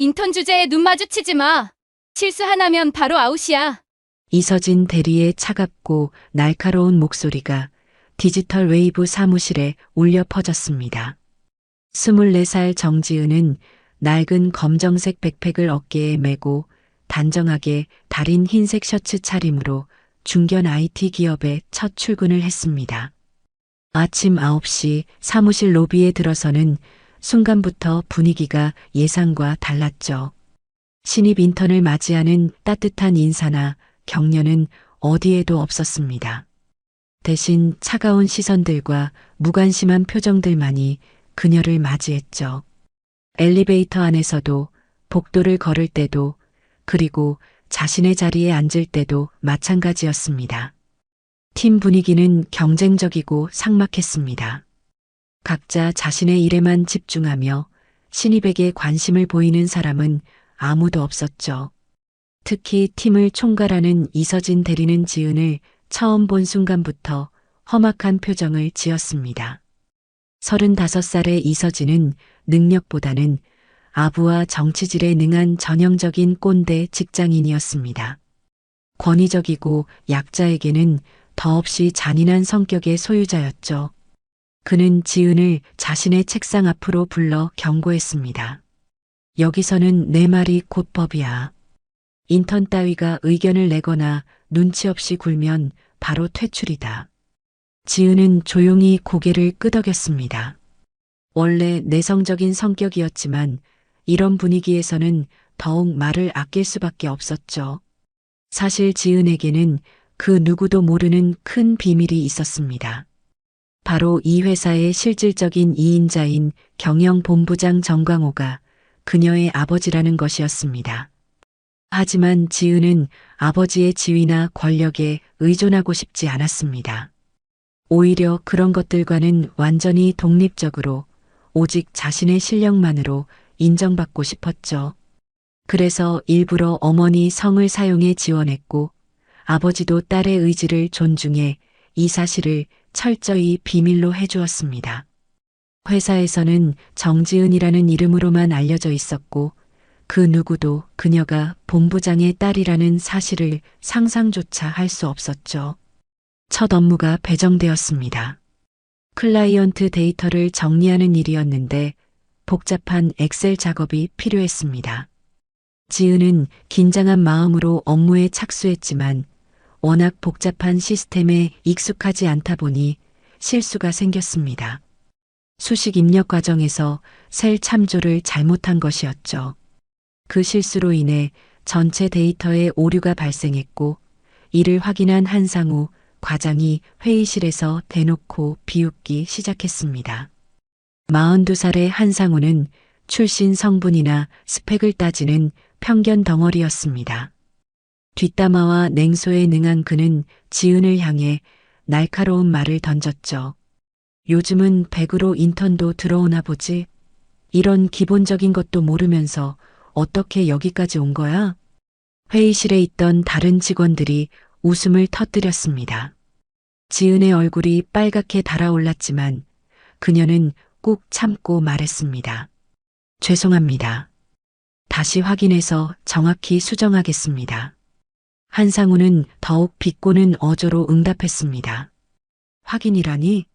인턴 주제에 눈 마주치지 마. 실수 하나면 바로 아웃이야. 이서진 대리의 차갑고 날카로운 목소리가 디지털 웨이브 사무실에 울려 퍼졌습니다. 24살 정지은은 낡은 검정색 백팩을 어깨에 메고 단정하게 다린 흰색 셔츠 차림으로 중견 IT 기업에 첫 출근을 했습니다. 아침 9시 사무실 로비에 들어서는 순간부터 분위기가 예상과 달랐죠. 신입 인턴을 맞이하는 따뜻한 인사나 격려는 어디에도 없었습니다. 대신 차가운 시선들과 무관심한 표정들만이 그녀를 맞이했죠. 엘리베이터 안에서도, 복도를 걸을 때도, 그리고 자신의 자리에 앉을 때도 마찬가지였습니다. 팀 분위기는 경쟁적이고 삭막했습니다. 각자 자신의 일에만 집중하며 신입에게 관심을 보이는 사람은 아무도 없었죠. 특히 팀을 총괄하는 이서진 대리는 지은을 처음 본 순간부터 험악한 표정을 지었습니다. 35살의 이서진은 능력보다는 아부와 정치질에 능한 전형적인 꼰대 직장인이었습니다. 권위적이고 약자에게는 더없이 잔인한 성격의 소유자였죠. 그는 지은을 자신의 책상 앞으로 불러 경고했습니다. 여기서는 내 말이 곧 법이야. 인턴 따위가 의견을 내거나 눈치 없이 굴면 바로 퇴출이다. 지은은 조용히 고개를 끄덕였습니다. 원래 내성적인 성격이었지만 이런 분위기에서는 더욱 말을 아낄 수밖에 없었죠. 사실 지은에게는 그 누구도 모르는 큰 비밀이 있었습니다. 바로 이 회사의 실질적인 2인자인 경영본부장 정광호가 그녀의 아버지라는 것이었습니다. 하지만 지은은 아버지의 지위나 권력에 의존하고 싶지 않았습니다. 오히려 그런 것들과는 완전히 독립적으로 오직 자신의 실력만으로 인정받고 싶었죠. 그래서 일부러 어머니 성을 사용해 지원했고 아버지도 딸의 의지를 존중해 이 사실을 철저히 비밀로 해주었습니다. 회사에서는 정지은이라는 이름으로만 알려져 있었고 그 누구도 그녀가 본부장의 딸이라는 사실을 상상조차 할 수 없었죠. 첫 업무가 배정되었습니다. 클라이언트 데이터를 정리하는 일이었는데 복잡한 엑셀 작업이 필요했습니다. 지은은 긴장한 마음으로 업무에 착수했지만 워낙 복잡한 시스템에 익숙하지 않다 보니 실수가 생겼습니다. 수식 입력 과정에서 셀 참조를 잘못한 것이었죠. 그 실수로 인해 전체 데이터에 오류가 발생했고 이를 확인한 한상우 과장이 회의실에서 대놓고 비웃기 시작했습니다. 42살의 한상우는 출신 성분이나 스펙을 따지는 편견 덩어리였습니다. 뒷담화와 냉소에 능한 그는 지은을 향해 날카로운 말을 던졌죠. 요즘은 100으로 인턴도 들어오나 보지? 이런 기본적인 것도 모르면서 어떻게 여기까지 온 거야? 회의실에 있던 다른 직원들이 웃음을 터뜨렸습니다. 지은의 얼굴이 빨갛게 달아올랐지만 그녀는 꾹 참고 말했습니다. 죄송합니다. 다시 확인해서 정확히 수정하겠습니다. 한상우는 더욱 비꼬는 어조로 응답했습니다. 확인이라니?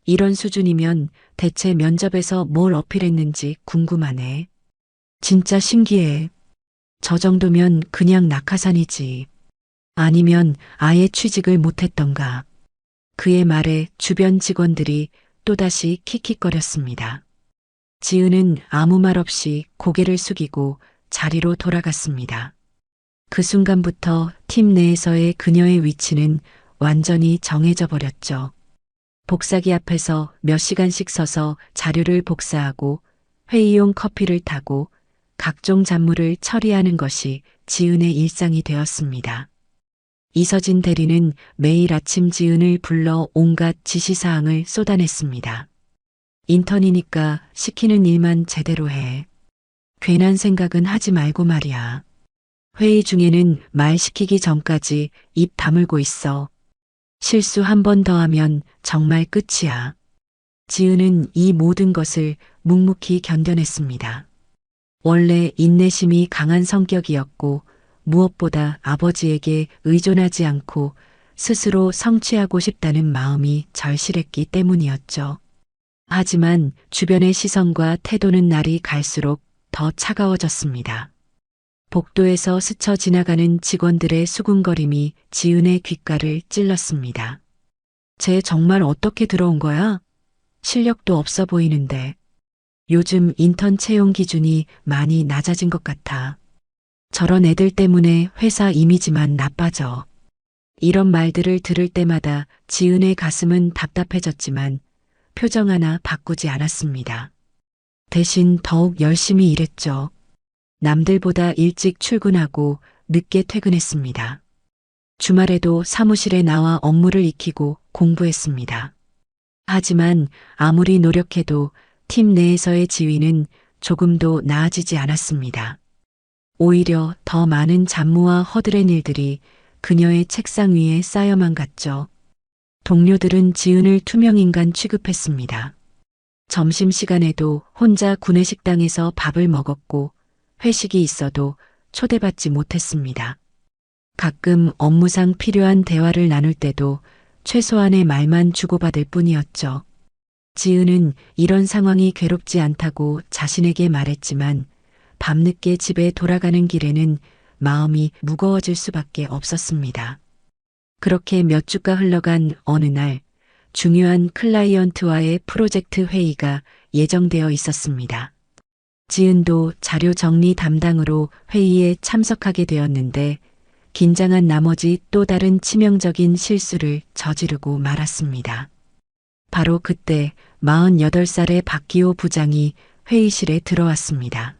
이런 수준이면 대체 면접에서 뭘 어필했는지 궁금하네. 진짜 신기해. 저 정도면 그냥 낙하산이지. 아니면 아예 취직을 못했던가. 그의 말에 주변 직원들이 또다시 킥킥거렸습니다. 지은은 아무 말 없이 고개를 숙이고 자리로 돌아갔습니다. 그 순간부터 팀 내에서의 그녀의 위치는 완전히 정해져 버렸죠. 복사기 앞에서 몇 시간씩 서서 자료를 복사하고 회의용 커피를 타고 각종 잡무를 처리하는 것이 지은의 일상이 되었습니다. 이서진 대리는 매일 아침 지은을 불러 온갖 지시사항을 쏟아냈습니다. 인턴이니까 시키는 일만 제대로 해. 괜한 생각은 하지 말고 말이야. 회의 중에는 말 시키기 전까지 입 다물고 있어. 실수 한 번 더 하면 정말 끝이야. 지은은 이 모든 것을 묵묵히 견뎌냈습니다. 원래 인내심이 강한 성격이었고 무엇보다 아버지에게 의존하지 않고 스스로 성취하고 싶다는 마음이 절실했기 때문이었죠. 하지만 주변의 시선과 태도는 날이 갈수록 더 차가워졌습니다. 복도에서 스쳐 지나가는 직원들의 수군거림이 지은의 귓가를 찔렀습니다. 쟤 정말 어떻게 들어온 거야? 실력도 없어 보이는데. 요즘 인턴 채용 기준이 많이 낮아진 것 같아. 저런 애들 때문에 회사 이미지만 나빠져. 이런 말들을 들을 때마다 지은의 가슴은 답답해졌지만 표정 하나 바꾸지 않았습니다. 대신 더욱 열심히 일했죠. 남들보다 일찍 출근하고 늦게 퇴근했습니다. 주말에도 사무실에 나와 업무를 익히고 공부했습니다. 하지만 아무리 노력해도 팀 내에서의 지위는 조금도 나아지지 않았습니다. 오히려 더 많은 잡무와 허드렛 일들이 그녀의 책상 위에 쌓여만 갔죠. 동료들은 지은을 투명인간 취급했습니다. 점심시간에도 혼자 구내식당에서 밥을 먹었고 회식이 있어도 초대받지 못했습니다. 가끔 업무상 필요한 대화를 나눌 때도 최소한의 말만 주고받을 뿐이었죠. 지은은 이런 상황이 괴롭지 않다고 자신에게 말했지만 밤늦게 집에 돌아가는 길에는 마음이 무거워질 수밖에 없었습니다. 그렇게 몇 주가 흘러간 어느 날 중요한 클라이언트와의 프로젝트 회의가 예정되어 있었습니다. 지은도 자료 정리 담당으로 회의에 참석하게 되었는데 긴장한 나머지 또 다른 치명적인 실수를 저지르고 말았습니다. 바로 그때 48살의 박기호 부장이 회의실에 들어왔습니다.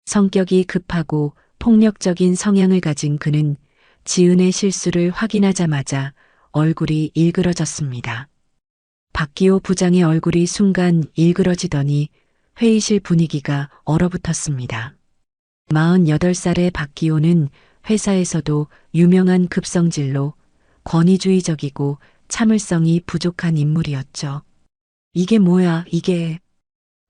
성격이 급하고 폭력적인 성향을 가진 그는 지은의 실수를 확인하자마자 얼굴이 일그러졌습니다. 박기호 부장의 얼굴이 순간 일그러지더니 회의실 분위기가 얼어붙었습니다. 48살의 박기호는 회사에서도 유명한 급성질로 권위주의적이고 참을성이 부족한 인물이었죠. 이게 뭐야, 이게.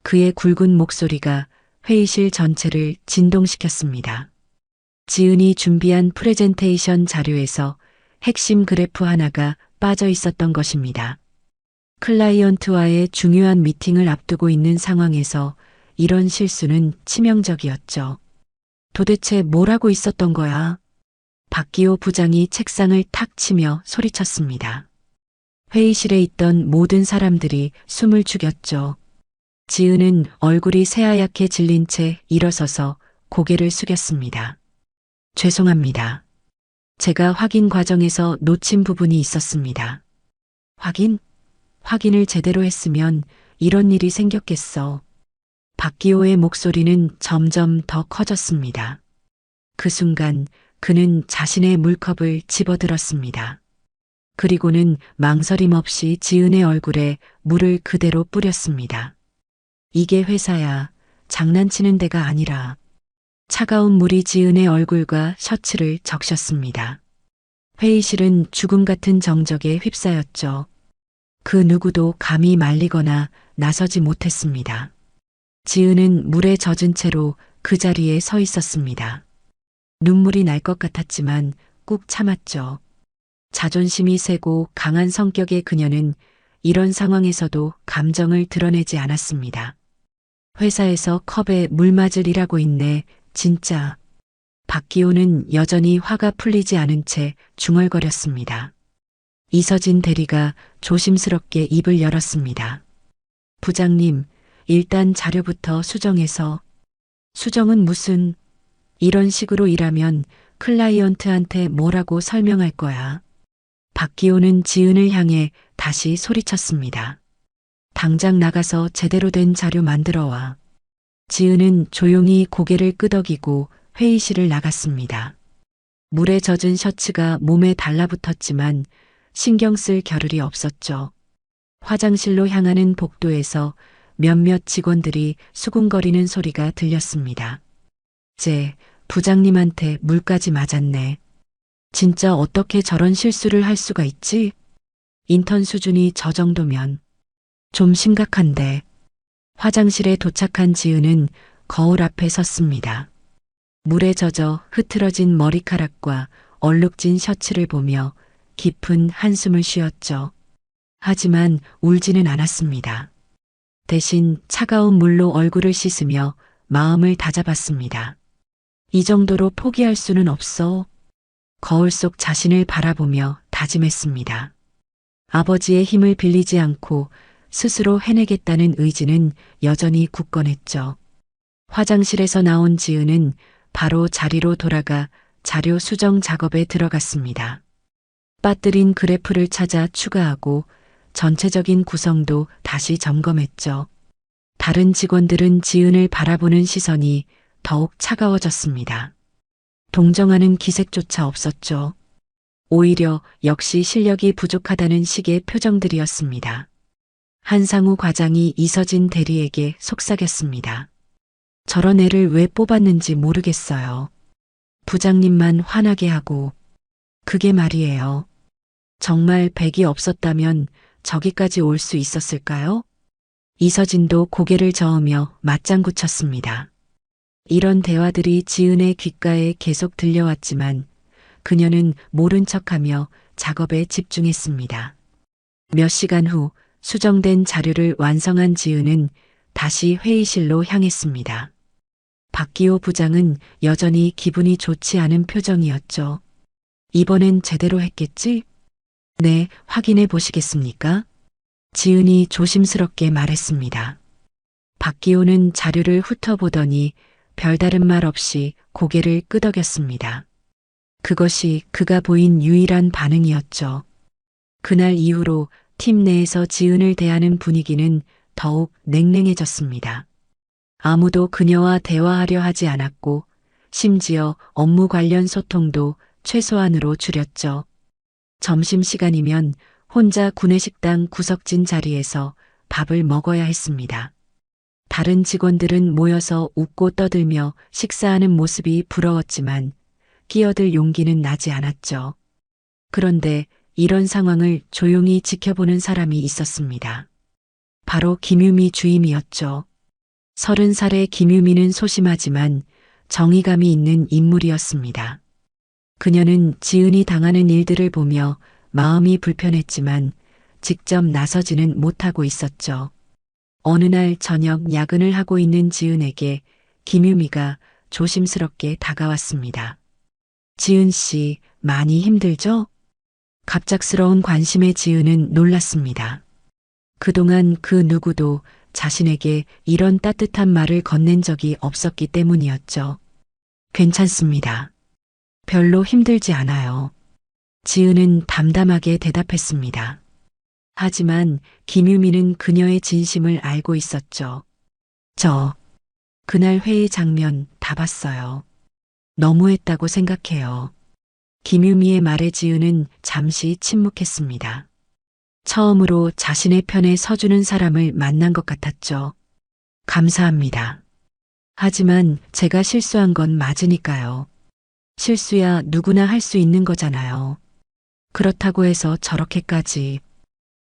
그의 굵은 목소리가 회의실 전체를 진동시켰습니다. 지은이 준비한 프레젠테이션 자료에서 핵심 그래프 하나가 빠져 있었던 것입니다. 클라이언트와의 중요한 미팅을 앞두고 있는 상황에서 이런 실수는 치명적이었죠. 도대체 뭘 하고 있었던 거야? 박기호 부장이 책상을 탁 치며 소리쳤습니다. 회의실에 있던 모든 사람들이 숨을 죽였죠. 지은은 얼굴이 새하얗게 질린 채 일어서서 고개를 숙였습니다. 죄송합니다. 제가 확인 과정에서 놓친 부분이 있었습니다. 확인을 제대로 했으면 이런 일이 생겼겠어. 박기호의 목소리는 점점 더 커졌습니다. 그 순간 그는 자신의 물컵을 집어들었습니다. 그리고는 망설임 없이 지은의 얼굴에 물을 그대로 뿌렸습니다. 이게 회사야. 장난치는 데가 아니라. 차가운 물이 지은의 얼굴과 셔츠를 적셨습니다. 회의실은 죽음 같은 정적에 휩싸였죠. 그 누구도 감히 말리거나 나서지 못했습니다. 지은은 물에 젖은 채로 그 자리에 서 있었습니다. 눈물이 날 것 같았지만 꾹 참았죠. 자존심이 세고 강한 성격의 그녀는 이런 상황에서도 감정을 드러내지 않았습니다. 회사에서 컵에 물 맞을 일하고 있네, 진짜. 박기호는 여전히 화가 풀리지 않은 채 중얼거렸습니다. 이서진 대리가 조심스럽게 입을 열었습니다. 부장님, 일단 자료부터 수정해서. 수정은 무슨. 이런 식으로 일하면 클라이언트한테 뭐라고 설명할 거야. 박기호는 지은을 향해 다시 소리쳤습니다. 당장 나가서 제대로 된 자료 만들어 와. 지은은 조용히 고개를 끄덕이고 회의실을 나갔습니다. 물에 젖은 셔츠가 몸에 달라붙었지만 신경 쓸 겨를이 없었죠. 화장실로 향하는 복도에서 몇몇 직원들이 수군거리는 소리가 들렸습니다. 부장님한테 물까지 맞았네. 진짜 어떻게 저런 실수를 할 수가 있지? 인턴 수준이 저 정도면 좀 심각한데. 화장실에 도착한 지은은 거울 앞에 섰습니다. 물에 젖어 흐트러진 머리카락과 얼룩진 셔츠를 보며 깊은 한숨을 쉬었죠. 하지만 울지는 않았습니다. 대신 차가운 물로 얼굴을 씻으며 마음을 다잡았습니다. 이 정도로 포기할 수는 없어. 거울 속 자신을 바라보며 다짐했습니다. 아버지의 힘을 빌리지 않고 스스로 해내겠다는 의지는 여전히 굳건했죠. 화장실에서 나온 지은은 바로 자리로 돌아가 자료 수정 작업에 들어갔습니다. 빠뜨린 그래프를 찾아 추가하고 전체적인 구성도 다시 점검했죠. 다른 직원들은 지은을 바라보는 시선이 더욱 차가워졌습니다. 동정하는 기색조차 없었죠. 오히려 역시 실력이 부족하다는 식의 표정들이었습니다. 한상우 과장이 이서진 대리에게 속삭였습니다. 저런 애를 왜 뽑았는지 모르겠어요. 부장님만 화나게 하고. 그게 말이에요. 정말 백이 없었다면 저기까지 올 수 있었을까요? 이서진도 고개를 저으며 맞장구 쳤습니다. 이런 대화들이 지은의 귓가에 계속 들려왔지만 그녀는 모른 척하며 작업에 집중했습니다. 몇 시간 후 수정된 자료를 완성한 지은은 다시 회의실로 향했습니다. 박기호 부장은 여전히 기분이 좋지 않은 표정이었죠. 이번엔 제대로 했겠지? 네, 확인해 보시겠습니까? 지은이 조심스럽게 말했습니다. 박기호는 자료를 훑어보더니 별다른 말 없이 고개를 끄덕였습니다. 그것이 그가 보인 유일한 반응이었죠. 그날 이후로 팀 내에서 지은을 대하는 분위기는 더욱 냉랭해졌습니다. 아무도 그녀와 대화하려 하지 않았고 심지어 업무 관련 소통도 최소한으로 줄였죠. 점심시간이면 혼자 구내식당 구석진 자리에서 밥을 먹어야 했습니다. 다른 직원들은 모여서 웃고 떠들며 식사하는 모습이 부러웠지만 끼어들 용기는 나지 않았죠. 그런데 이런 상황을 조용히 지켜보는 사람이 있었습니다. 바로 김유미 주임이었죠. 30살의 김유미는 소심하지만 정의감이 있는 인물이었습니다. 그녀는 지은이 당하는 일들을 보며 마음이 불편했지만 직접 나서지는 못하고 있었죠. 어느 날 저녁 야근을 하고 있는 지은에게 김유미가 조심스럽게 다가왔습니다. 지은 씨, 많이 힘들죠? 갑작스러운 관심에 지은은 놀랐습니다. 그동안 그 누구도 자신에게 이런 따뜻한 말을 건넨 적이 없었기 때문이었죠. 괜찮습니다. 별로 힘들지 않아요. 지은은 담담하게 대답했습니다. 하지만 김유미는 그녀의 진심을 알고 있었죠. 그날 회의 장면 다 봤어요. 너무했다고 생각해요. 김유미의 말에 지은은 잠시 침묵했습니다. 처음으로 자신의 편에 서주는 사람을 만난 것 같았죠. 감사합니다. 하지만 제가 실수한 건 맞으니까요. 실수야 누구나 할 수 있는 거잖아요. 그렇다고 해서 저렇게까지.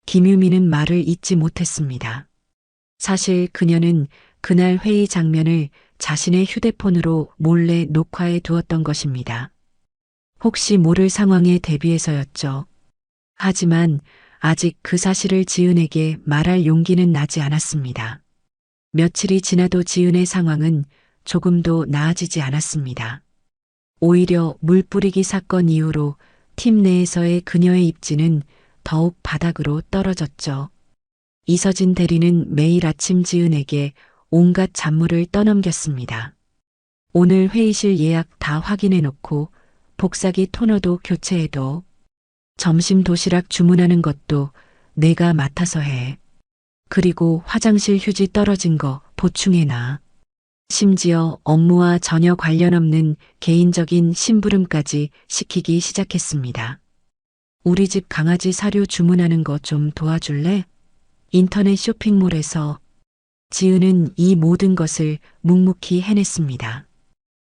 김유미는 말을 잇지 못했습니다. 사실 그녀는 그날 회의 장면을 자신의 휴대폰으로 몰래 녹화해 두었던 것입니다. 혹시 모를 상황에 대비해서였죠. 하지만 아직 그 사실을 지은에게 말할 용기는 나지 않았습니다. 며칠이 지나도 지은의 상황은 조금도 나아지지 않았습니다. 오히려 물뿌리기 사건 이후로 팀 내에서의 그녀의 입지는 더욱 바닥으로 떨어졌죠. 이서진 대리는 매일 아침 지은에게 온갖 잡무를 떠넘겼습니다. 오늘 회의실 예약 다 확인해 놓고 복사기 토너도 교체해도 점심 도시락 주문하는 것도 내가 맡아서 해. 그리고 화장실 휴지 떨어진 거 보충해놔. 심지어 업무와 전혀 관련 없는 개인적인 심부름까지 시키기 시작했습니다. 우리 집 강아지 사료 주문하는 거 좀 도와줄래? 인터넷 쇼핑몰에서. 지은은 이 모든 것을 묵묵히 해냈습니다.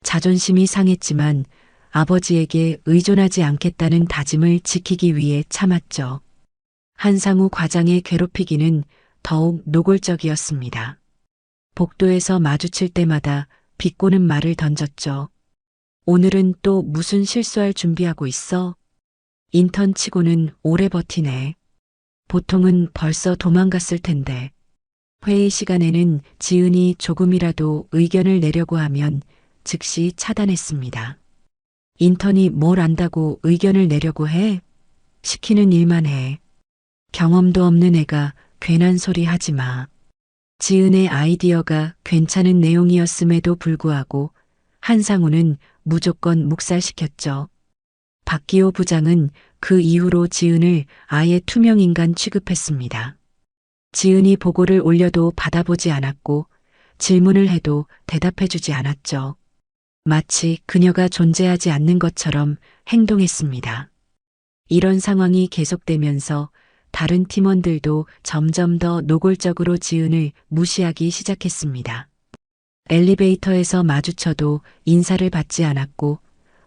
자존심이 상했지만 아버지에게 의존하지 않겠다는 다짐을 지키기 위해 참았죠. 한상우 과장의 괴롭히기는 더욱 노골적이었습니다. 복도에서 마주칠 때마다 비꼬는 말을 던졌죠. 오늘은 또 무슨 실수할 준비하고 있어? 인턴 치고는 오래 버티네. 보통은 벌써 도망갔을 텐데. 회의 시간에는 지은이 조금이라도 의견을 내려고 하면 즉시 차단했습니다. 인턴이 뭘 안다고 의견을 내려고 해? 시키는 일만 해. 경험도 없는 애가 괜한 소리 하지 마. 지은의 아이디어가 괜찮은 내용이었음에도 불구하고 한상우는 무조건 묵살시켰죠. 박기호 부장은 그 이후로 지은을 아예 투명인간 취급했습니다. 지은이 보고를 올려도 받아보지 않았고 질문을 해도 대답해주지 않았죠. 마치 그녀가 존재하지 않는 것처럼 행동했습니다. 이런 상황이 계속되면서 다른 팀원들도 점점 더 노골적으로 지은을 무시하기 시작했습니다. 엘리베이터에서 마주쳐도 인사를 받지 않았고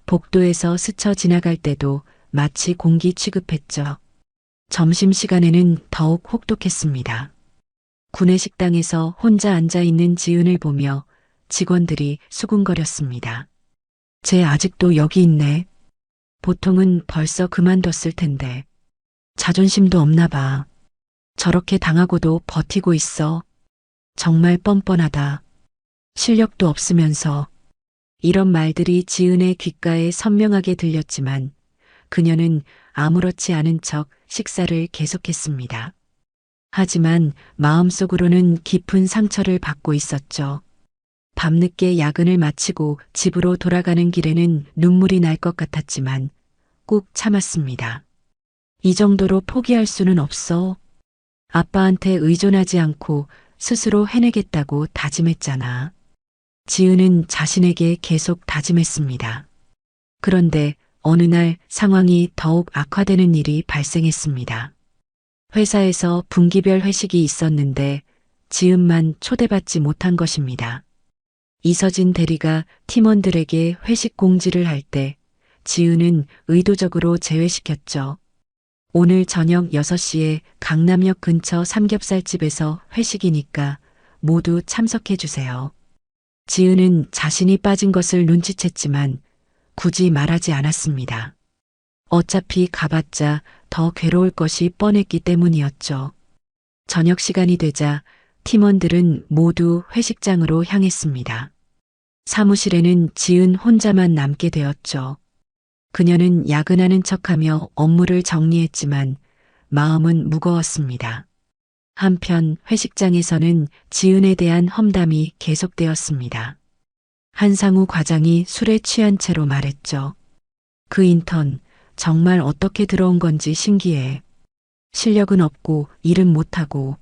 복도에서 스쳐 지나갈 때도 마치 공기 취급했죠. 점심시간에는 더욱 혹독했습니다. 구내식당에서 혼자 앉아있는 지은을 보며 직원들이 수군거렸습니다. 쟤 아직도 여기 있네. 보통은 벌써 그만뒀을 텐데. 자존심도 없나 봐. 저렇게 당하고도 버티고 있어. 정말 뻔뻔하다. 실력도 없으면서. 이런 말들이 지은의 귓가에 선명하게 들렸지만 그녀는 아무렇지 않은 척 식사를 계속했습니다. 하지만 마음속으로는 깊은 상처를 받고 있었죠. 밤늦게 야근을 마치고 집으로 돌아가는 길에는 눈물이 날 것 같았지만 꾹 참았습니다. 이 정도로 포기할 수는 없어. 아빠한테 의존하지 않고 스스로 해내겠다고 다짐했잖아. 지은은 자신에게 계속 다짐했습니다. 그런데 어느 날 상황이 더욱 악화되는 일이 발생했습니다. 회사에서 분기별 회식이 있었는데 지은만 초대받지 못한 것입니다. 이서진 대리가 팀원들에게 회식 공지를 할 때 지은은 의도적으로 제외시켰죠. 오늘 저녁 6시에 강남역 근처 삼겹살집에서 회식이니까 모두 참석해 주세요. 지은은 자신이 빠진 것을 눈치챘지만 굳이 말하지 않았습니다. 어차피 가봤자 더 괴로울 것이 뻔했기 때문이었죠. 저녁 시간이 되자 팀원들은 모두 회식장으로 향했습니다. 사무실에는 지은 혼자만 남게 되었죠. 그녀는 야근하는 척하며 업무를 정리했지만 마음은 무거웠습니다. 한편 회식장에서는 지은에 대한 험담이 계속되었습니다. 한상우 과장이 술에 취한 채로 말했죠. 그 인턴 정말 어떻게 들어온 건지 신기해. 실력은 없고 일은 못하고.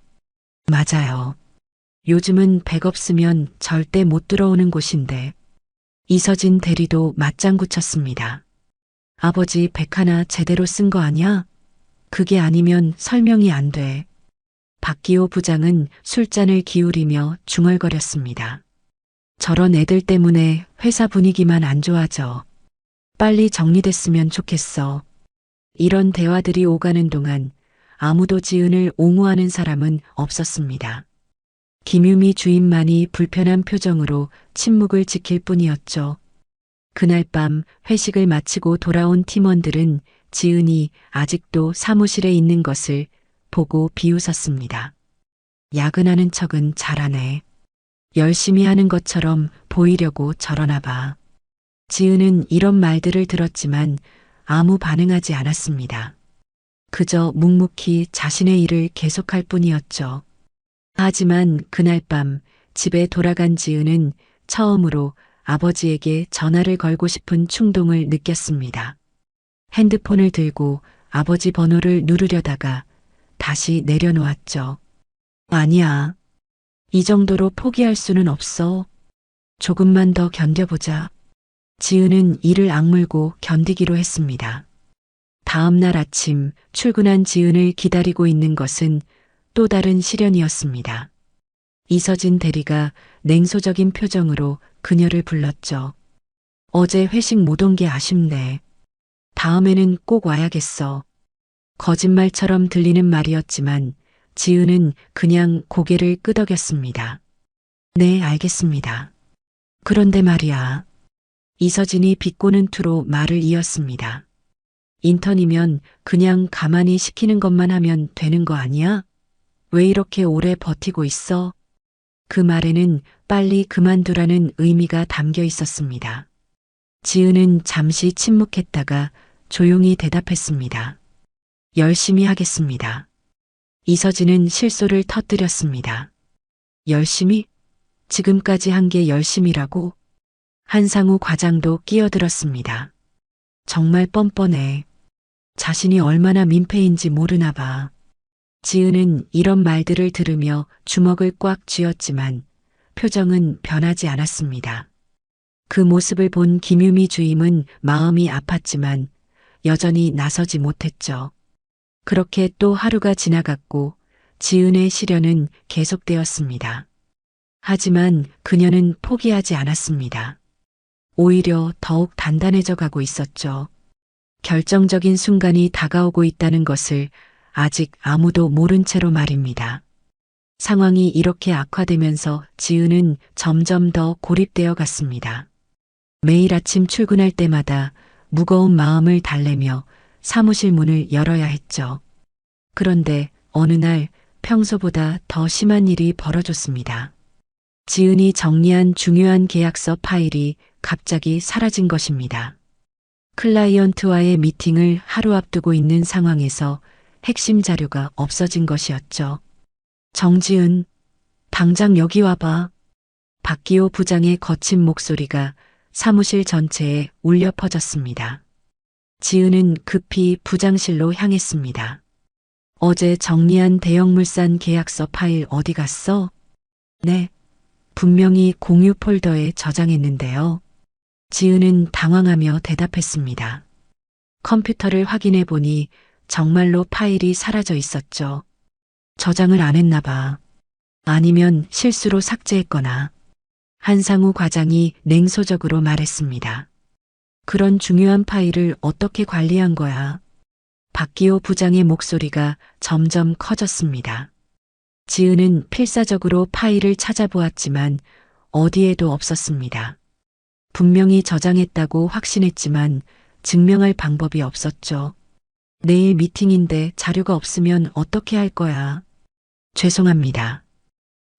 맞아요. 요즘은 백 없으면 절대 못 들어오는 곳인데. 이서진 대리도 맞장구 쳤습니다. 아버지 백 하나 제대로 쓴 거 아냐? 그게 아니면 설명이 안 돼. 박기호 부장은 술잔을 기울이며 중얼거렸습니다. 저런 애들 때문에 회사 분위기만 안 좋아져. 빨리 정리됐으면 좋겠어. 이런 대화들이 오가는 동안 아무도 지은을 옹호하는 사람은 없었습니다. 김유미 주임만이 불편한 표정으로 침묵을 지킬 뿐이었죠. 그날 밤 회식을 마치고 돌아온 팀원들은 지은이 아직도 사무실에 있는 것을 보고 비웃었습니다. 야근하는 척은 잘하네. 열심히 하는 것처럼 보이려고 저러나 봐. 지은은 이런 말들을 들었지만 아무 반응하지 않았습니다. 그저 묵묵히 자신의 일을 계속할 뿐이었죠. 하지만 그날 밤 집에 돌아간 지은은 처음으로 아버지에게 전화를 걸고 싶은 충동을 느꼈습니다. 핸드폰을 들고 아버지 번호를 누르려다가 다시 내려놓았죠. 아니야. 이 정도로 포기할 수는 없어. 조금만 더 견뎌보자. 지은은 이를 악물고 견디기로 했습니다. 다음 날 아침 출근한 지은을 기다리고 있는 것은 또 다른 시련이었습니다. 이서진 대리가 냉소적인 표정으로 그녀를 불렀죠. 어제 회식 못 온 게 아쉽네. 다음에는 꼭 와야겠어. 거짓말처럼 들리는 말이었지만 지은은 그냥 고개를 끄덕였습니다. 네, 알겠습니다. 그런데 말이야. 이서진이 비꼬는 투로 말을 이었습니다. 인턴이면 그냥 가만히 시키는 것만 하면 되는 거 아니야? 왜 이렇게 오래 버티고 있어? 그 말에는 빨리 그만두라는 의미가 담겨 있었습니다. 지은은 잠시 침묵했다가 조용히 대답했습니다. 열심히 하겠습니다. 이서진은 실소를 터뜨렸습니다. 열심히? 지금까지 한 게 열심이라고? 한상우 과장도 끼어들었습니다. 정말 뻔뻔해. 자신이 얼마나 민폐인지 모르나 봐. 지은은 이런 말들을 들으며 주먹을 꽉 쥐었지만 표정은 변하지 않았습니다. 그 모습을 본 김유미 주임은 마음이 아팠지만 여전히 나서지 못했죠. 그렇게 또 하루가 지나갔고 지은의 시련은 계속되었습니다. 하지만 그녀는 포기하지 않았습니다. 오히려 더욱 단단해져 가고 있었죠. 결정적인 순간이 다가오고 있다는 것을 아직 아무도 모른 채로 말입니다. 상황이 이렇게 악화되면서 지은은 점점 더 고립되어 갔습니다. 매일 아침 출근할 때마다 무거운 마음을 달래며 사무실 문을 열어야 했죠. 그런데 어느 날 평소보다 더 심한 일이 벌어졌습니다. 지은이 정리한 중요한 계약서 파일이 갑자기 사라진 것입니다. 클라이언트와의 미팅을 하루 앞두고 있는 상황에서 핵심 자료가 없어진 것이었죠. 정지은, 당장 여기 와봐. 박기호 부장의 거친 목소리가 사무실 전체에 울려 퍼졌습니다. 지은은 급히 부장실로 향했습니다. 어제 정리한 대형물산 계약서 파일 어디 갔어? 네, 분명히 공유 폴더에 저장했는데요. 지은은 당황하며 대답했습니다. 컴퓨터를 확인해 보니 정말로 파일이 사라져 있었죠. 저장을 안 했나 봐. 아니면 실수로 삭제했거나. 한상우 과장이 냉소적으로 말했습니다. 그런 중요한 파일을 어떻게 관리한 거야? 박기호 부장의 목소리가 점점 커졌습니다. 지은은 필사적으로 파일을 찾아보았지만 어디에도 없었습니다. 분명히 저장했다고 확신했지만 증명할 방법이 없었죠. 내일 미팅인데 자료가 없으면 어떻게 할 거야? 죄송합니다.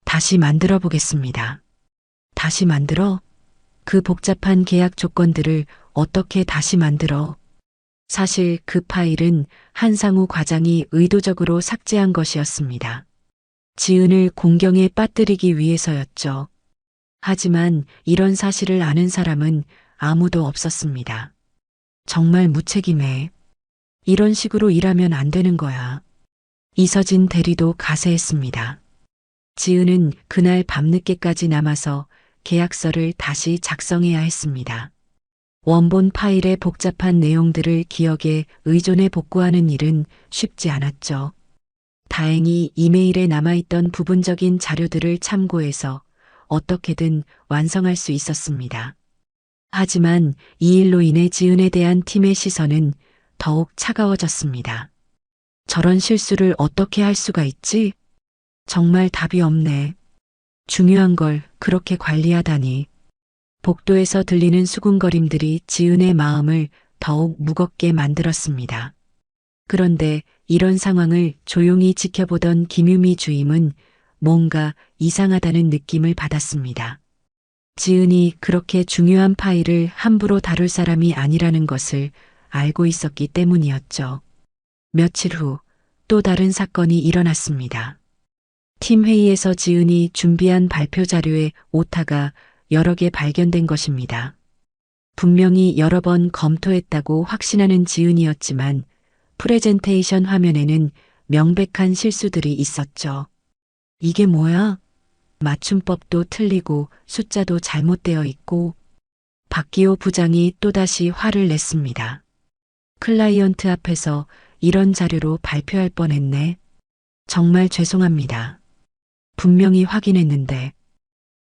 다시 만들어 보겠습니다. 다시 만들어? 그 복잡한 계약 조건들을 어떻게 다시 만들어? 사실 그 파일은 한상우 과장이 의도적으로 삭제한 것이었습니다. 지은을 공경에 빠뜨리기 위해서였죠. 하지만 이런 사실을 아는 사람은 아무도 없었습니다. 정말 무책임해. 이런 식으로 일하면 안 되는 거야. 이서진 대리도 가세했습니다. 지은은 그날 밤늦게까지 남아서 계약서를 다시 작성해야 했습니다. 원본 파일의 복잡한 내용들을 기억에 의존해 복구하는 일은 쉽지 않았죠. 다행히 이메일에 남아있던 부분적인 자료들을 참고해서 어떻게든 완성할 수 있었습니다. 하지만 이 일로 인해 지은에 대한 팀의 시선은 더욱 차가워졌습니다. 저런 실수를 어떻게 할 수가 있지? 정말 답이 없네. 중요한 걸 그렇게 관리하다니. 복도에서 들리는 수군거림들이 지은의 마음을 더욱 무겁게 만들었습니다. 그런데 이런 상황을 조용히 지켜보던 김유미 주임은 뭔가 이상하다는 느낌을 받았습니다. 지은이 그렇게 중요한 파일을 함부로 다룰 사람이 아니라는 것을 알고 있었기 때문이었죠. 며칠 후 또 다른 사건이 일어났습니다. 팀 회의에서 지은이 준비한 발표 자료에 오타가 여러 개 발견된 것입니다. 분명히 여러 번 검토했다고 확신하는 지은이었지만 프레젠테이션 화면에는 명백한 실수들이 있었죠. 이게 뭐야? 맞춤법도 틀리고 숫자도 잘못되어 있고. 박기호 부장이 또다시 화를 냈습니다. 클라이언트 앞에서 이런 자료로 발표할 뻔했네. 정말 죄송합니다. 분명히 확인했는데.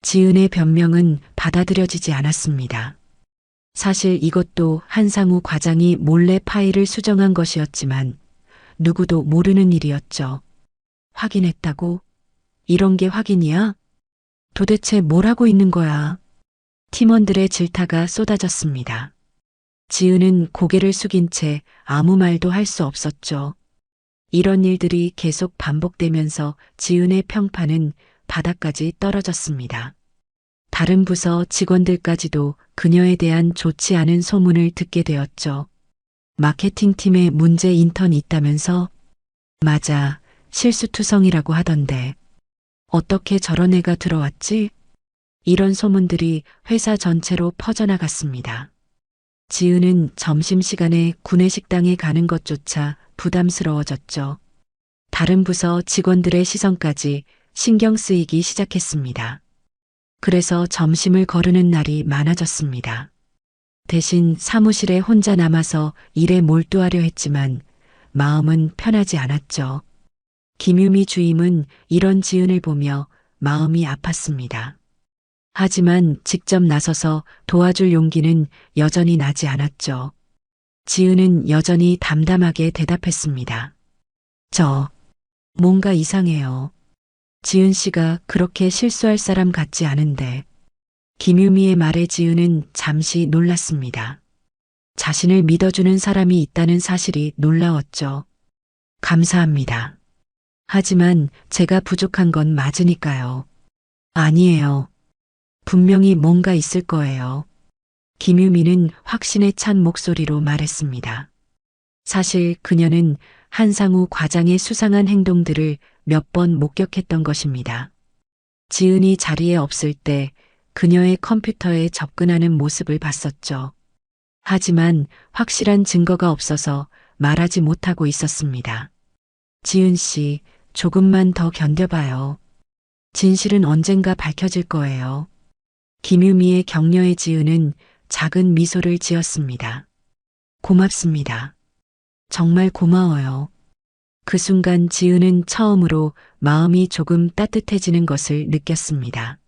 지은의 변명은 받아들여지지 않았습니다. 사실 이것도 한상우 과장이 몰래 파일을 수정한 것이었지만 누구도 모르는 일이었죠. 확인했다고? 이런 게 확인이야? 도대체 뭘 하고 있는 거야? 팀원들의 질타가 쏟아졌습니다. 지은은 고개를 숙인 채 아무 말도 할 수 없었죠. 이런 일들이 계속 반복되면서 지은의 평판은 바닥까지 떨어졌습니다. 다른 부서 직원들까지도 그녀에 대한 좋지 않은 소문을 듣게 되었죠. 마케팅팀에 문제 인턴 있다면서? 맞아, 실수투성이라고 하던데. 어떻게 저런 애가 들어왔지? 이런 소문들이 회사 전체로 퍼져나갔습니다. 지은은 점심시간에 구내식당에 가는 것조차 부담스러워졌죠. 다른 부서 직원들의 시선까지 신경 쓰이기 시작했습니다. 그래서 점심을 거르는 날이 많아졌습니다. 대신 사무실에 혼자 남아서 일에 몰두하려 했지만 마음은 편하지 않았죠. 김유미 주임은 이런 지은을 보며 마음이 아팠습니다. 하지만 직접 나서서 도와줄 용기는 여전히 나지 않았죠. 지은은 여전히 담담하게 대답했습니다. 뭔가 이상해요. 지은 씨가 그렇게 실수할 사람 같지 않은데. 김유미의 말에 지은은 잠시 놀랐습니다. 자신을 믿어주는 사람이 있다는 사실이 놀라웠죠. 감사합니다. 하지만 제가 부족한 건 맞으니까요. 아니에요. 분명히 뭔가 있을 거예요. 김유미는 확신에 찬 목소리로 말했습니다. 사실 그녀는 한상우 과장의 수상한 행동들을 몇 번 목격했던 것입니다. 지은이 자리에 없을 때 그녀의 컴퓨터에 접근하는 모습을 봤었죠. 하지만 확실한 증거가 없어서 말하지 못하고 있었습니다. 지은 씨, 조금만 더 견뎌봐요. 진실은 언젠가 밝혀질 거예요. 김유미의 격려에 지은은 작은 미소를 지었습니다. 고맙습니다. 정말 고마워요. 그 순간 지은은 처음으로 마음이 조금 따뜻해지는 것을 느꼈습니다.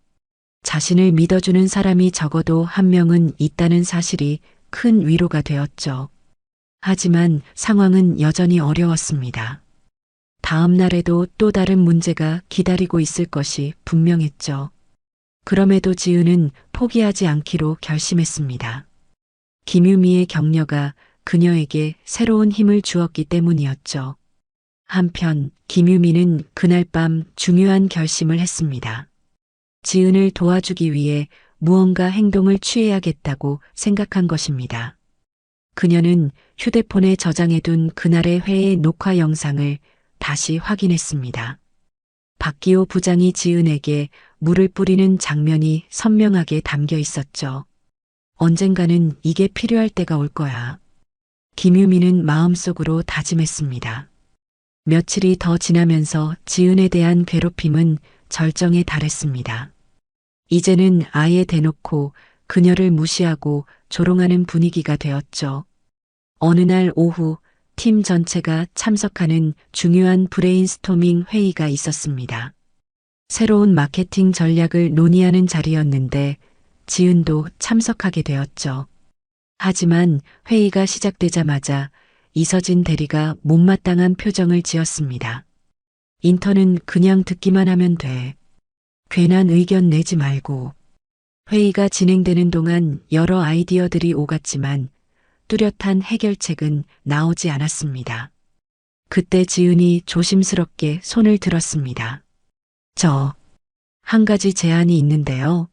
자신을 믿어주는 사람이 적어도 한 명은 있다는 사실이 큰 위로가 되었죠. 하지만 상황은 여전히 어려웠습니다. 다음 날에도 또 다른 문제가 기다리고 있을 것이 분명했죠. 그럼에도 지은은 포기하지 않기로 결심했습니다. 김유미의 격려가 그녀에게 새로운 힘을 주었기 때문이었죠. 한편 김유미는 그날 밤 중요한 결심을 했습니다. 지은을 도와주기 위해 무언가 행동을 취해야겠다고 생각한 것입니다. 그녀는 휴대폰에 저장해둔 그날의 회의 녹화 영상을 다시 확인했습니다. 박기호 부장이 지은에게 물을 뿌리는 장면이 선명하게 담겨 있었죠. 언젠가는 이게 필요할 때가 올 거야. 김유미는 마음속으로 다짐했습니다. 며칠이 더 지나면서 지은에 대한 괴롭힘은 절정에 달했습니다. 이제는 아예 대놓고 그녀를 무시하고 조롱하는 분위기가 되었죠. 어느 날 오후 팀 전체가 참석하는 중요한 브레인스토밍 회의가 있었습니다. 새로운 마케팅 전략을 논의하는 자리였는데 지은도 참석하게 되었죠. 하지만 회의가 시작되자마자 이서진 대리가 못마땅한 표정을 지었습니다. 인턴은 그냥 듣기만 하면 돼. 괜한 의견 내지 말고. 회의가 진행되는 동안 여러 아이디어들이 오갔지만 뚜렷한 해결책은 나오지 않았습니다. 그때 지은이 조심스럽게 손을 들었습니다. 한 가지 제안이 있는데요.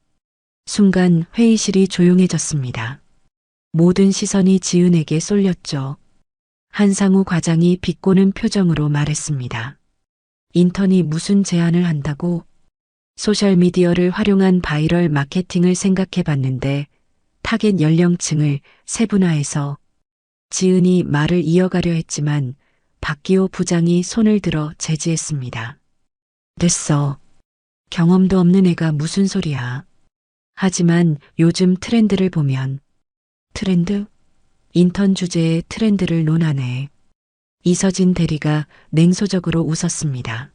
순간 회의실이 조용해졌습니다. 모든 시선이 지은에게 쏠렸죠. 한상우 과장이 비꼬는 표정으로 말했습니다. 인턴이 무슨 제안을 한다고? 소셜미디어를 활용한 바이럴 마케팅을 생각해 봤는데 타겟 연령층을 세분화해서. 지은이 말을 이어가려 했지만 박기호 부장이 손을 들어 제지했습니다. 됐어. 경험도 없는 애가 무슨 소리야. 하지만 요즘 트렌드를 보면. 트렌드? 인턴 주제에 트렌드를 논하네. 이서진 대리가 냉소적으로 웃었습니다.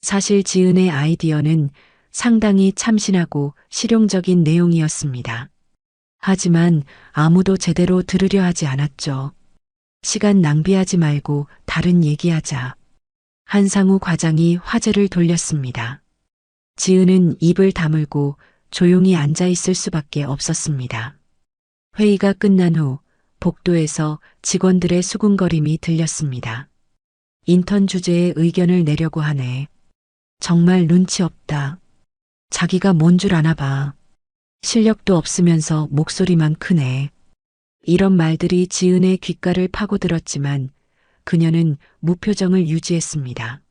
사실 지은의 아이디어는 상당히 참신하고 실용적인 내용이었습니다. 하지만 아무도 제대로 들으려 하지 않았죠. 시간 낭비하지 말고 다른 얘기하자. 한상우 과장이 화제를 돌렸습니다. 지은은 입을 다물고 조용히 앉아 있을 수밖에 없었습니다. 회의가 끝난 후 복도에서 직원들의 수군거림이 들렸습니다. 인턴 주제에 의견을 내려고 하네. 정말 눈치 없다. 자기가 뭔 줄 아나 봐. 실력도 없으면서 목소리만 크네. 이런 말들이 지은의 귓가를 파고들었지만 그녀는 무표정을 유지했습니다.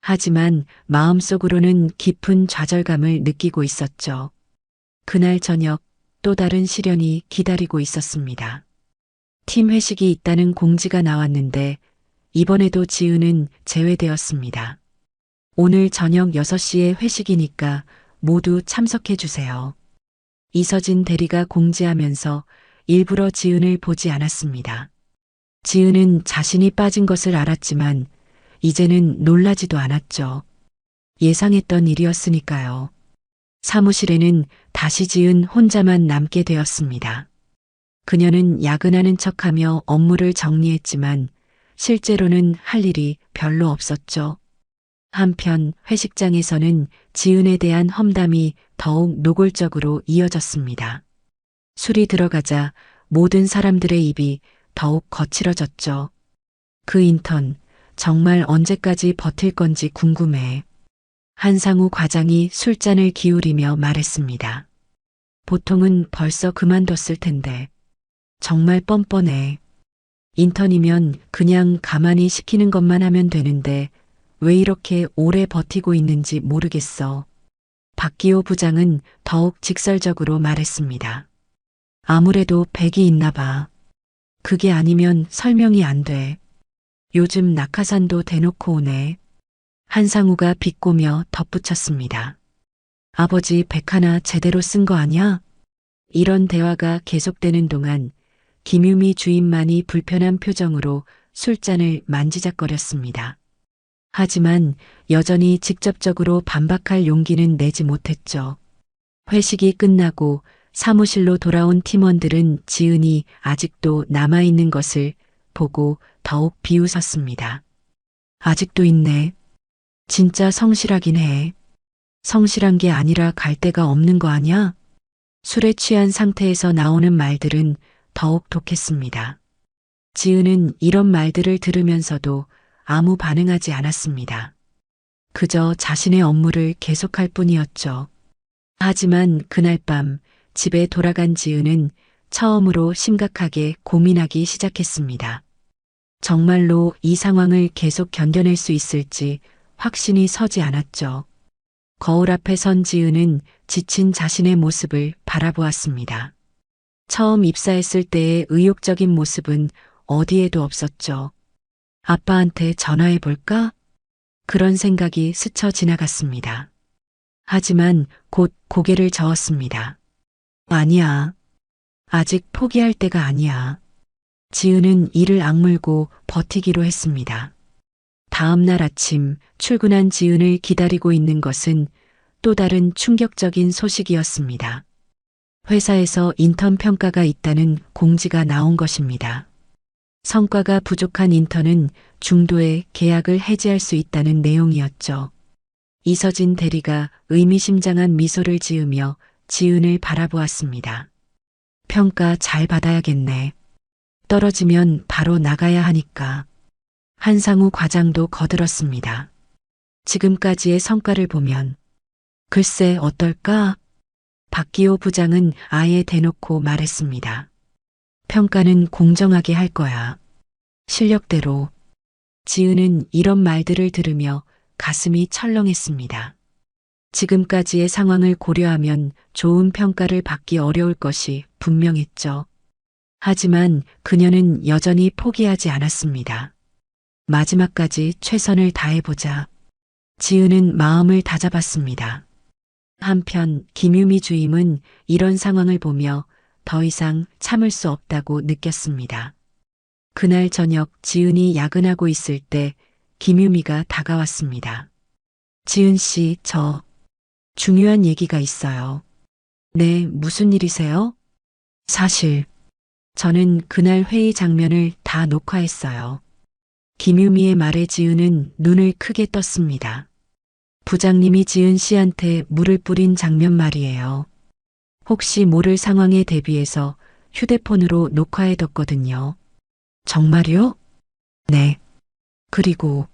하지만 마음속으로는 깊은 좌절감을 느끼고 있었죠. 그날 저녁 또 다른 시련이 기다리고 있었습니다. 팀 회식이 있다는 공지가 나왔는데 이번에도 지은은 제외되었습니다. 오늘 저녁 6시에 회식이니까 모두 참석해 주세요. 이서진 대리가 공지하면서 일부러 지은을 보지 않았습니다. 지은은 자신이 빠진 것을 알았지만 이제는 놀라지도 않았죠. 예상했던 일이었으니까요. 사무실에는 다시 지은 혼자만 남게 되었습니다. 그녀는 야근하는 척하며 업무를 정리했지만 실제로는 할 일이 별로 없었죠. 한편 회식장에서는 지은에 대한 험담이 더욱 노골적으로 이어졌습니다. 술이 들어가자 모든 사람들의 입이 더욱 거칠어졌죠. 그 인턴 정말 언제까지 버틸 건지 궁금해. 한상우 과장이 술잔을 기울이며 말했습니다. 보통은 벌써 그만뒀을 텐데. 정말 뻔뻔해. 인턴이면 그냥 가만히 시키는 것만 하면 되는데 왜 이렇게 오래 버티고 있는지 모르겠어. 박기호 부장은 더욱 직설적으로 말했습니다. 아무래도 백이 있나 봐. 그게 아니면 설명이 안 돼. 요즘 낙하산도 대놓고 오네. 한상우가 비꼬며 덧붙였습니다. 아버지 백 하나 제대로 쓴 거 아냐? 이런 대화가 계속되는 동안 김유미 주임만이 불편한 표정으로 술잔을 만지작거렸습니다. 하지만 여전히 직접적으로 반박할 용기는 내지 못했죠. 회식이 끝나고 사무실로 돌아온 팀원들은 지은이 아직도 남아있는 것을 보고 더욱 비웃었습니다. 아직도 있네. 진짜 성실하긴 해. 성실한 게 아니라 갈 데가 없는 거 아냐? 술에 취한 상태에서 나오는 말들은 더욱 독했습니다. 지은은 이런 말들을 들으면서도 아무 반응하지 않았습니다. 그저 자신의 업무를 계속할 뿐이었죠. 하지만 그날 밤 집에 돌아간 지은은 처음으로 심각하게 고민하기 시작했습니다. 정말로 이 상황을 계속 견뎌낼 수 있을지 확신이 서지 않았죠. 거울 앞에 선 지은은 지친 자신의 모습을 바라보았습니다. 처음 입사했을 때의 의욕적인 모습은 어디에도 없었죠. 아빠한테 전화해 볼까? 그런 생각이 스쳐 지나갔습니다. 하지만 곧 고개를 저었습니다. 아니야. 아직 포기할 때가 아니야. 지은은 이를 악물고 버티기로 했습니다. 다음 날 아침 출근한 지은을 기다리고 있는 것은 또 다른 충격적인 소식이었습니다. 회사에서 인턴 평가가 있다는 공지가 나온 것입니다. 성과가 부족한 인턴은 중도에 계약을 해지할 수 있다는 내용이었죠. 이서진 대리가 의미심장한 미소를 지으며 지은을 바라보았습니다. 평가 잘 받아야겠네. 떨어지면 바로 나가야 하니까. 한상우 과장도 거들었습니다. 지금까지의 성과를 보면 글쎄 어떨까? 박기호 부장은 아예 대놓고 말했습니다. 평가는 공정하게 할 거야. 실력대로. 지은은 이런 말들을 들으며 가슴이 철렁했습니다. 지금까지의 상황을 고려하면 좋은 평가를 받기 어려울 것이 분명했죠. 하지만 그녀는 여전히 포기하지 않았습니다. 마지막까지 최선을 다해보자. 지은은 마음을 다잡았습니다. 한편 김유미 주임은 이런 상황을 보며 더 이상 참을 수 없다고 느꼈습니다. 그날 저녁 지은이 야근하고 있을 때 김유미가 다가왔습니다. 지은 씨, 저 중요한 얘기가 있어요. 네, 무슨 일이세요? 사실 저는 그날 회의 장면을 다 녹화했어요. 김유미의 말에 지은은 눈을 크게 떴습니다. 부장님이 지은 씨한테 물을 뿌린 장면 말이에요. 혹시 모를 상황에 대비해서 휴대폰으로 녹화해뒀거든요. 정말요? 네. 그리고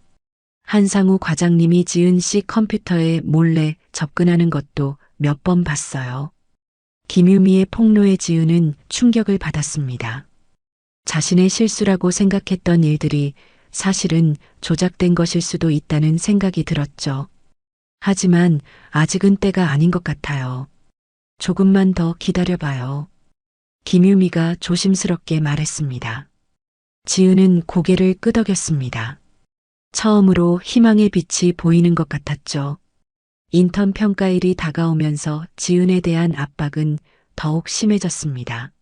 한상우 과장님이 지은 씨 컴퓨터에 몰래 접근하는 것도 몇 번 봤어요. 김유미의 폭로에 지은은 충격을 받았습니다. 자신의 실수라고 생각했던 일들이 사실은 조작된 것일 수도 있다는 생각이 들었죠. 하지만 아직은 때가 아닌 것 같아요. 조금만 더 기다려봐요. 김유미가 조심스럽게 말했습니다. 지은은 고개를 끄덕였습니다. 처음으로 희망의 빛이 보이는 것 같았죠. 인턴 평가일이 다가오면서 지은에 대한 압박은 더욱 심해졌습니다.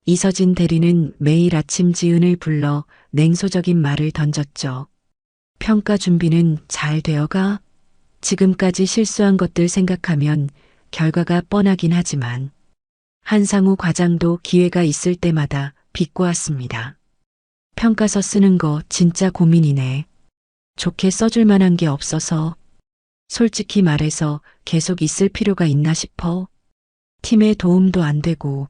이서진 대리는 매일 아침 지은을 불러 냉소적인 말을 던졌죠. 평가 준비는 잘 되어가? 지금까지 실수한 것들 생각하면 결과가 뻔하긴 하지만 한상우 과장도 기회가 있을 때마다 비꼬았습니다. 평가서 쓰는 거 진짜 고민이네. 좋게 써줄 만한 게 없어서 솔직히 말해서 계속 있을 필요가 있나 싶어. 팀의 도움도 안 되고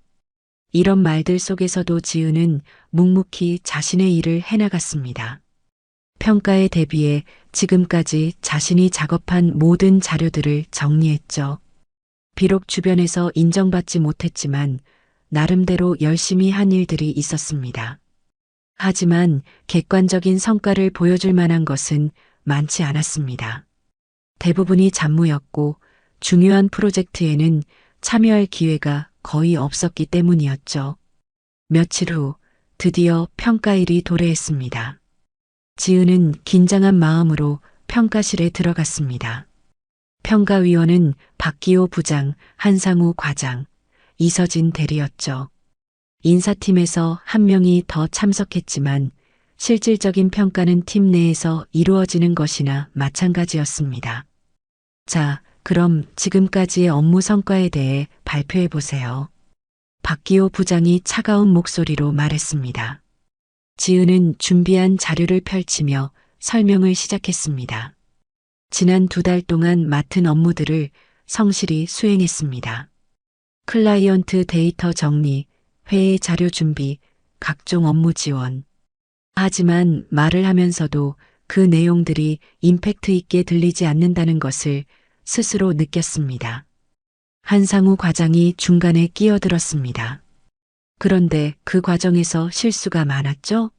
이런 말들 속에서도 지은은 묵묵히 자신의 일을 해나갔습니다. 평가에 대비해 지금까지 자신이 작업한 모든 자료들을 정리했죠. 비록 주변에서 인정받지 못했지만 나름대로 열심히 한 일들이 있었습니다. 하지만 객관적인 성과를 보여줄 만한 것은 많지 않았습니다. 대부분이 잡무였고 중요한 프로젝트에는 참여할 기회가 거의 없었기 때문이었죠. 며칠 후 드디어 평가일이 도래했습니다. 지은은 긴장한 마음으로 평가실에 들어갔습니다. 평가위원은 박기호 부장, 한상우 과장, 이서진 대리였죠. 인사팀에서 한 명이 더 참석했지만 실질적인 평가는 팀 내에서 이루어지는 것이나 마찬가지였습니다. 자, 그럼 지금까지의 업무 성과에 대해 발표해 보세요. 박기호 부장이 차가운 목소리로 말했습니다. 지은은 준비한 자료를 펼치며 설명을 시작했습니다. 지난 2달 동안 맡은 업무들을 성실히 수행했습니다. 클라이언트 데이터 정리, 회의 자료 준비, 각종 업무 지원. 하지만 말을 하면서도 그 내용들이 임팩트 있게 들리지 않는다는 것을 스스로 느꼈습니다. 한상우 과장이 중간에 끼어들었습니다. 그런데 그 과정에서 실수가 많았죠?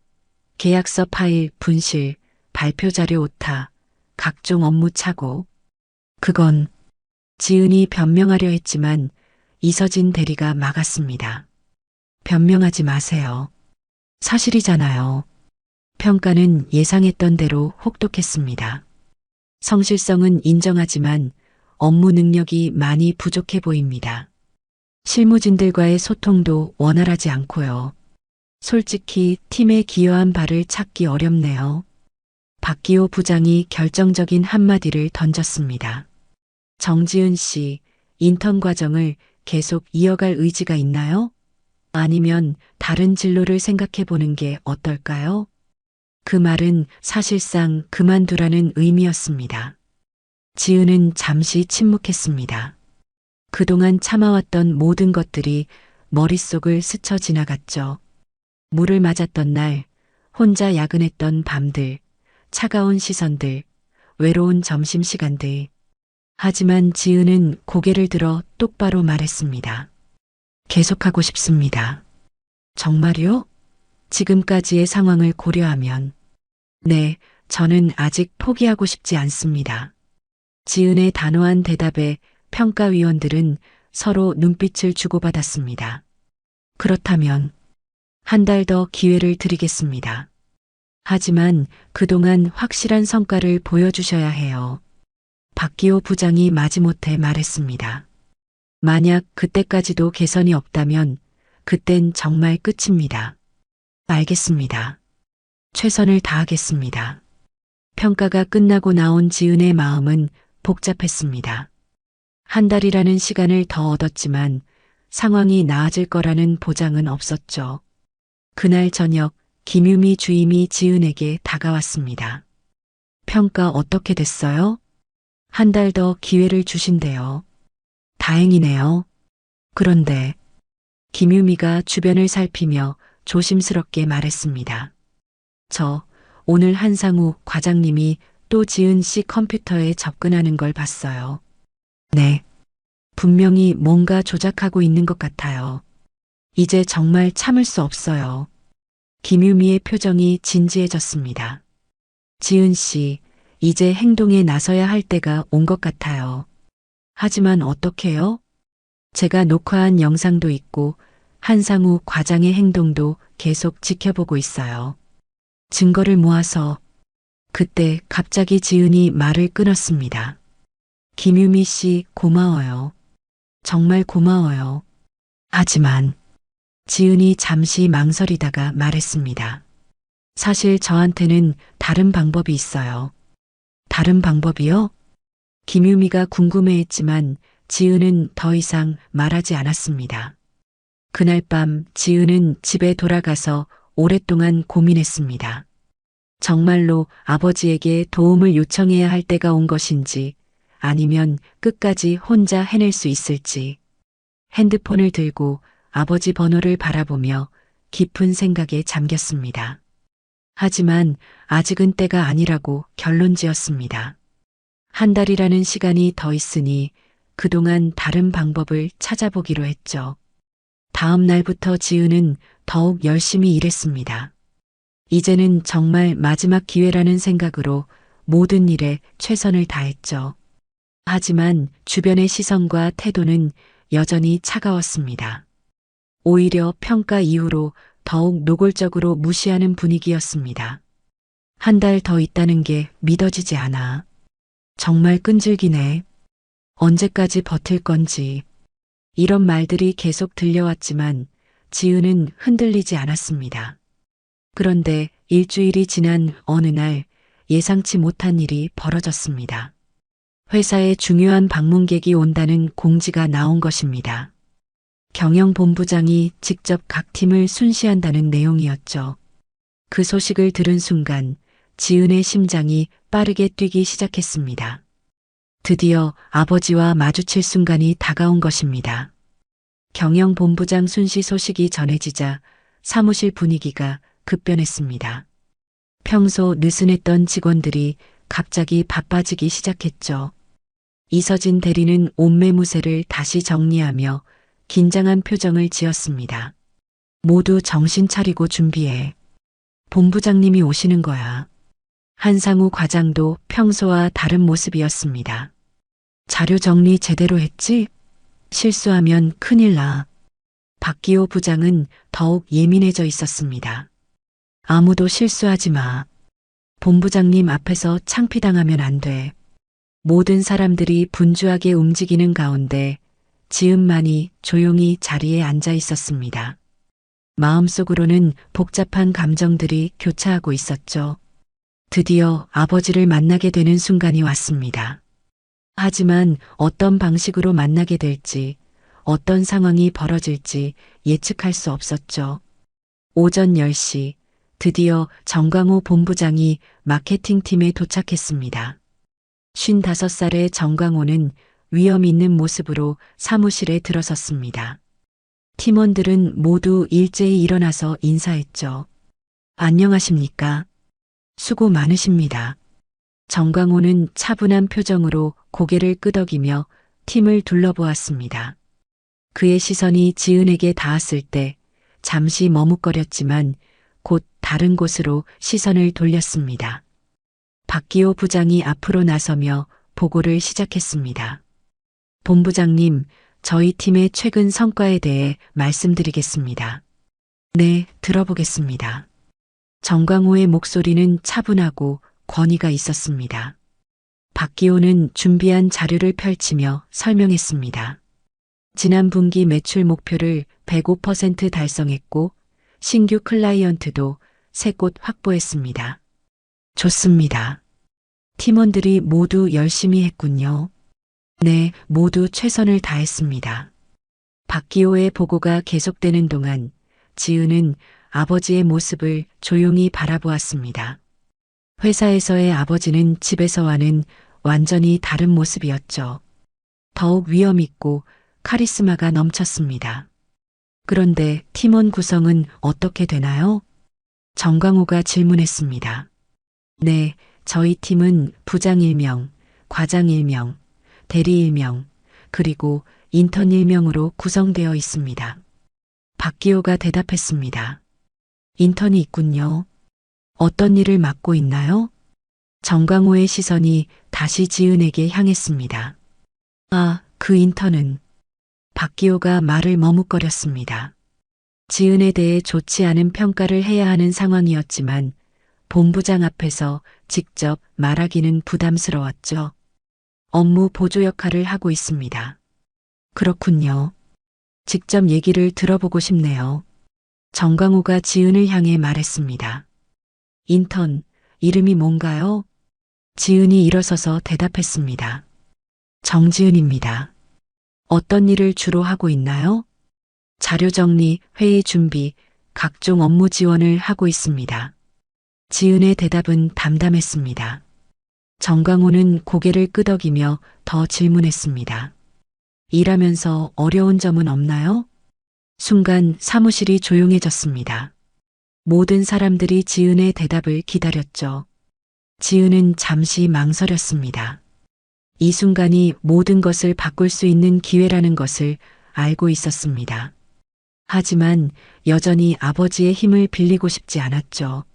계약서 파일 분실, 발표 자료 오타, 각종 업무 착오. 그건 지은이 변명하려 했지만 이서진 대리가 막았습니다. 변명하지 마세요. 사실이잖아요. 평가는 예상했던 대로 혹독했습니다. 성실성은 인정하지만 업무 능력이 많이 부족해 보입니다. 실무진들과의 소통도 원활하지 않고요. 솔직히 팀에 기여한 바를 찾기 어렵네요. 박기호 부장이 결정적인 한마디를 던졌습니다. 정지은 씨, 인턴 과정을 계속 이어갈 의지가 있나요? 아니면 다른 진로를 생각해 보는 게 어떨까요? 그 말은 사실상 그만두라는 의미였습니다. 지은은 잠시 침묵했습니다. 그동안 참아왔던 모든 것들이 머릿속을 스쳐 지나갔죠. 물을 맞았던 날, 혼자 야근했던 밤들, 차가운 시선들, 외로운 점심시간들. 하지만 지은은 고개를 들어 똑바로 말했습니다. 계속하고 싶습니다. 정말요? 지금까지의 상황을 고려하면. 네, 저는 아직 포기하고 싶지 않습니다. 지은의 단호한 대답에 평가위원들은 서로 눈빛을 주고받았습니다. 그렇다면 한 달 더 기회를 드리겠습니다. 하지만 그동안 확실한 성과를 보여주셔야 해요. 박기호 부장이 마지못해 말했습니다. 만약 그때까지도 개선이 없다면 그땐 정말 끝입니다. 알겠습니다. 최선을 다하겠습니다. 평가가 끝나고 나온 지은의 마음은 복잡했습니다. 한 달이라는 시간을 더 얻었지만 상황이 나아질 거라는 보장은 없었죠. 그날 저녁 김유미 주임이 지은에게 다가왔습니다. 평가 어떻게 됐어요? 한 달 더 기회를 주신대요. 다행이네요. 그런데 김유미가 주변을 살피며 조심스럽게 말했습니다. 저 오늘 한상우 과장님이 또 지은 씨 컴퓨터에 접근하는 걸 봤어요. 네. 분명히 뭔가 조작하고 있는 것 같아요. 이제 정말 참을 수 없어요. 김유미의 표정이 진지해졌습니다. 지은 씨, 이제 행동에 나서야 할 때가 온 것 같아요. 하지만 어떻게요? 제가 녹화한 영상도 있고 한상우 과장의 행동도 계속 지켜보고 있어요. 증거를 모아서 그때 갑자기 지은이 말을 끊었습니다. 김유미 씨 고마워요. 정말 고마워요. 하지만 지은이 잠시 망설이다가 말했습니다. 사실 저한테는 다른 방법이 있어요. 다른 방법이요? 김유미가 궁금해했지만 지은은 더 이상 말하지 않았습니다. 그날 밤 지은은 집에 돌아가서 오랫동안 고민했습니다. 정말로 아버지에게 도움을 요청해야 할 때가 온 것인지 아니면 끝까지 혼자 해낼 수 있을지. 핸드폰을 들고 아버지 번호를 바라보며 깊은 생각에 잠겼습니다. 하지만 아직은 때가 아니라고 결론 지었습니다. 한 달이라는 시간이 더 있으니 그동안 다른 방법을 찾아보기로 했죠. 다음 날부터 지은은 더욱 열심히 일했습니다. 이제는 정말 마지막 기회라는 생각으로 모든 일에 최선을 다했죠. 하지만 주변의 시선과 태도는 여전히 차가웠습니다. 오히려 평가 이후로 더욱 노골적으로 무시하는 분위기였습니다. 한 달 더 있다는 게 믿어지지 않아. 정말 끈질기네. 언제까지 버틸 건지. 이런 말들이 계속 들려왔지만 지은은 흔들리지 않았습니다. 그런데 일주일이 지난 어느 날 예상치 못한 일이 벌어졌습니다. 회사에 중요한 방문객이 온다는 공지가 나온 것입니다. 경영본부장이 직접 각 팀을 순시한다는 내용이었죠. 그 소식을 들은 순간 지은의 심장이 빠르게 뛰기 시작했습니다. 드디어 아버지와 마주칠 순간이 다가온 것입니다. 경영본부장 순시 소식이 전해지자 사무실 분위기가 급변했습니다. 평소 느슨했던 직원들이 갑자기 바빠지기 시작했죠. 이서진 대리는 옷매무새를 다시 정리하며 긴장한 표정을 지었습니다. 모두 정신 차리고 준비해. 본부장님이 오시는 거야. 한상우 과장도 평소와 다른 모습이었습니다. 자료 정리 제대로 했지? 실수하면 큰일 나. 박기호 부장은 더욱 예민해져 있었습니다. 아무도 실수하지 마. 본부장님 앞에서 창피당하면 안 돼. 모든 사람들이 분주하게 움직이는 가운데 지은만이 조용히 자리에 앉아 있었습니다. 마음속으로는 복잡한 감정들이 교차하고 있었죠. 드디어 아버지를 만나게 되는 순간이 왔습니다. 하지만 어떤 방식으로 만나게 될지, 어떤 상황이 벌어질지 예측할 수 없었죠. 오전 10시, 드디어 정광호 본부장이 마케팅팀에 도착했습니다. 55살의 정광호는 위험 있는 모습으로 사무실에 들어섰습니다. 팀원들은 모두 일제히 일어나서 인사했죠. 안녕하십니까? 수고 많으십니다. 정광호는 차분한 표정으로 고개를 끄덕이며 팀을 둘러보았습니다. 그의 시선이 지은에게 닿았을 때 잠시 머뭇거렸지만 곧 다른 곳으로 시선을 돌렸습니다. 박기호 부장이 앞으로 나서며 보고를 시작했습니다. 본부장님, 저희 팀의 최근 성과에 대해 말씀드리겠습니다. 네, 들어보겠습니다. 정광호의 목소리는 차분하고 권위가 있었습니다. 박기호는 준비한 자료를 펼치며 설명했습니다. 지난 분기 매출 목표를 105% 달성했고 신규 클라이언트도 3곳 확보했습니다. 좋습니다. 팀원들이 모두 열심히 했군요. 네, 모두 최선을 다했습니다. 박기호의 보고가 계속되는 동안 지은은 아버지의 모습을 조용히 바라보았습니다. 회사에서의 아버지는 집에서와는 완전히 다른 모습이었죠. 더욱 위엄있고 카리스마가 넘쳤습니다. 그런데 팀원 구성은 어떻게 되나요? 정광호가 질문했습니다. 네, 저희 팀은 부장 1명, 과장 1명, 대리 1명, 그리고 인턴 1명으로 구성되어 있습니다. 박기호가 대답했습니다. 인턴이 있군요. 어떤 일을 맡고 있나요? 정광호의 시선이 다시 지은에게 향했습니다. 아, 그 인턴은. 박기호가 말을 머뭇거렸습니다. 지은에 대해 좋지 않은 평가를 해야 하는 상황이었지만 본부장 앞에서 직접 말하기는 부담스러웠죠. 업무 보조 역할을 하고 있습니다. 그렇군요. 직접 얘기를 들어보고 싶네요. 정광호가 지은을 향해 말했습니다. 인턴, 이름이 뭔가요? 지은이 일어서서 대답했습니다. 정지은입니다. 어떤 일을 주로 하고 있나요? 자료 정리, 회의 준비, 각종 업무 지원을 하고 있습니다. 지은의 대답은 담담했습니다. 정광호는 고개를 끄덕이며 더 질문했습니다. 일하면서 어려운 점은 없나요? 순간 사무실이 조용해졌습니다. 모든 사람들이 지은의 대답을 기다렸죠. 지은은 잠시 망설였습니다. 이 순간이 모든 것을 바꿀 수 있는 기회라는 것을 알고 있었습니다. 하지만 여전히 아버지의 힘을 빌리고 싶지 않았죠.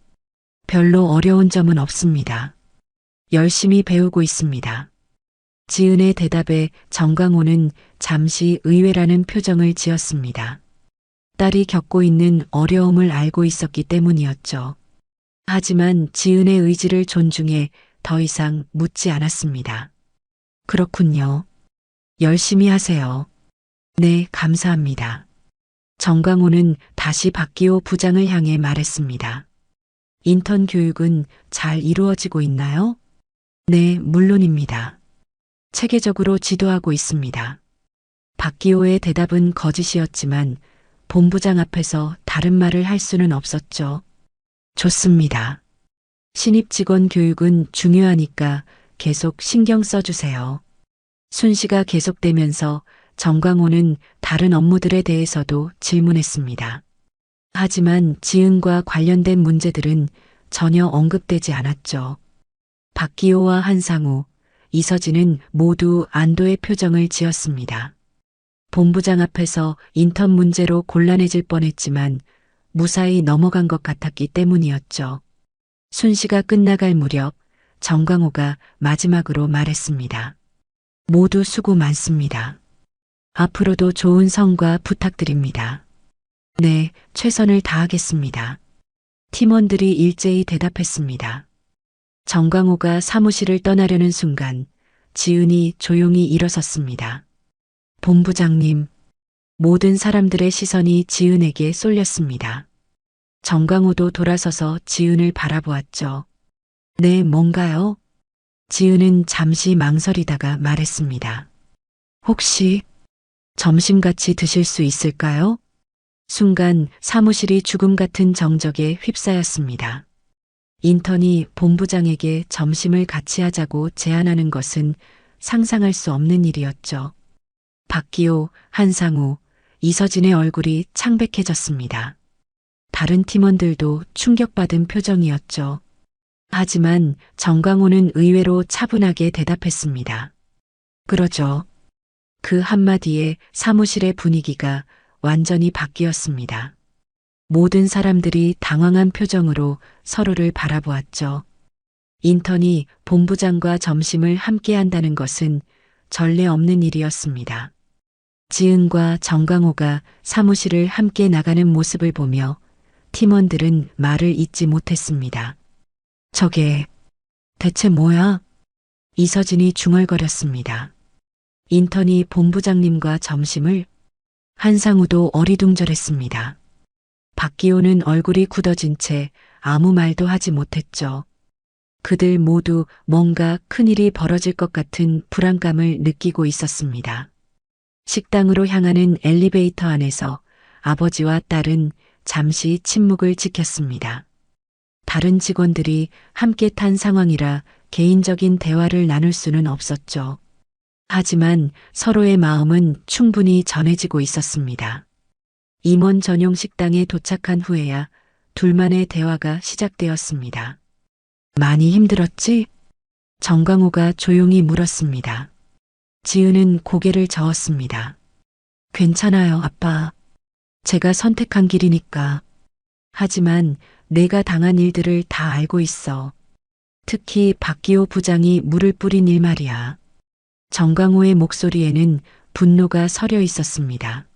별로 어려운 점은 없습니다. 열심히 배우고 있습니다. 지은의 대답에 정광호는 잠시 의외라는 표정을 지었습니다. 딸이 겪고 있는 어려움을 알고 있었기 때문이었죠. 하지만 지은의 의지를 존중해 더 이상 묻지 않았습니다. 그렇군요. 열심히 하세요. 네, 감사합니다. 정광호는 다시 박기호 부장을 향해 말했습니다. 인턴 교육은 잘 이루어지고 있나요? 네, 물론입니다. 체계적으로 지도하고 있습니다. 박기호의 대답은 거짓이었지만 본부장 앞에서 다른 말을 할 수는 없었죠. 좋습니다. 신입 직원 교육은 중요하니까 계속 신경 써주세요. 순시가 계속되면서 정광호는 다른 업무들에 대해서도 질문했습니다. 하지만 지은과 관련된 문제들은 전혀 언급되지 않았죠. 박기호와 한상우, 이서진은 모두 안도의 표정을 지었습니다. 본부장 앞에서 인턴 문제로 곤란해질 뻔했지만 무사히 넘어간 것 같았기 때문이었죠. 순시가 끝나갈 무렵 정광호가 마지막으로 말했습니다. 모두 수고 많습니다. 앞으로도 좋은 성과 부탁드립니다. 네, 최선을 다하겠습니다. 팀원들이 일제히 대답했습니다. 정광호가 사무실을 떠나려는 순간 지은이 조용히 일어섰습니다. 본부장님, 모든 사람들의 시선이 지은에게 쏠렸습니다. 정광호도 돌아서서 지은을 바라보았죠. 네, 뭔가요? 지은은 잠시 망설이다가 말했습니다. 혹시 점심 같이 드실 수 있을까요? 순간 사무실이 죽음 같은 정적에 휩싸였습니다. 인턴이 본부장에게 점심을 같이 하자고 제안하는 것은 상상할 수 없는 일이었죠. 박기호, 한상우, 이서진의 얼굴이 창백해졌습니다. 다른 팀원들도 충격받은 표정이었죠. 하지만 정광호는 의외로 차분하게 대답했습니다. 그러죠. 그 한마디에 사무실의 분위기가 완전히 바뀌었습니다. 모든 사람들이 당황한 표정으로 서로를 바라보았죠. 인턴이 본부장과 점심을 함께 한다는 것은 전례 없는 일이었습니다. 지은과 정광호가 사무실을 함께 나가는 모습을 보며 팀원들은 말을 잇지 못했습니다. 저게 대체 뭐야? 이서진이 중얼거렸습니다. 인턴이 본부장님과 점심을. 한상우도 어리둥절했습니다. 박기호는 얼굴이 굳어진 채 아무 말도 하지 못했죠. 그들 모두 뭔가 큰일이 벌어질 것 같은 불안감을 느끼고 있었습니다. 식당으로 향하는 엘리베이터 안에서 아버지와 딸은 잠시 침묵을 지켰습니다. 다른 직원들이 함께 탄 상황이라 개인적인 대화를 나눌 수는 없었죠. 하지만 서로의 마음은 충분히 전해지고 있었습니다. 임원 전용 식당에 도착한 후에야 둘만의 대화가 시작되었습니다. 많이 힘들었지? 정광호가 조용히 물었습니다. 지은은 고개를 저었습니다. 괜찮아요, 아빠. 제가 선택한 길이니까. 하지만 내가 당한 일들을 다 알고 있어. 특히 박기호 부장이 물을 뿌린 일 말이야. 정광호의 목소리에는 분노가 서려 있었습니다.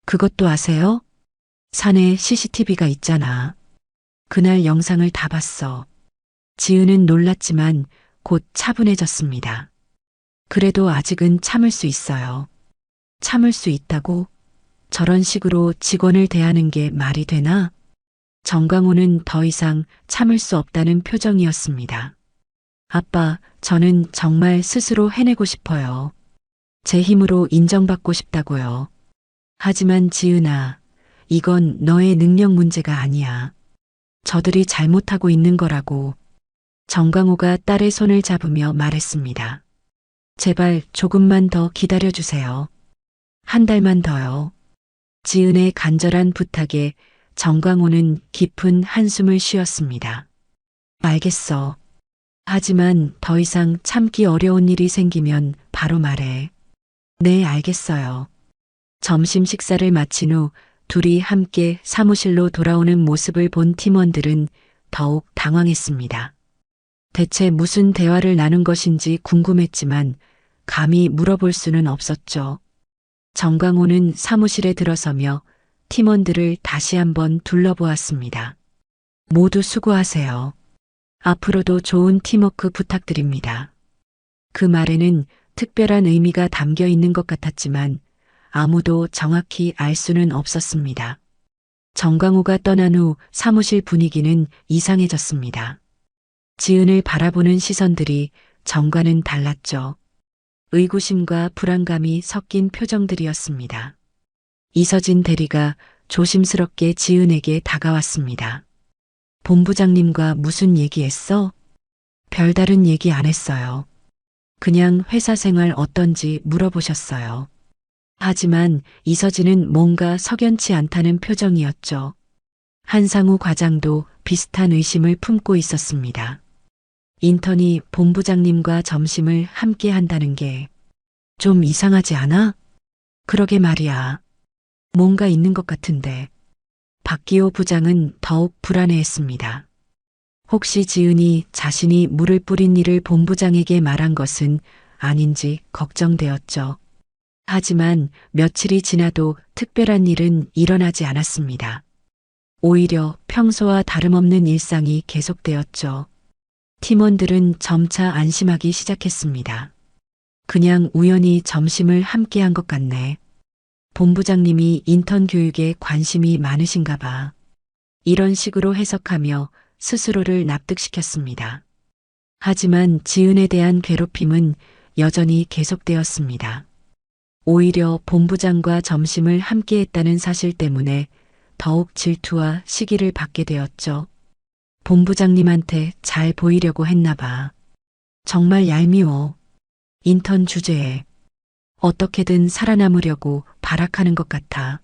그것도 아세요? 산에 CCTV가 있잖아. 그날 영상을 다 봤어. 지은은 놀랐지만 곧 차분해졌습니다. 그래도 아직은 참을 수 있어요. 참을 수 있다고? 저런 식으로 직원을 대하는 게 말이 되나? 정광호는 더 이상 참을 수 없다는 표정이었습니다. 아빠, 저는 정말 스스로 해내고 싶어요. 제 힘으로 인정받고 싶다고요. 하지만 지은아, 이건 너의 능력 문제가 아니야. 저들이 잘못하고 있는 거라고. 정광호가 딸의 손을 잡으며 말했습니다. 제발 조금만 더 기다려주세요. 한 달만 더요. 지은의 간절한 부탁에 정광호는 깊은 한숨을 쉬었습니다. 알겠어. 하지만 더 이상 참기 어려운 일이 생기면 바로 말해. 네, 알겠어요. 점심 식사를 마친 후 둘이 함께 사무실로 돌아오는 모습을 본 팀원들은 더욱 당황했습니다. 대체 무슨 대화를 나눈 것인지 궁금했지만 감히 물어볼 수는 없었죠. 정광호는 사무실에 들어서며 팀원들을 다시 한번 둘러보았습니다. 모두 수고하세요. 앞으로도 좋은 팀워크 부탁드립니다. 그 말에는 특별한 의미가 담겨 있는 것 같았지만 아무도 정확히 알 수는 없었습니다. 정광호가 떠난 후 사무실 분위기는 이상해졌습니다. 지은을 바라보는 시선들이 전과는 달랐죠. 의구심과 불안감이 섞인 표정들이었습니다. 이서진 대리가 조심스럽게 지은에게 다가왔습니다. 본부장님과 무슨 얘기했어? 별다른 얘기 안 했어요. 그냥 회사 생활 어떤지 물어보셨어요. 하지만 이서진은 뭔가 석연치 않다는 표정이었죠. 한상우 과장도 비슷한 의심을 품고 있었습니다. 인턴이 본부장님과 점심을 함께 한다는 게 좀 이상하지 않아? 그러게 말이야. 뭔가 있는 것 같은데. 박기호 부장은 더욱 불안해했습니다. 혹시 지은이 자신이 물을 뿌린 일을 본부장에게 말한 것은 아닌지 걱정되었죠. 하지만 며칠이 지나도 특별한 일은 일어나지 않았습니다. 오히려 평소와 다름없는 일상이 계속되었죠. 팀원들은 점차 안심하기 시작했습니다. 그냥 우연히 점심을 함께 한 것 같네. 본부장님이 인턴 교육에 관심이 많으신가 봐. 이런 식으로 해석하며 스스로를 납득시켰습니다. 하지만 지은에 대한 괴롭힘은 여전히 계속되었습니다. 오히려 본부장과 점심을 함께 했다는 사실 때문에 더욱 질투와 시기를 받게 되었죠. 본부장님한테 잘 보이려고 했나 봐. 정말 얄미워. 인턴 주제에 어떻게든 살아남으려고 발악하는 것 같아.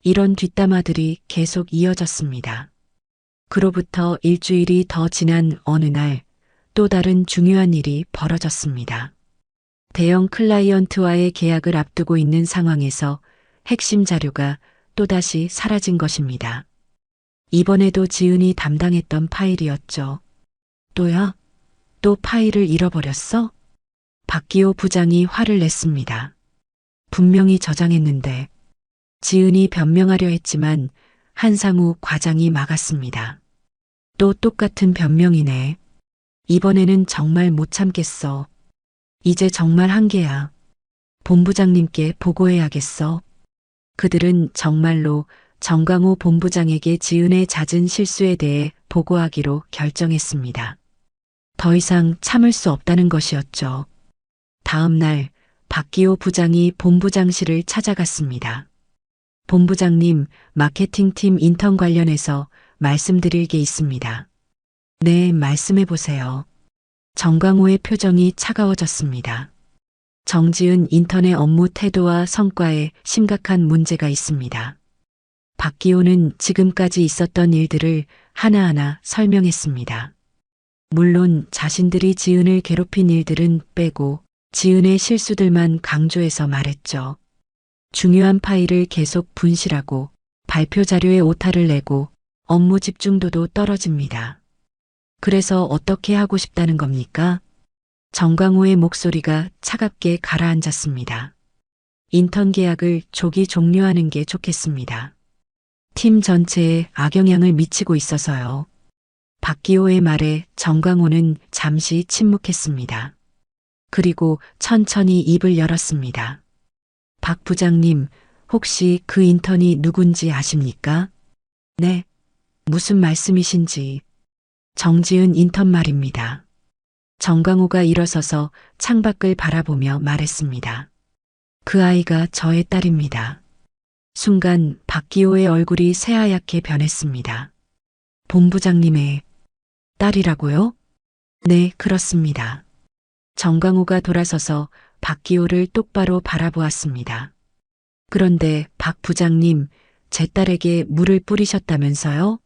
이런 뒷담화들이 계속 이어졌습니다. 그로부터 일주일이 더 지난 어느 날 또 다른 중요한 일이 벌어졌습니다. 대형 클라이언트와의 계약을 앞두고 있는 상황에서 핵심 자료가 또다시 사라진 것입니다. 이번에도 지은이 담당했던 파일이었죠. 또야? 또 파일을 잃어버렸어? 박기호 부장이 화를 냈습니다. 분명히 저장했는데. 지은이 변명하려 했지만 한상우 과장이 막았습니다. 또 똑같은 변명이네. 이번에는 정말 못 참겠어. 이제 정말 한계야. 본부장님께 보고해야겠어. 그들은 정말로 정광호 본부장에게 지은의 잦은 실수에 대해 보고하기로 결정했습니다. 더 이상 참을 수 없다는 것이었죠. 다음 날 박기호 부장이 본부장실을 찾아갔습니다. 본부장님, 마케팅팀 인턴 관련해서 말씀드릴 게 있습니다. 네, 말씀해 보세요. 정광호의 표정이 차가워졌습니다. 정지은 인턴의 업무 태도와 성과에 심각한 문제가 있습니다. 박기호는 지금까지 있었던 일들을 하나하나 설명했습니다. 물론 자신들이 지은을 괴롭힌 일들은 빼고 지은의 실수들만 강조해서 말했죠. 중요한 파일을 계속 분실하고 발표 자료에 오타를 내고 업무 집중도도 떨어집니다. 그래서 어떻게 하고 싶다는 겁니까? 정광호의 목소리가 차갑게 가라앉았습니다. 인턴 계약을 조기 종료하는 게 좋겠습니다. 팀 전체에 악영향을 미치고 있어서요. 박기호의 말에 정광호는 잠시 침묵했습니다. 그리고 천천히 입을 열었습니다. 박 부장님, 혹시 그 인턴이 누군지 아십니까? 네. 무슨 말씀이신지. 정지은 인턴 말입니다. 정광호가 일어서서 창밖을 바라보며 말했습니다. 그 아이가 저의 딸입니다. 순간 박기호의 얼굴이 새하얗게 변했습니다. 본부장님의 딸이라고요? 네, 그렇습니다. 정광호가 돌아서서 박기호를 똑바로 바라보았습니다. 그런데 박 부장님, 제 딸에게 물을 뿌리셨다면서요?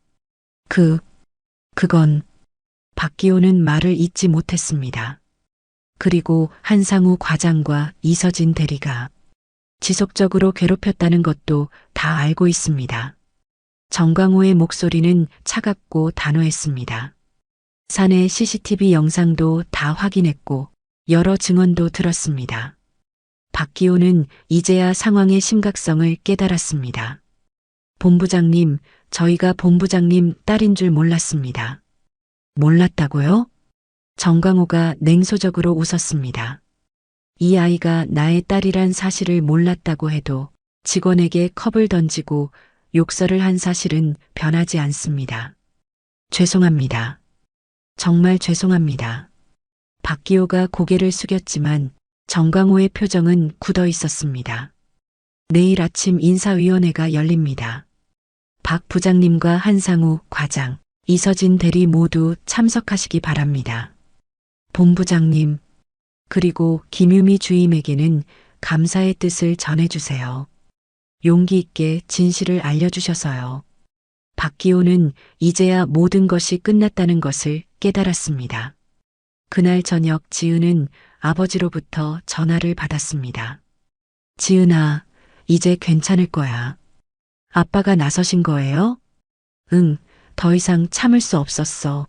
그건 박기호는 말을 잇지 못했습니다. 그리고 한상우 과장과 이서진 대리가 지속적으로 괴롭혔다는 것도 다 알고 있습니다. 정광호의 목소리는 차갑고 단호했습니다. 사내 CCTV 영상도 다 확인했고 여러 증언도 들었습니다. 박기호는 이제야 상황의 심각성을 깨달았습니다. 본부장님, 저희가 본부장님 딸인 줄 몰랐습니다. 몰랐다고요? 정광호가 냉소적으로 웃었습니다. 이 아이가 나의 딸이란 사실을 몰랐다고 해도 직원에게 컵을 던지고 욕설을 한 사실은 변하지 않습니다. 죄송합니다. 정말 죄송합니다. 박기호가 고개를 숙였지만 정광호의 표정은 굳어 있었습니다. 내일 아침 인사위원회가 열립니다. 박 부장님과 한상우 과장, 이서진 대리 모두 참석하시기 바랍니다. 본부장님, 그리고 김유미 주임에게는 감사의 뜻을 전해주세요. 용기 있게 진실을 알려주셔서요. 박기호는 이제야 모든 것이 끝났다는 것을 깨달았습니다. 그날 저녁 지은은 아버지로부터 전화를 받았습니다. 지은아, 이제 괜찮을 거야. 아빠가 나서신 거예요? 응, 더 이상 참을 수 없었어.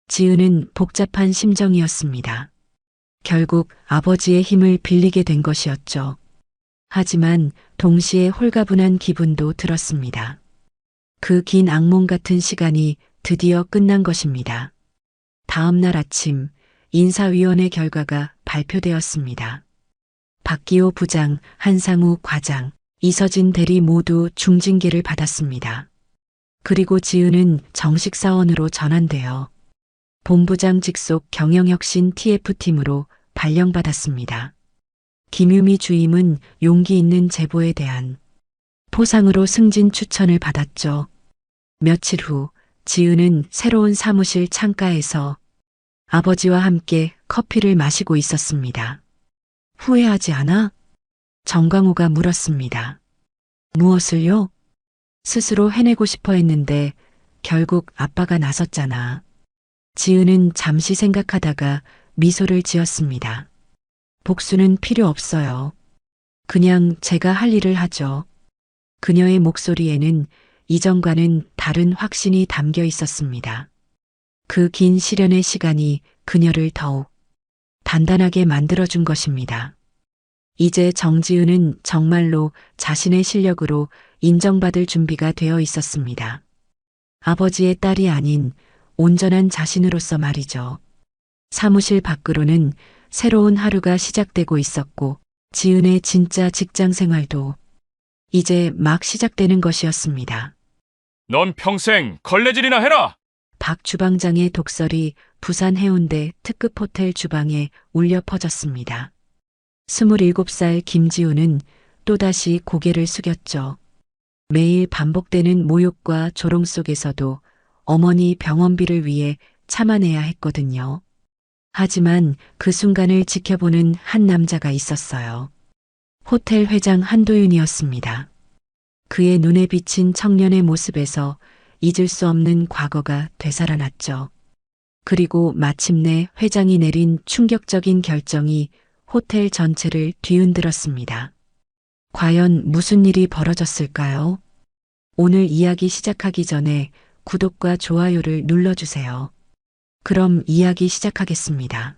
지은은 복잡한 심정이었습니다. 결국 아버지의 힘을 빌리게 된 것이었죠. 하지만 동시에 홀가분한 기분도 들었습니다. 그 긴 악몽 같은 시간이 드디어 끝난 것입니다. 다음 날 아침 인사위원회 결과가 발표되었습니다. 박기호 부장, 한상우 과장, 이서진 대리 모두 중징계를 받았습니다. 그리고 지은은 정식 사원으로 전환되어 본부장 직속 경영혁신 TF팀으로 발령받았습니다. 김유미 주임은 용기 있는 제보에 대한 포상으로 승진 추천을 받았죠. 며칠 후 지은은 새로운 사무실 창가에서 아버지와 함께 커피를 마시고 있었습니다. 후회하지 않아? 정광호가 물었습니다. 무엇을요? 스스로 해내고 싶어 했는데 결국 아빠가 나섰잖아. 지은은 잠시 생각하다가 미소를 지었습니다. 복수는 필요 없어요. 그냥 제가 할 일을 하죠. 그녀의 목소리에는 이전과는 다른 확신이 담겨 있었습니다. 그 긴 시련의 시간이 그녀를 더욱 단단하게 만들어준 것입니다. 이제 정지은은 정말로 자신의 실력으로 인정받을 준비가 되어 있었습니다. 아버지의 딸이 아닌 온전한 자신으로서 말이죠. 사무실 밖으로는 새로운 하루가 시작되고 있었고 지은의 진짜 직장 생활도 이제 막 시작되는 것이었습니다. 넌 평생 걸레질이나 해라! 박 주방장의 독설이 부산 해운대 특급 호텔 주방에 울려 퍼졌습니다. 27살 김지우는 또다시 고개를 숙였죠. 매일 반복되는 모욕과 조롱 속에서도 어머니 병원비를 위해 참아내야 했거든요. 하지만 그 순간을 지켜보는 한 남자가 있었어요. 호텔 회장 한도윤이었습니다. 그의 눈에 비친 청년의 모습에서 잊을 수 없는 과거가 되살아났죠. 그리고 마침내 회장이 내린 충격적인 결정이 호텔 전체를 뒤흔들었습니다. 과연 무슨 일이 벌어졌을까요? 오늘 이야기 시작하기 전에 구독과 좋아요를 눌러주세요. 그럼 이야기 시작하겠습니다.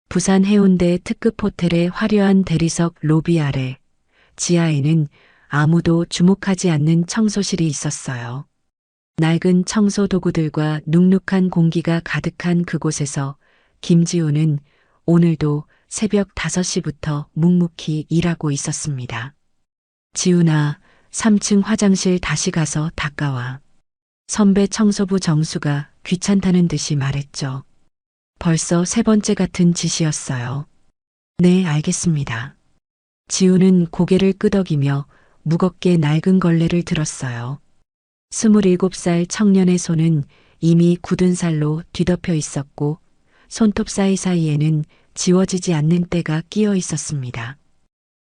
부산 해운대 특급 호텔의 화려한 대리석 로비 아래 지하에는 아무도 주목하지 않는 청소실이 있었어요. 낡은 청소 도구들과 눅눅한 공기가 가득한 그곳에서 김지우는 오늘도 새벽 5시부터 묵묵히 일하고 있었습니다. 지훈아, 3층 화장실 다시 가서 닦아와. 선배 청소부 정수가 귀찮다는 듯이 말했죠. 벌써 3번째 같은 짓이었어요. 네, 알겠습니다. 지훈은 고개를 끄덕이며 무겁게 낡은 걸레를 들었어요. 27살 청년의 손은 이미 굳은 살로 뒤덮여 있었고 손톱 사이사이에는 지워지지 않는 때가 끼어 있었습니다.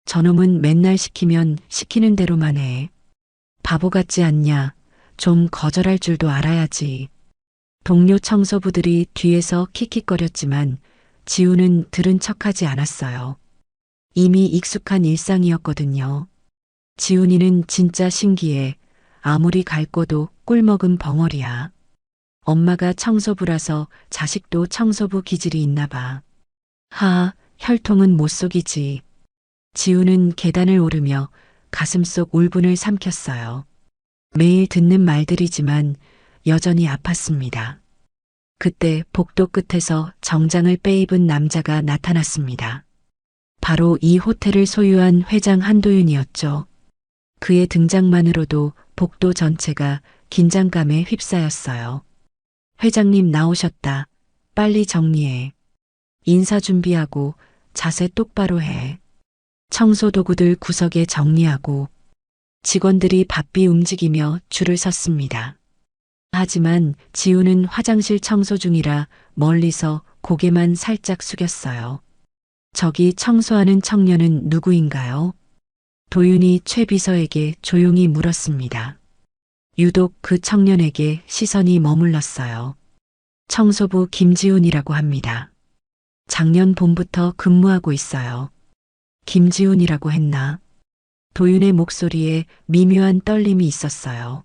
저놈은 맨날 시키면 시키는 대로만 해. 바보 같지 않냐? 좀 거절할 줄도 알아야지. 동료 청소부들이 뒤에서 킥킥거렸지만 지우는 들은 척하지 않았어요. 이미 익숙한 일상이었거든요. 지훈이는 진짜 신기해. 아무리 갈궈도 꿀먹은 벙어리야. 엄마가 청소부라서 자식도 청소부 기질이 있나 봐. 하, 혈통은 못 속이지. 지우는 계단을 오르며 가슴속 울분을 삼켰어요. 매일 듣는 말들이지만 여전히 아팠습니다. 그때 복도 끝에서 정장을 빼입은 남자가 나타났습니다. 바로 이 호텔을 소유한 회장 한도윤이었죠. 그의 등장만으로도 복도 전체가 긴장감에 휩싸였어요. 회장님 나오셨다. 빨리 정리해. 인사 준비하고 자세 똑바로 해. 청소 도구들 구석에 정리하고. 직원들이 바삐 움직이며 줄을 섰습니다. 하지만 지우는 화장실 청소 중이라 멀리서 고개만 살짝 숙였어요. 저기 청소하는 청년은 누구인가요? 도윤이 최 비서에게 조용히 물었습니다. 유독 그 청년에게 시선이 머물렀어요. 청소부 김지훈이라고 합니다. 작년 봄부터 근무하고 있어요. 김지훈이라고 했나? 도윤의 목소리에 미묘한 떨림이 있었어요.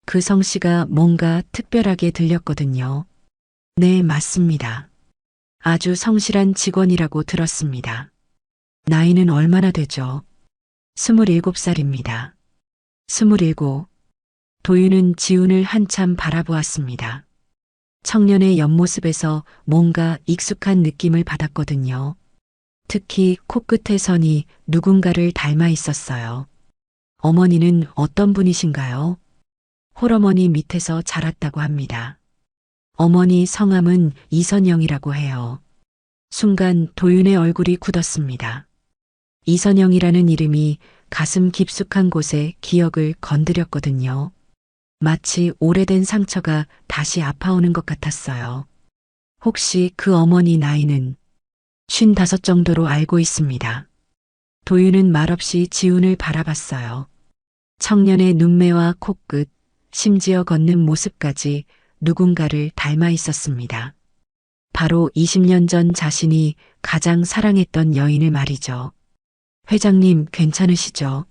그 성씨가 뭔가 특별하게 들렸거든요. 네, 맞습니다. 아주 성실한 직원이라고 들었습니다. 나이는 얼마나 되죠? 27살입니다. 27. 도윤은 지훈을 한참 바라보았습니다. 청년의 옆모습에서 뭔가 익숙한 느낌을 받았거든요. 특히 코끝의 선이 누군가를 닮아 있었어요. 어머니는 어떤 분이신가요? 홀어머니 밑에서 자랐다고 합니다. 어머니 성함은 이선영이라고 해요. 순간 도윤의 얼굴이 굳었습니다. 이선영이라는 이름이 가슴 깊숙한 곳에 기억을 건드렸거든요. 마치 오래된 상처가 다시 아파오는 것 같았어요. 혹시 그 어머니 나이는 55 정도로 알고 있습니다. 도윤은 말없이 지훈을 바라봤어요. 청년의 눈매와 코끝, 심지어 걷는 모습까지 누군가를 닮아 있었습니다. 바로 20년 전 자신이 가장 사랑했던 여인을 말이죠. 회장님 괜찮으시죠?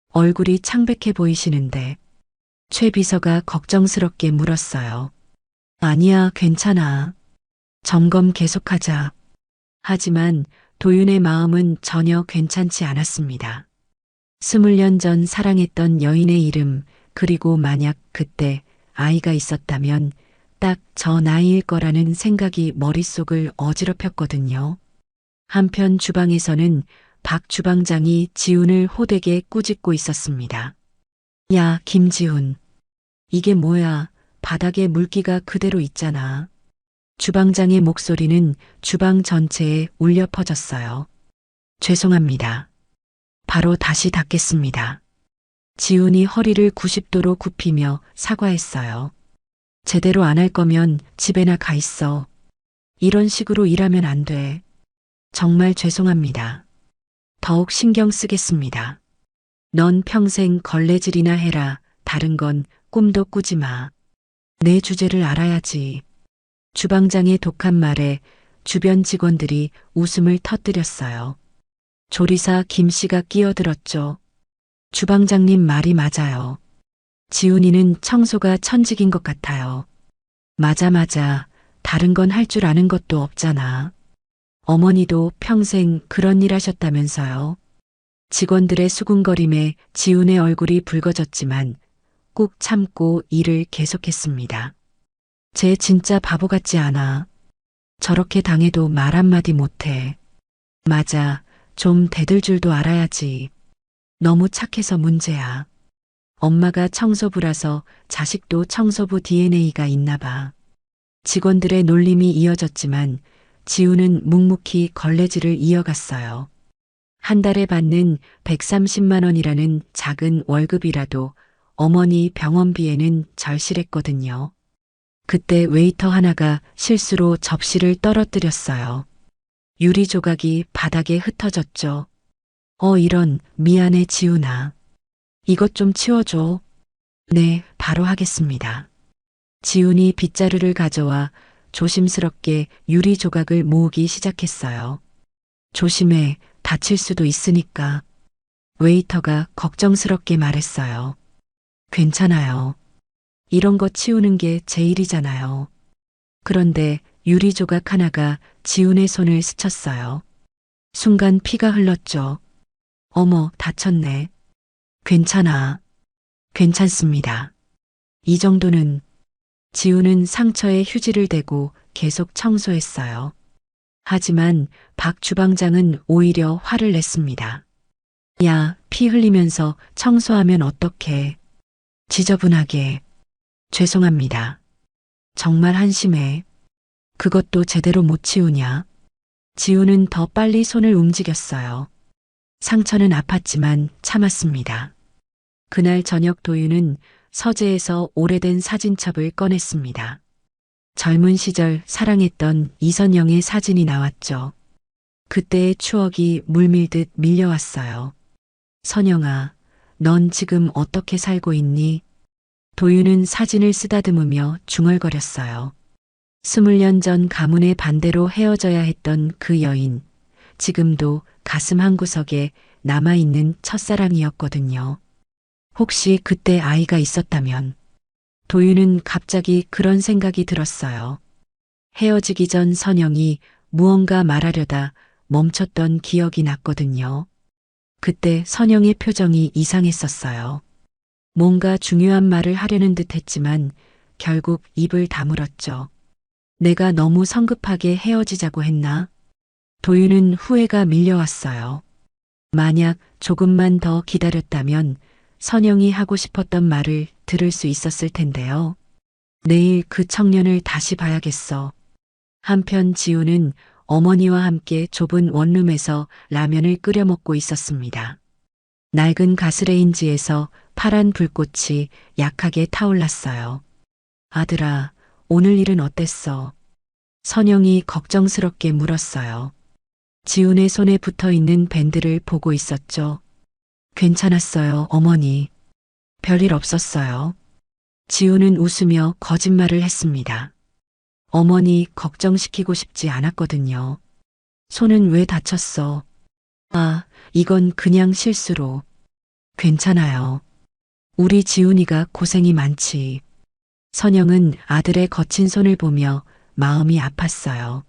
얼굴이 창백해 보이시는데. 최 비서가 걱정스럽게 물었어요. 아니야, 괜찮아. 점검 계속하자. 하지만 도윤의 마음은 전혀 괜찮지 않았습니다. 20년 전 사랑했던 여인의 이름, 그리고 만약 그때 아이가 있었다면 딱 저 나이일 거라는 생각이 머릿속을 어지럽혔거든요. 한편 주방에서는 박 주방장이 지훈을 호되게 꾸짖고 있었습니다. 야, 김지훈. 이게 뭐야? 바닥에 물기가 그대로 있잖아. 주방장의 목소리는 주방 전체에 울려 퍼졌어요. 죄송합니다. 바로 다시 닦겠습니다. 지훈이 허리를 90도로 굽히며 사과했어요. 제대로 안 할 거면 집에나 가 있어. 이런 식으로 일하면 안 돼. 정말 죄송합니다. 더욱 신경 쓰겠습니다. 넌 평생 걸레질이나 해라. 다른 건 꿈도 꾸지 마. 내 주제를 알아야지. 주방장의 독한 말에 주변 직원들이 웃음을 터뜨렸어요. 조리사 김 씨가 끼어들었죠. 주방장님 말이 맞아요. 지훈이는 청소가 천직인 것 같아요. 맞아. 다른 건 할 줄 아는 것도 없잖아. 어머니도 평생 그런 일 하셨다면서요. 직원들의 수군거림에 지훈의 얼굴이 붉어졌지만 꾹 참고 일을 계속했습니다. 쟤 진짜 바보 같지 않아. 저렇게 당해도 말 한마디 못해. 맞아. 좀 대들 줄도 알아야지. 너무 착해서 문제야. 엄마가 청소부라서 자식도 청소부 DNA가 있나 봐. 직원들의 놀림이 이어졌지만 지우는 묵묵히 걸레질을 이어갔어요. 한 달에 받는 130만 원이라는 작은 월급이라도 어머니 병원비에는 절실했거든요. 그때 웨이터 하나가 실수로 접시를 떨어뜨렸어요. 유리 조각이 바닥에 흩어졌죠. 이런, 미안해 지훈아. 이것 좀 치워줘. 네, 바로 하겠습니다. 지훈이 빗자루를 가져와 조심스럽게 유리 조각을 모으기 시작했어요. 조심해, 다칠 수도 있으니까. 웨이터가 걱정스럽게 말했어요. 괜찮아요. 이런 거 치우는 게 제 일이잖아요. 그런데 유리 조각 하나가 지훈의 손을 스쳤어요. 순간 피가 흘렀죠. 어머, 다쳤네. 괜찮아. 괜찮습니다. 이 정도는. 지훈은 상처에 휴지를 대고 계속 청소했어요. 하지만 박 주방장은 오히려 화를 냈습니다. 야, 피 흘리면서 청소하면 어떡해. 지저분하게. 죄송합니다. 정말 한심해. 그것도 제대로 못 치우냐. 지훈은 더 빨리 손을 움직였어요. 상처는 아팠지만 참았습니다. 그날 저녁 도윤은 서재에서 오래된 사진첩을 꺼냈습니다. 젊은 시절 사랑했던 이선영의 사진이 나왔죠. 그때의 추억이 물밀듯 밀려왔어요. 선영아, 넌 지금 어떻게 살고 있니? 도윤은 사진을 쓰다듬으며 중얼거렸어요. 20년 전 가문의 반대로 헤어져야 했던 그 여인, 지금도 가슴 한구석에 남아있는 첫사랑이었거든요. 혹시 그때 아이가 있었다면? 도윤은 갑자기 그런 생각이 들었어요. 헤어지기 전 선영이 무언가 말하려다 멈췄던 기억이 났거든요. 그때 선영의 표정이 이상했었어요. 뭔가 중요한 말을 하려는 듯 했지만 결국 입을 다물었죠. 내가 너무 성급하게 헤어지자고 했나? 도윤은 후회가 밀려왔어요. 만약 조금만 더 기다렸다면 선영이 하고 싶었던 말을 들을 수 있었을 텐데요. 내일 그 청년을 다시 봐야겠어. 한편 지우는 어머니와 함께 좁은 원룸에서 라면을 끓여 먹고 있었습니다. 낡은 가스레인지에서 파란 불꽃이 약하게 타올랐어요. 아들아, 오늘 일은 어땠어? 선영이 걱정스럽게 물었어요. 지훈의 손에 붙어 있는 밴드를 보고 있었죠. 괜찮았어요, 어머니. 별일 없었어요. 지훈은 웃으며 거짓말을 했습니다. 어머니 걱정시키고 싶지 않았거든요. 손은 왜 다쳤어? 아, 이건 그냥 실수로. 괜찮아요. 우리 지훈이가 고생이 많지. 선영은 아들의 거친 손을 보며 마음이 아팠어요.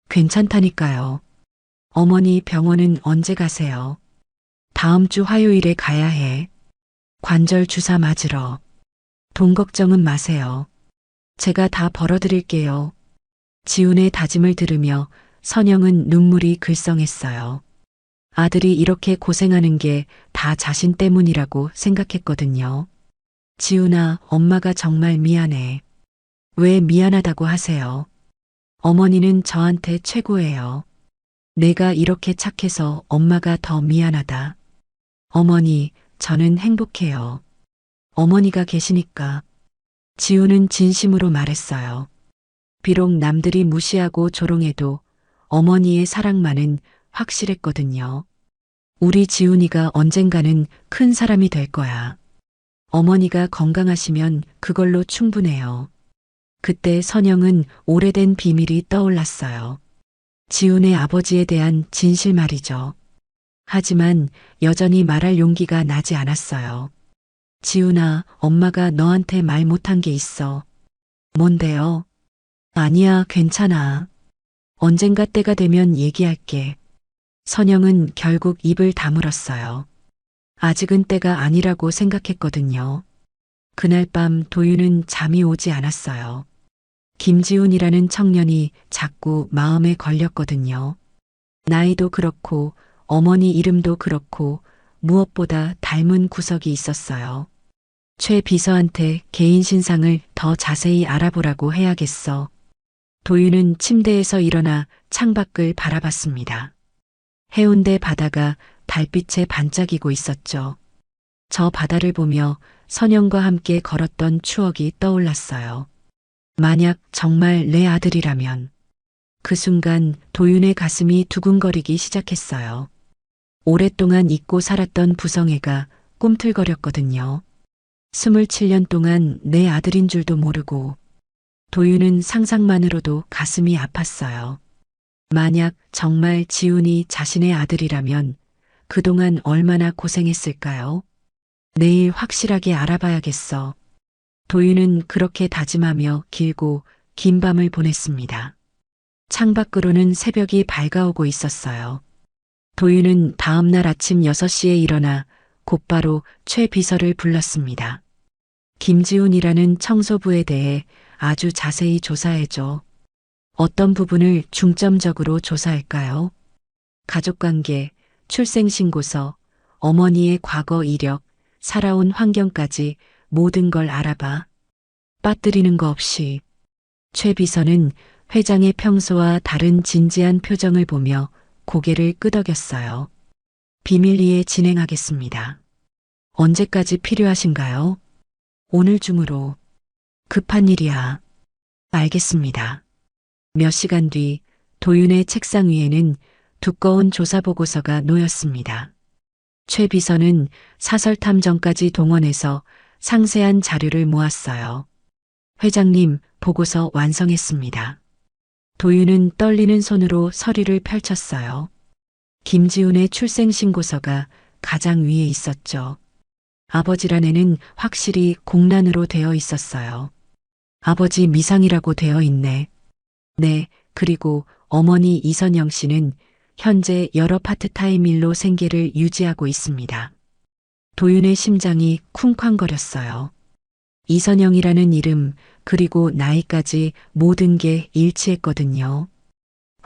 괜찮다니까요. 어머니 병원은 언제 가세요? 다음 주 화요일에 가야 해. 관절 주사 맞으러. 돈 걱정은 마세요. 제가 다 벌어드릴게요. 지훈의 다짐을 들으며 선영은 눈물이 글썽했어요. 아들이 이렇게 고생하는 게 다 자신 때문이라고 생각했거든요. 지훈아, 엄마가 정말 미안해. 왜 미안하다고 하세요? 어머니는 저한테 최고예요. 내가 이렇게 착해서 엄마가 더 미안하다. 어머니, 저는 행복해요. 어머니가 계시니까. 지훈은 진심으로 말했어요. 비록 남들이 무시하고 조롱해도 어머니의 사랑만은 확실했거든요. 우리 지훈이가 언젠가는 큰 사람이 될 거야. 어머니가 건강하시면 그걸로 충분해요. 그때 선영은 오래된 비밀이 떠올랐어요. 지훈의 아버지에 대한 진실 말이죠. 하지만 여전히 말할 용기가 나지 않았어요. 지훈아, 엄마가 너한테 말 못한 게 있어. 뭔데요? 아니야, 괜찮아. 언젠가 때가 되면 얘기할게. 선영은 결국 입을 다물었어요. 아직은 때가 아니라고 생각했거든요. 그날 밤 도윤은 잠이 오지 않았어요. 김지훈이라는 청년이 자꾸 마음에 걸렸거든요. 나이도 그렇고 어머니 이름도 그렇고 무엇보다 닮은 구석이 있었어요. 최 비서한테 개인 신상을 더 자세히 알아보라고 해야겠어. 도윤은 침대에서 일어나 창밖을 바라봤습니다. 해운대 바다가 달빛에 반짝이고 있었죠. 저 바다를 보며 선영과 함께 걸었던 추억이 떠올랐어요. 만약 정말 내 아들이라면. 그 순간 도윤의 가슴이 두근거리기 시작했어요. 오랫동안 잊고 살았던 부성애가 꿈틀거렸거든요. 27년 동안 내 아들인 줄도 모르고 도윤은 상상만으로도 가슴이 아팠어요. 만약 정말 지훈이 자신의 아들이라면 그동안 얼마나 고생했을까요? 내일 확실하게 알아봐야겠어. 도윤은 그렇게 다짐하며 길고 긴 밤을 보냈습니다. 창밖으로는 새벽이 밝아오고 있었어요. 도윤은 다음날 아침 6시에 일어나 곧바로 최 비서를 불렀습니다. 김지훈이라는 청소부에 대해 아주 자세히 조사해줘. 어떤 부분을 중점적으로 조사할까요? 가족관계, 출생신고서, 어머니의 과거 이력, 살아온 환경까지 모든 걸 알아봐. 빠뜨리는 거 없이. 최 비서는 회장의 평소와 다른 진지한 표정을 보며 고개를 끄덕였어요. 비밀리에 진행하겠습니다. 언제까지 필요하신가요? 오늘 중으로. 급한 일이야. 알겠습니다. 몇 시간 뒤 도윤의 책상 위에는 두꺼운 조사보고서가 놓였습니다. 최 비서는 사설탐정까지 동원해서 상세한 자료를 모았어요. 회장님, 보고서 완성했습니다. 도윤은 떨리는 손으로 서류를 펼쳤어요. 김지훈의 출생신고서가 가장 위에 있었죠. 아버지란 애는 확실히 공란으로 되어 있었어요. 아버지 미상이라고 되어 있네. 네, 그리고 어머니 이선영 씨는 현재 여러 파트타임 일로 생계를 유지하고 있습니다. 도윤의 심장이 쿵쾅거렸어요. 이선영이라는 이름, 그리고 나이까지 모든 게 일치했거든요.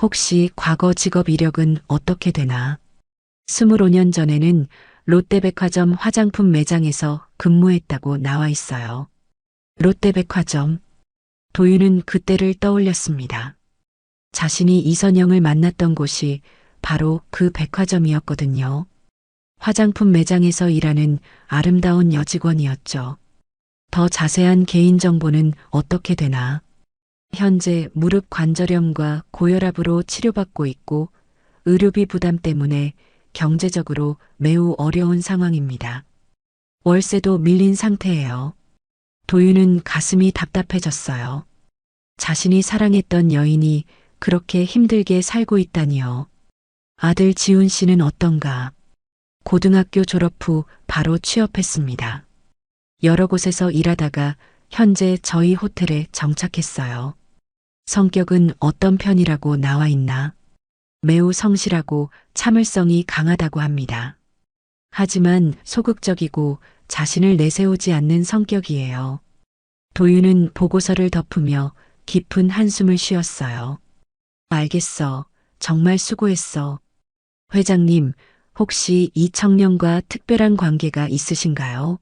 혹시 과거 직업 이력은 어떻게 되나? 25년 전에는 롯데백화점 화장품 매장에서 근무했다고 나와 있어요. 롯데백화점. 도윤은 그때를 떠올렸습니다. 자신이 이선영을 만났던 곳이 바로 그 백화점이었거든요. 화장품 매장에서 일하는 아름다운 여직원이었죠. 더 자세한 개인정보는 어떻게 되나? 현재 무릎 관절염과 고혈압으로 치료받고 있고 의료비 부담 때문에 경제적으로 매우 어려운 상황입니다. 월세도 밀린 상태예요. 도윤은 가슴이 답답해졌어요. 자신이 사랑했던 여인이 그렇게 힘들게 살고 있다니요. 아들 지훈 씨는 어떤가? 고등학교 졸업 후 바로 취업했습니다. 여러 곳에서 일하다가 현재 저희 호텔에 정착했어요. 성격은 어떤 편이라고 나와 있나? 매우 성실하고 참을성이 강하다고 합니다. 하지만 소극적이고 자신을 내세우지 않는 성격이에요. 도윤은 보고서를 덮으며 깊은 한숨을 쉬었어요. 알겠어. 정말 수고했어. 회장님, 혹시 이 청년과 특별한 관계가 있으신가요?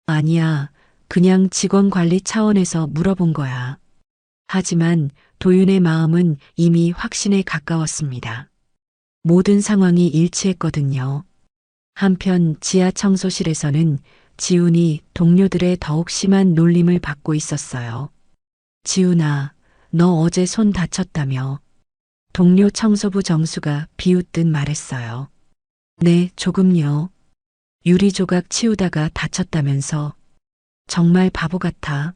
아니야. 그냥 직원 관리 차원에서 물어본 거야. 하지만 도윤의 마음은 이미 확신에 가까웠습니다. 모든 상황이 일치했거든요. 한편 지하 청소실에서는 지훈이 동료들의 더욱 심한 놀림을 받고 있었어요. 지훈아, 너 어제 손 다쳤다며. 동료 청소부 정수가 비웃듯 말했어요. 네, 조금요. 유리 조각 치우다가 다쳤다면서. 정말 바보 같아.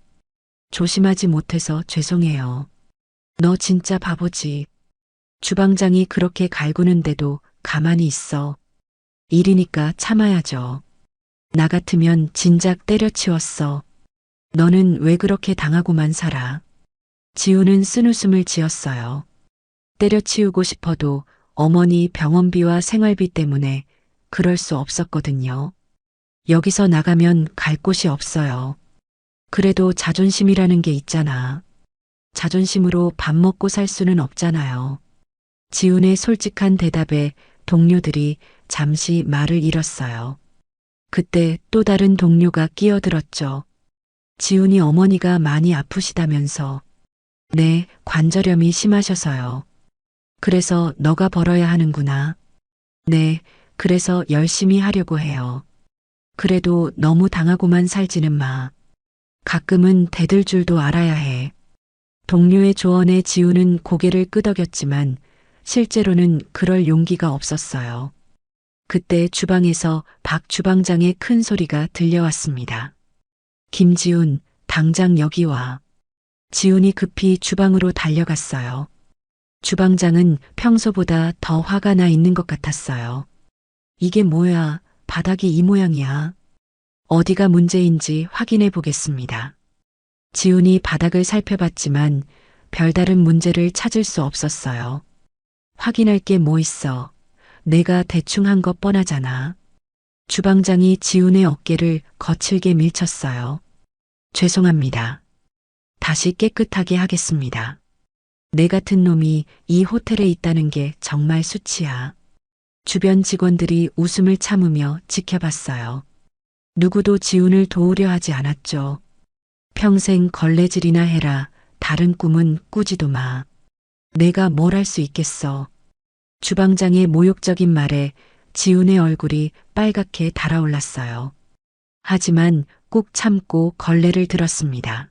조심하지 못해서 죄송해요. 너 진짜 바보지. 주방장이 그렇게 갈구는데도 가만히 있어. 일이니까 참아야죠. 나 같으면 진작 때려치웠어. 너는 왜 그렇게 당하고만 살아? 지우는 쓴웃음을 지었어요. 때려치우고 싶어도 어머니 병원비와 생활비 때문에 그럴 수 없었거든요. 여기서 나가면 갈 곳이 없어요. 그래도 자존심이라는 게 있잖아. 자존심으로 밥 먹고 살 수는 없잖아요. 지훈의 솔직한 대답에 동료들이 잠시 말을 잃었어요. 그때 또 다른 동료가 끼어들었죠. 지훈이 어머니가 많이 아프시다면서. 네, 관절염이 심하셔서요. 그래서 너가 벌어야 하는구나. 네, 그래서 열심히 하려고 해요. 그래도 너무 당하고만 살지는 마. 가끔은 대들 줄도 알아야 해. 동료의 조언에 지우는 고개를 끄덕였지만 실제로는 그럴 용기가 없었어요. 그때 주방에서 박 주방장의 큰 소리가 들려왔습니다. 김지훈, 당장 여기 와. 지훈이 급히 주방으로 달려갔어요. 주방장은 평소보다 더 화가 나 있는 것 같았어요. 이게 뭐야, 바닥이 이 모양이야. 어디가 문제인지 확인해 보겠습니다. 지훈이 바닥을 살펴봤지만 별다른 문제를 찾을 수 없었어요. 확인할 게 뭐 있어. 내가 대충 한 것 뻔하잖아. 주방장이 지훈의 어깨를 거칠게 밀쳤어요. 죄송합니다. 다시 깨끗하게 하겠습니다. 내 같은 놈이 이 호텔에 있다는 게 정말 수치야. 주변 직원들이 웃음을 참으며 지켜봤어요. 누구도 지훈을 도우려 하지 않았죠. 평생 걸레질이나 해라. 다른 꿈은 꾸지도 마. 내가 뭘 할 수 있겠어. 주방장의 모욕적인 말에 지훈의 얼굴이 빨갛게 달아올랐어요. 하지만 꾹 참고 걸레를 들었습니다.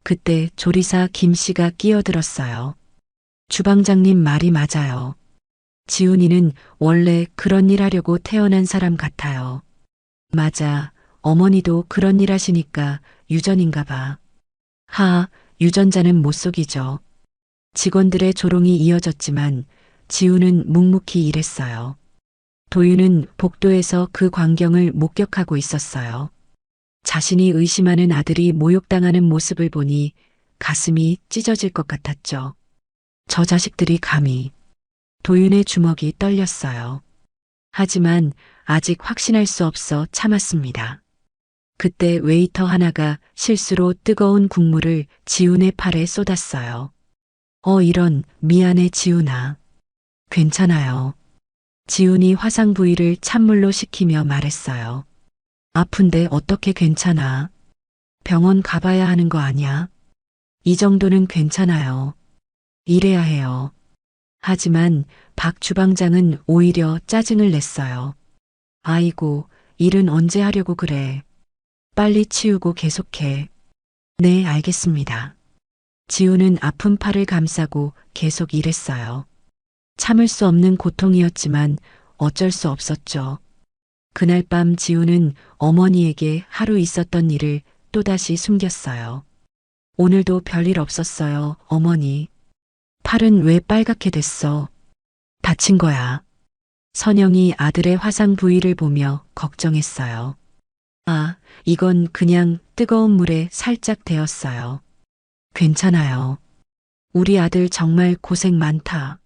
그때 조리사 김 씨가 끼어들었어요. 주방장님 말이 맞아요. 지훈이는 원래 그런 일 하려고 태어난 사람 같아요. 맞아. 어머니도 그런 일 하시니까 유전인가 봐. 유전자는 못 속이죠. 직원들의 조롱이 이어졌지만 지훈은 묵묵히 일했어요. 도윤은 복도에서 그 광경을 목격하고 있었어요. 자신이 의심하는 아들이 모욕당하는 모습을 보니 가슴이 찢어질 것 같았죠. 저 자식들이 감히. 도윤의 주먹이 떨렸어요. 하지만 아직 확신할 수 없어 참았습니다. 그때 웨이터 하나가 실수로 뜨거운 국물을 지훈의 팔에 쏟았어요. 이런, 미안해 지훈아. 괜찮아요. 지훈이 화상 부위를 찬물로 식히며 말했어요. 아픈데 어떻게 괜찮아? 병원 가봐야 하는 거 아니야? 이 정도는 괜찮아요. 이래야 해요. 하지만 박 주방장은 오히려 짜증을 냈어요. 아이고, 일은 언제 하려고 그래. 빨리 치우고 계속해. 네, 알겠습니다. 지훈은 아픈 팔을 감싸고 계속 일했어요. 참을 수 없는 고통이었지만 어쩔 수 없었죠. 그날 밤 지훈은 어머니에게 하루 있었던 일을 또다시 숨겼어요. 오늘도 별일 없었어요, 어머니. 팔은 왜 빨갛게 됐어? 다친 거야. 선영이 아들의 화상 부위를 보며 걱정했어요. 이건 그냥 뜨거운 물에 살짝 데었어요. 괜찮아요. 우리 아들 정말 고생 많다.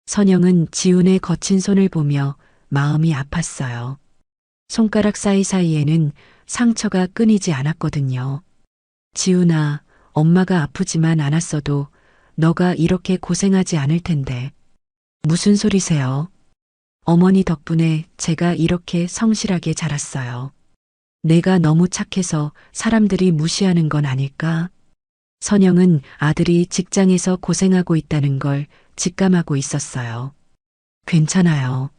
선영은 지훈의 거친 손을 보며 마음이 아팠어요. 손가락 사이사이에는 상처가 끊이지 않았거든요. 지훈아, 엄마가 아프지만 않았어도 너가 이렇게 고생하지 않을 텐데. 무슨 소리세요? 어머니 덕분에 제가 이렇게 성실하게 자랐어요. 내가 너무 착해서 사람들이 무시하는 건 아닐까? 선영은 아들이 직장에서 고생하고 있다는 걸 직감하고 있었어요. 괜찮아요.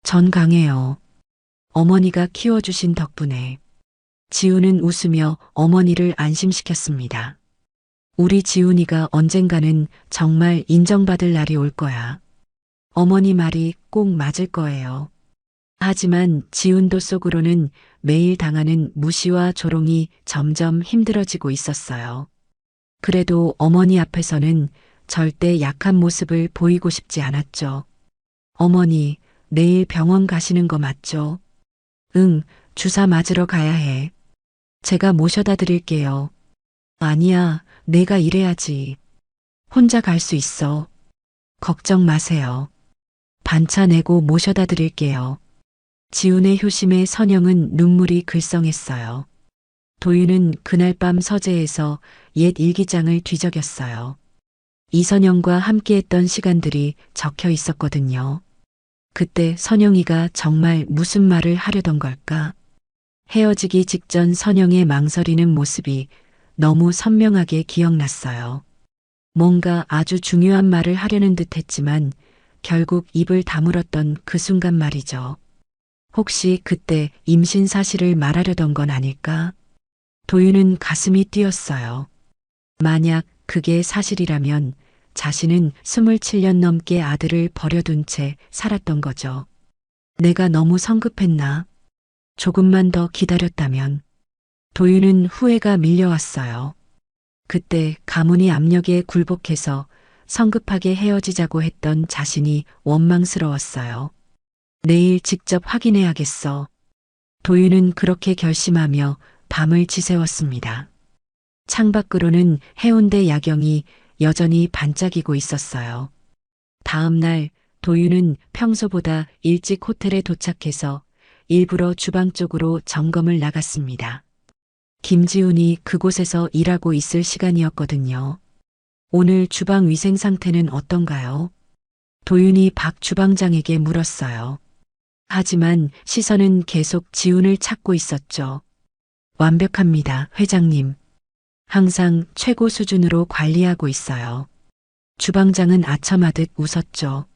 전 강해요. 어머니가 키워주신 덕분에. 지훈은 웃으며 어머니를 안심시켰습니다. 우리 지훈이가 언젠가는 정말 인정받을 날이 올 거야. 어머니 말이 꼭 맞을 거예요. 하지만 지훈도 속으로는 매일 당하는 무시와 조롱이 점점 힘들어지고 있었어요. 그래도 어머니 앞에서는 절대 약한 모습을 보이고 싶지 않았죠. 어머니, 내일 병원 가시는 거 맞죠? 응, 주사 맞으러 가야 해. 제가 모셔다 드릴게요. 아니야, 내가 일해야지. 혼자 갈 수 있어. 걱정 마세요. 반차 내고 모셔다 드릴게요. 지훈의 효심에 선영은 눈물이 글썽했어요. 도윤은 그날 밤 서재에서 옛 일기장을 뒤적였어요. 이선영과 함께했던 시간들이 적혀 있었거든요. 그때 선영이가 정말 무슨 말을 하려던 걸까? 헤어지기 직전 선영의 망설이는 모습이 너무 선명하게 기억났어요. 뭔가 아주 중요한 말을 하려는 듯 했지만 결국 입을 다물었던 그 순간 말이죠. 혹시 그때 임신 사실을 말하려던 건 아닐까? 도윤은 가슴이 뛰었어요. 만약 그게 사실이라면 자신은 27년 넘게 아들을 버려둔 채 살았던 거죠. 내가 너무 성급했나? 조금만 더 기다렸다면. 도윤은 후회가 밀려왔어요. 그때 가문이 압력에 굴복해서 성급하게 헤어지자고 했던 자신이 원망스러웠어요. 내일 직접 확인해야겠어. 도윤은 그렇게 결심하며 밤을 지새웠습니다. 창밖으로는 해운대 야경이 여전히 반짝이고 있었어요. 다음 날 도윤은 평소보다 일찍 호텔에 도착해서 일부러 주방 쪽으로 점검을 나갔습니다. 김지훈이 그곳에서 일하고 있을 시간이었거든요. 오늘 주방 위생 상태는 어떤가요? 도윤이 박 주방장에게 물었어요. 하지만 시선은 계속 지훈을 찾고 있었죠. 완벽합니다, 회장님. 항상 최고 수준으로 관리하고 있어요. 주방장은 아첨하듯 웃었죠.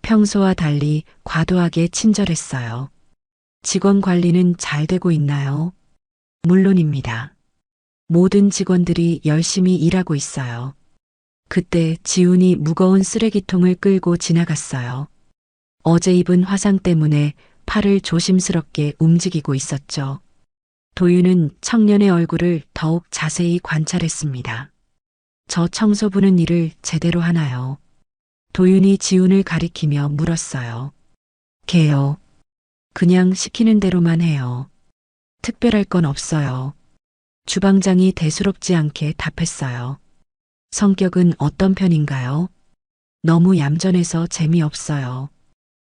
평소와 달리 과도하게 친절했어요. 직원 관리는 잘 되고 있나요? 물론입니다. 모든 직원들이 열심히 일하고 있어요. 그때 지훈이 무거운 쓰레기통을 끌고 지나갔어요. 어제 입은 화상 때문에 팔을 조심스럽게 움직이고 있었죠. 도윤은 청년의 얼굴을 더욱 자세히 관찰했습니다. 저 청소부는 일을 제대로 하나요? 도윤이 지훈을 가리키며 물었어요. 걔요. 그냥 시키는 대로만 해요. 특별할 건 없어요. 주방장이 대수롭지 않게 답했어요. 성격은 어떤 편인가요? 너무 얌전해서 재미없어요.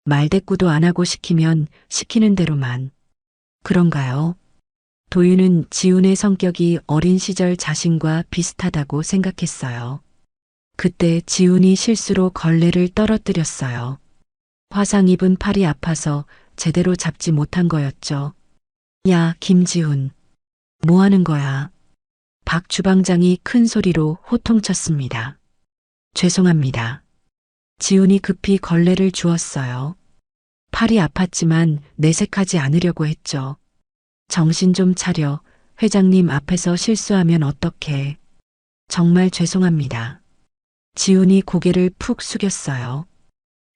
말대꾸도 안 하고 시키면 시키는 대로만. 그런가요? 도윤은 지훈의 성격이 어린 시절 자신과 비슷하다고 생각했어요. 그때 지훈이 실수로 걸레를 떨어뜨렸어요. 화상 입은 팔이 아파서 제대로 잡지 못한 거였죠. 야, 김지훈. 뭐 하는 거야? 박 주방장이 큰 소리로 호통쳤습니다. 죄송합니다. 지훈이 급히 걸레를 주었어요. 팔이 아팠지만 내색하지 않으려고 했죠. 정신 좀 차려. 회장님 앞에서 실수하면 어떡해. 정말 죄송합니다. 지훈이 고개를 푹 숙였어요.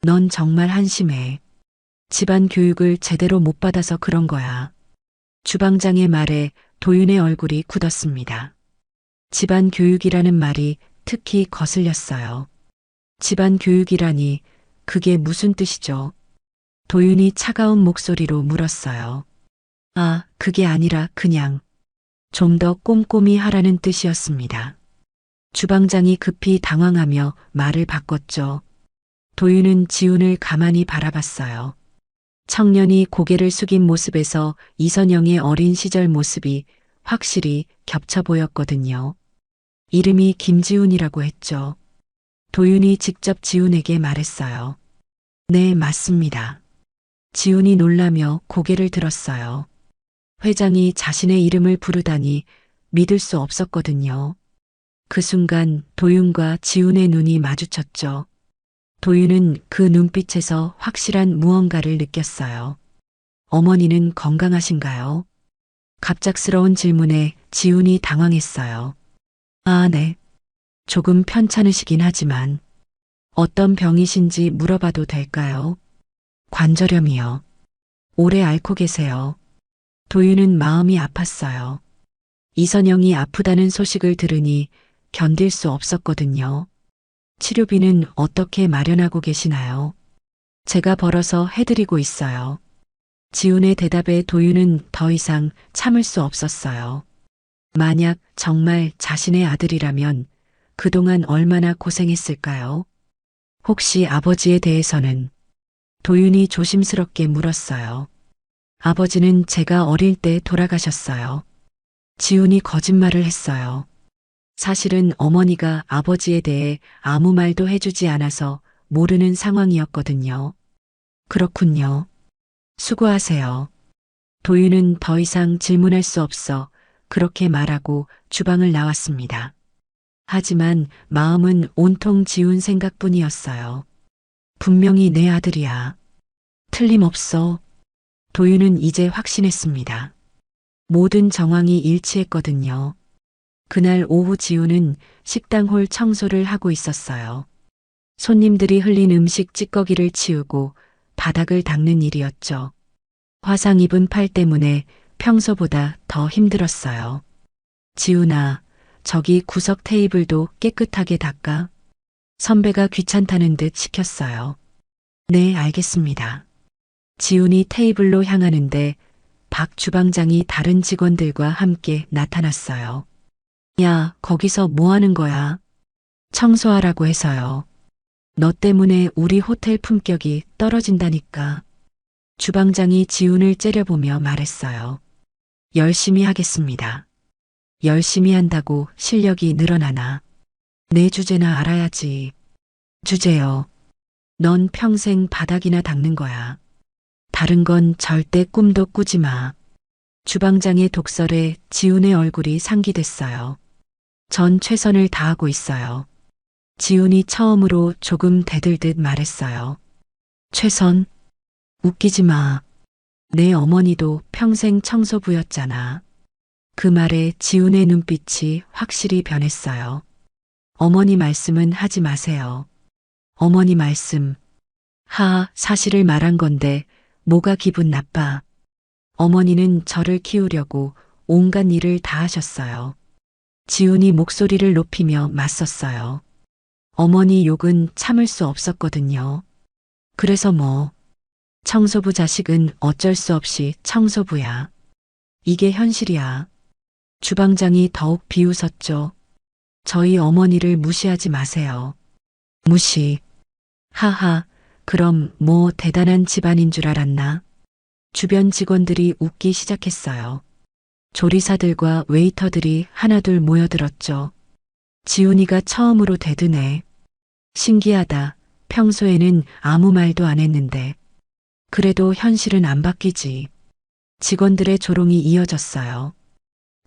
넌 정말 한심해. 집안 교육을 제대로 못 받아서 그런 거야. 주방장의 말에 도윤의 얼굴이 굳었습니다. 집안 교육이라는 말이 특히 거슬렸어요. 집안 교육이라니 그게 무슨 뜻이죠? 도윤이 차가운 목소리로 물었어요. 아, 그게 아니라 그냥 좀 더 꼼꼼히 하라는 뜻이었습니다. 주방장이 급히 당황하며 말을 바꿨죠. 도윤은 지훈을 가만히 바라봤어요. 청년이 고개를 숙인 모습에서 이선영의 어린 시절 모습이 확실히 겹쳐 보였거든요. 이름이 김지훈이라고 했죠. 도윤이 직접 지훈에게 말했어요. 네, 맞습니다. 지훈이 놀라며 고개를 들었어요. 회장이 자신의 이름을 부르다니 믿을 수 없었거든요. 그 순간 도윤과 지훈의 눈이 마주쳤죠. 도윤은 그 눈빛에서 확실한 무언가를 느꼈어요. 어머니는 건강하신가요? 갑작스러운 질문에 지훈이 당황했어요. 아, 네. 조금 편찮으시긴 하지만 어떤 병이신지 물어봐도 될까요? 관절염이요. 오래 앓고 계세요. 도윤은 마음이 아팠어요. 이선영이 아프다는 소식을 들으니 견딜 수 없었거든요. 치료비는 어떻게 마련하고 계시나요? 제가 벌어서 해드리고 있어요. 지훈의 대답에 도윤은 더 이상 참을 수 없었어요. 만약 정말 자신의 아들이라면 그동안 얼마나 고생했을까요? 혹시 아버지에 대해서는? 도윤이 조심스럽게 물었어요. 아버지는 제가 어릴 때 돌아가셨어요. 지훈이 거짓말을 했어요. 사실은 어머니가 아버지에 대해 아무 말도 해주지 않아서 모르는 상황이었거든요. 그렇군요. 수고하세요. 도윤은 더 이상 질문할 수 없어 그렇게 말하고 주방을 나왔습니다. 하지만 마음은 온통 지훈 생각뿐이었어요. 분명히 내 아들이야. 틀림없어. 도윤은 이제 확신했습니다. 모든 정황이 일치했거든요. 그날 오후 지훈은 식당홀 청소를 하고 있었어요. 손님들이 흘린 음식 찌꺼기를 치우고 바닥을 닦는 일이었죠. 화상 입은 팔 때문에 평소보다 더 힘들었어요. 지훈아, 저기 구석 테이블도 깨끗하게 닦아. 선배가 귀찮다는 듯 시켰어요. 네, 알겠습니다. 지훈이 테이블로 향하는데 박 주방장이 다른 직원들과 함께 나타났어요. 야, 거기서 뭐 하는 거야? 청소하라고 해서요. 너 때문에 우리 호텔 품격이 떨어진다니까. 주방장이 지훈을 째려보며 말했어요. 열심히 하겠습니다. 열심히 한다고 실력이 늘어나나? 내 주제나 알아야지. 주제요. 넌 평생 바닥이나 닦는 거야. 다른 건 절대 꿈도 꾸지 마. 주방장의 독설에 지훈의 얼굴이 상기됐어요. 전 최선을 다하고 있어요. 지훈이 처음으로 조금 대들듯 말했어요. 최선? 웃기지 마. 내 어머니도 평생 청소부였잖아. 그 말에 지훈의 눈빛이 확실히 변했어요. 어머니 말씀은 하지 마세요. 어머니 말씀. 사실을 말한 건데 뭐가 기분 나빠. 어머니는 저를 키우려고 온갖 일을 다 하셨어요. 지훈이 목소리를 높이며 맞섰어요. 어머니 욕은 참을 수 없었거든요. 그래서 뭐. 청소부 자식은 어쩔 수 없이 청소부야. 이게 현실이야. 주방장이 더욱 비웃었죠. 저희 어머니를 무시하지 마세요. 무시. 하하, 그럼 뭐 대단한 집안인 줄 알았나? 주변 직원들이 웃기 시작했어요. 조리사들과 웨이터들이 하나둘 모여들었죠. 지훈이가 처음으로 대드네. 신기하다. 평소에는 아무 말도 안 했는데. 그래도 현실은 안 바뀌지. 직원들의 조롱이 이어졌어요.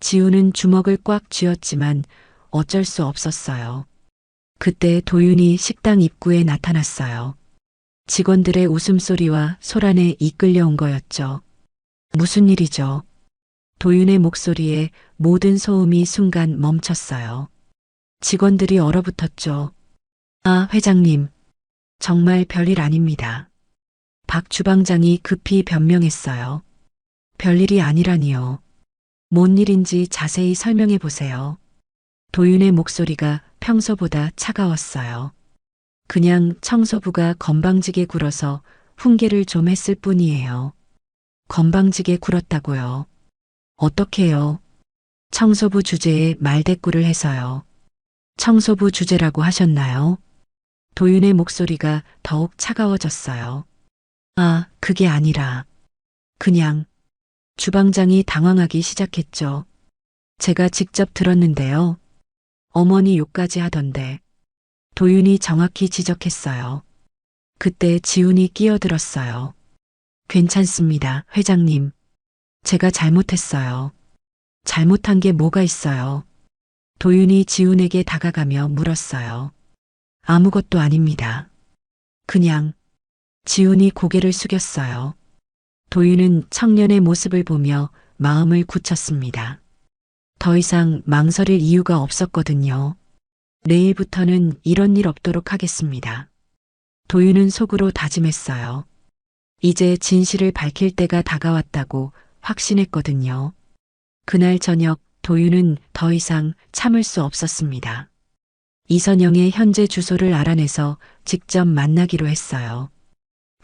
지훈은 주먹을 꽉 쥐었지만 어쩔 수 없었어요. 그때 도윤이 식당 입구에 나타났어요. 직원들의 웃음소리와 소란에 이끌려온 거였죠. 무슨 일이죠? 도윤의 목소리에 모든 소음이 순간 멈췄어요. 직원들이 얼어붙었죠. 아, 회장님. 정말 별일 아닙니다. 박 주방장이 급히 변명했어요. 별일이 아니라니요. 뭔 일인지 자세히 설명해 보세요. 도윤의 목소리가 평소보다 차가웠어요. 그냥 청소부가 건방지게 굴어서 훈계를 좀 했을 뿐이에요. 건방지게 굴었다고요. 어떻게요? 청소부 주제에 말대꾸를 해서요. 청소부 주제라고 하셨나요? 도윤의 목소리가 더욱 차가워졌어요. 아, 그게 아니라. 그냥. 주방장이 당황하기 시작했죠. 제가 직접 들었는데요. 어머니 욕까지 하던데. 도윤이 정확히 지적했어요. 그때 지훈이 끼어들었어요. 괜찮습니다, 회장님. 제가 잘못했어요. 잘못한 게 뭐가 있어요? 도윤이 지훈에게 다가가며 물었어요. 아무것도 아닙니다. 그냥. 지훈이 고개를 숙였어요. 도윤은 청년의 모습을 보며 마음을 굳혔습니다. 더 이상 망설일 이유가 없었거든요. 내일부터는 이런 일 없도록 하겠습니다. 도윤은 속으로 다짐했어요. 이제 진실을 밝힐 때가 다가왔다고 확신했거든요. 그날 저녁 도윤은 더 이상 참을 수 없었습니다. 이선영의 현재 주소를 알아내서 직접 만나기로 했어요.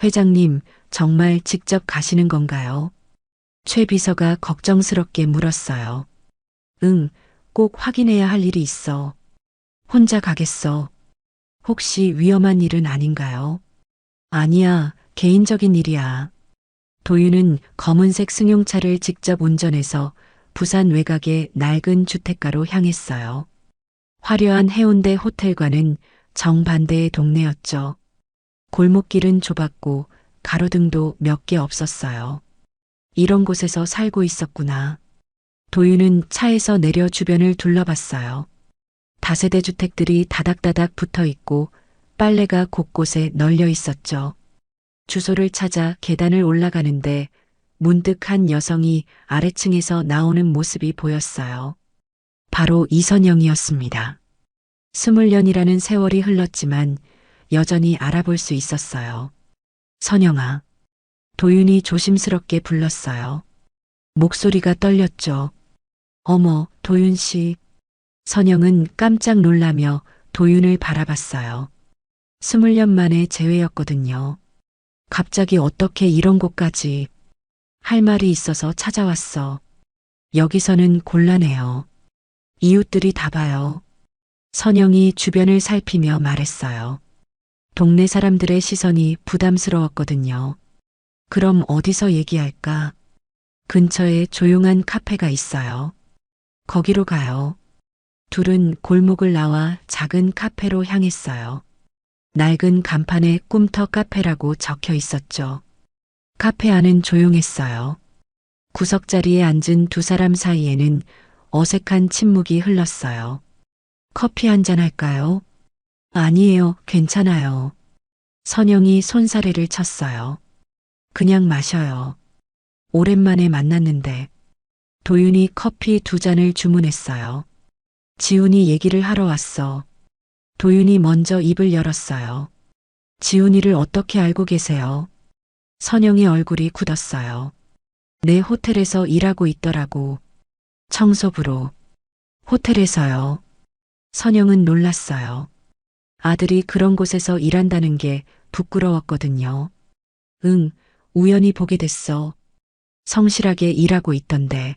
회장님, 정말 직접 가시는 건가요? 최 비서가 걱정스럽게 물었어요. 응, 꼭 확인해야 할 일이 있어. 혼자 가겠어. 혹시 위험한 일은 아닌가요? 아니야, 개인적인 일이야. 도윤은 검은색 승용차를 직접 운전해서 부산 외곽의 낡은 주택가로 향했어요. 화려한 해운대 호텔과는 정반대의 동네였죠. 골목길은 좁았고 가로등도 몇 개 없었어요. 이런 곳에서 살고 있었구나. 도윤은 차에서 내려 주변을 둘러봤어요. 다세대 주택들이 다닥다닥 붙어 있고 빨래가 곳곳에 널려 있었죠. 주소를 찾아 계단을 올라가는데 문득 한 여성이 아래층에서 나오는 모습이 보였어요. 바로 이선영이었습니다. 20년이라는 세월이 흘렀지만 여전히 알아볼 수 있었어요. 선영아. 도윤이 조심스럽게 불렀어요. 목소리가 떨렸죠. 어머, 도윤 씨. 선영은 깜짝 놀라며 도윤을 바라봤어요. 20년 만에 재회였거든요. 갑자기 어떻게 이런 곳까지. 할 말이 있어서 찾아왔어. 여기서는 곤란해요. 이웃들이 다 봐요. 선영이 주변을 살피며 말했어요. 동네 사람들의 시선이 부담스러웠거든요. 그럼 어디서 얘기할까? 근처에 조용한 카페가 있어요. 거기로 가요. 둘은 골목을 나와 작은 카페로 향했어요. 낡은 간판에 꿈터 카페라고 적혀 있었죠. 카페 안은 조용했어요. 구석자리에 앉은 두 사람 사이에는 어색한 침묵이 흘렀어요. 커피 한잔 할까요? 아니에요, 괜찮아요. 선영이 손사래를 쳤어요. 그냥 마셔요. 오랜만에 만났는데. 도윤이 커피 2잔을 주문했어요. 지훈이 얘기를 하러 왔어. 도윤이 먼저 입을 열었어요. 지훈이를 어떻게 알고 계세요? 선영의 얼굴이 굳었어요. 내 호텔에서 일하고 있더라고. 청소부로. 호텔에서요. 선영은 놀랐어요. 아들이 그런 곳에서 일한다는 게 부끄러웠거든요. 응, 우연히 보게 됐어. 성실하게 일하고 있던데.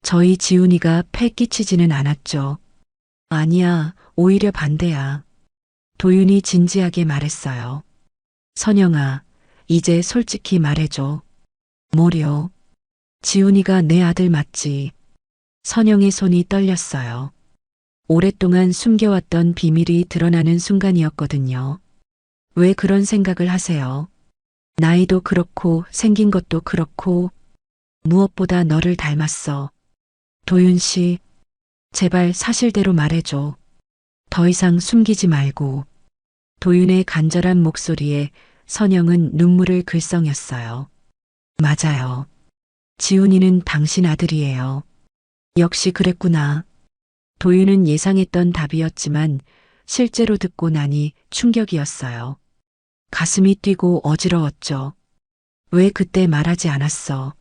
저희 지훈이가 패 끼치지는 않았죠. 아니야, 오히려 반대야. 도윤이 진지하게 말했어요. 선영아, 이제 솔직히 말해줘. 뭐려? 지훈이가 내 아들 맞지? 선영의 손이 떨렸어요. 오랫동안 숨겨왔던 비밀이 드러나는 순간이었거든요. 왜 그런 생각을 하세요? 나이도 그렇고 생긴 것도 그렇고 무엇보다 너를 닮았어. 도윤 씨, 제발 사실대로 말해줘. 더 이상 숨기지 말고. 도윤의 간절한 목소리에 선영은 눈물을 글썽였어요. 맞아요. 지훈이는 당신 아들이에요. 역시 그랬구나. 도윤은 예상했던 답이었지만 실제로 듣고 나니 충격이었어요. 가슴이 뛰고 어지러웠죠. 왜 그때 말하지 않았어?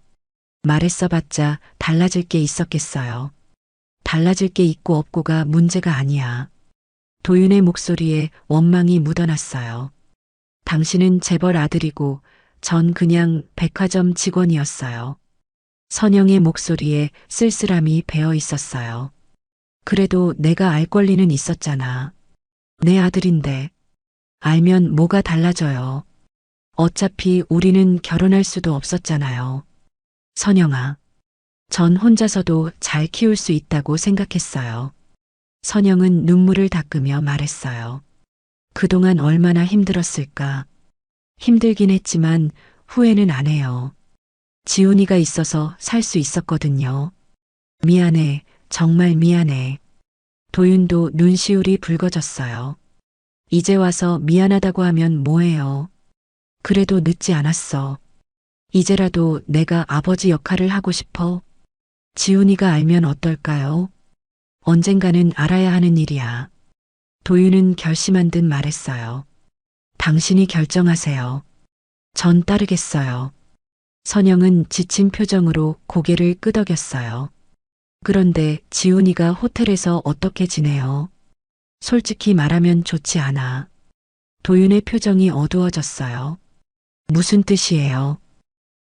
말했어봤자 달라질 게 있었겠어요. 달라질 게 있고 없고가 문제가 아니야. 도윤의 목소리에 원망이 묻어났어요. 당신은 재벌 아들이고 전 그냥 백화점 직원이었어요. 선영의 목소리에 쓸쓸함이 배어 있었어요. 그래도 내가 알 권리는 있었잖아. 내 아들인데. 알면 뭐가 달라져요. 어차피 우리는 결혼할 수도 없었잖아요. 선영아, 전 혼자서도 잘 키울 수 있다고 생각했어요. 선영은 눈물을 닦으며 말했어요. 그동안 얼마나 힘들었을까. 힘들긴 했지만 후회는 안 해요. 지훈이가 있어서 살 수 있었거든요. 미안해, 정말 미안해. 도윤도 눈시울이 붉어졌어요. 이제 와서 미안하다고 하면 뭐해요. 그래도 늦지 않았어. 이제라도 내가 아버지 역할을 하고 싶어. 지훈이가 알면 어떨까요? 언젠가는 알아야 하는 일이야. 도윤은 결심한 듯 말했어요. 당신이 결정하세요. 전 따르겠어요. 선영은 지친 표정으로 고개를 끄덕였어요. 그런데 지훈이가 호텔에서 어떻게 지내요? 솔직히 말하면 좋지 않아. 도윤의 표정이 어두워졌어요. 무슨 뜻이에요?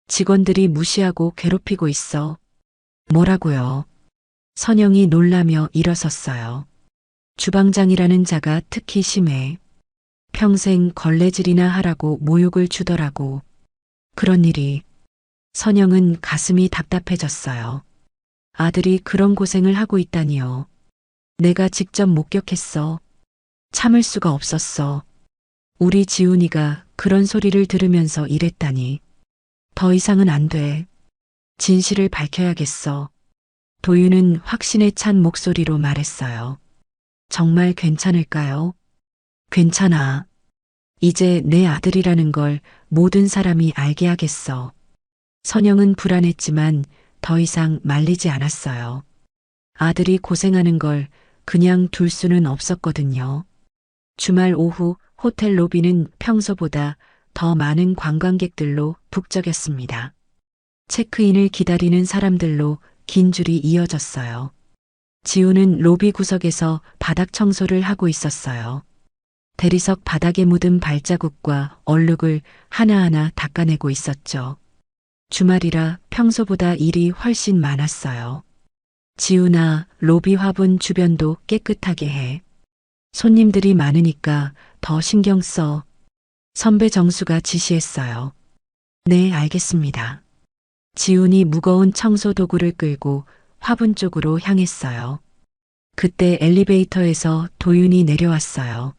직원들이 무시하고 괴롭히고 있어. 뭐라고요? 선영이 놀라며 일어섰어요. 주방장이라는 자가 특히 심해. 평생 걸레질이나 하라고 모욕을 주더라고. 그런 일이. 선영은 가슴이 답답해졌어요. 아들이 그런 고생을 하고 있다니요. 내가 직접 목격했어. 참을 수가 없었어. 우리 지훈이가 그런 소리를 들으면서 이랬다니. 더 이상은 안 돼. 진실을 밝혀야겠어. 도윤은 확신에 찬 목소리로 말했어요. 정말 괜찮을까요? 괜찮아. 이제 내 아들이라는 걸 모든 사람이 알게 하겠어. 선영은 불안했지만 더 이상 말리지 않았어요. 아들이 고생하는 걸 그냥 둘 수는 없었거든요. 주말 오후 호텔 로비는 평소보다 더 많은 관광객들로 북적였습니다. 체크인을 기다리는 사람들로 긴 줄이 이어졌어요. 지우는 로비 구석에서 바닥 청소를 하고 있었어요. 대리석 바닥에 묻은 발자국과 얼룩을 하나하나 닦아내고 있었죠. 주말이라 평소보다 일이 훨씬 많았어요. 지우나 로비 화분 주변도 깨끗하게 해. 손님들이 많으니까 더 신경 써. 선배 정수가 지시했어요. 네, 알겠습니다. 지훈이 무거운 청소 도구를 끌고 화분 쪽으로 향했어요. 그때 엘리베이터에서 도윤이 내려왔어요.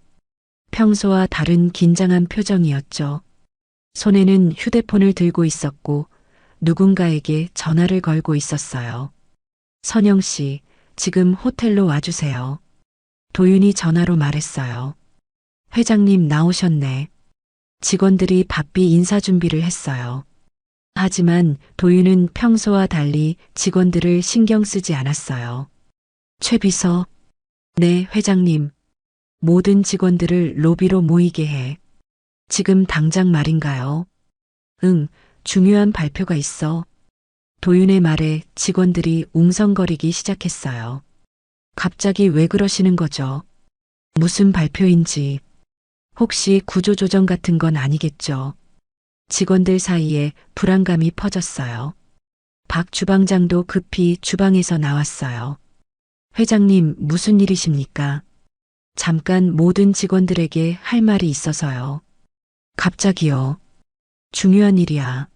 평소와 다른 긴장한 표정이었죠. 손에는 휴대폰을 들고 있었고 누군가에게 전화를 걸고 있었어요. 선영 씨, 지금 호텔로 와주세요. 도윤이 전화로 말했어요. 회장님 나오셨네. 직원들이 바삐 인사 준비를 했어요. 하지만 도윤은 평소와 달리 직원들을 신경 쓰지 않았어요. 최 비서. 네, 회장님. 모든 직원들을 로비로 모이게 해. 지금 당장 말인가요? 응, 중요한 발표가 있어. 도윤의 말에 직원들이 웅성거리기 시작했어요. 갑자기 왜 그러시는 거죠? 무슨 발표인지. 혹시 구조조정 같은 건 아니겠죠? 직원들 사이에 불안감이 퍼졌어요. 박 주방장도 급히 주방에서 나왔어요. 회장님, 무슨 일이십니까? 잠깐 모든 직원들에게 할 말이 있어서요. 갑자기요. 중요한 일이야.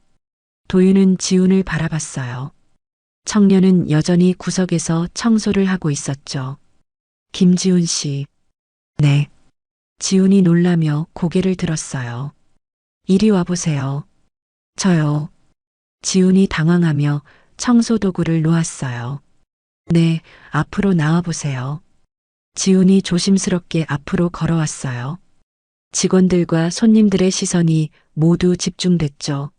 도윤은 지훈을 바라봤어요. 청년은 여전히 구석에서 청소를 하고 있었죠. 김지훈 씨. 네. 지훈이 놀라며 고개를 들었어요. 이리 와보세요. 저요. 지훈이 당황하며 청소 도구를 놓았어요. 네, 앞으로 나와보세요. 지훈이 조심스럽게 앞으로 걸어왔어요. 직원들과 손님들의 시선이 모두 집중됐죠.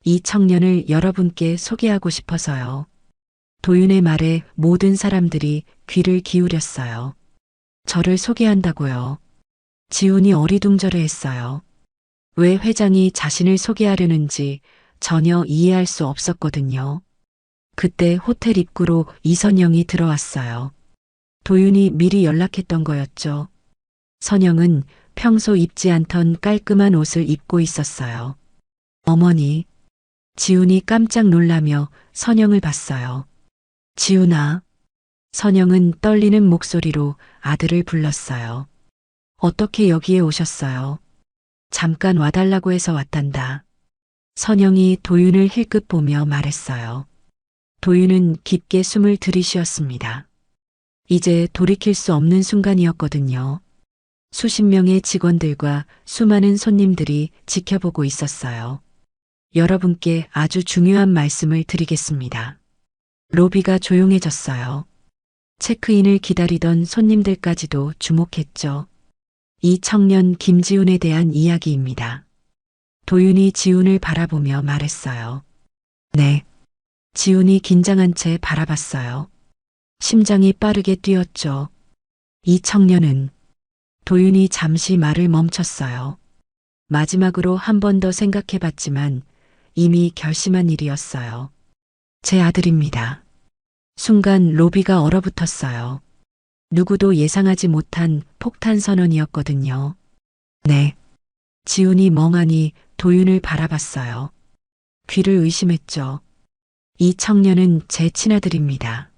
이 청년을 여러분께 소개하고 싶어서요. 도윤의 말에 모든 사람들이 귀를 기울였어요. 저를 소개한다고요. 지훈이 어리둥절해했어요. 왜 회장이 자신을 소개하려는지 전혀 이해할 수 없었거든요. 그때 호텔 입구로 이선영이 들어왔어요. 도윤이 미리 연락했던 거였죠. 선영은 평소 입지 않던 깔끔한 옷을 입고 있었어요. 어머니. 지훈이 깜짝 놀라며 선영을 봤어요. 지훈아. 선영은 떨리는 목소리로 아들을 불렀어요. 어떻게 여기에 오셨어요? 잠깐 와달라고 해서 왔단다. 선영이 도윤을 힐끗 보며 말했어요. 도윤은 깊게 숨을 들이쉬었습니다. 이제 돌이킬 수 없는 순간이었거든요. 수십 명의 직원들과 수많은 손님들이 지켜보고 있었어요. 여러분께 아주 중요한 말씀을 드리겠습니다. 로비가 조용해졌어요. 체크인을 기다리던 손님들까지도 주목했죠. 이 청년 김지훈에 대한 이야기입니다. 도윤이 지훈을 바라보며 말했어요. 네. 지훈이 긴장한 채 바라봤어요. 심장이 빠르게 뛰었죠. 이 청년은 도윤이 잠시 말을 멈췄어요. 마지막으로 한 번 더 생각해 봤지만 이미 결심한 일이었어요. 제 아들입니다. 순간 로비가 얼어붙었어요. 누구도 예상하지 못한 폭탄 선언이었거든요. 네. 지훈이 멍하니 도윤을 바라봤어요. 귀를 의심했죠. 이 청년은 제 친아들입니다.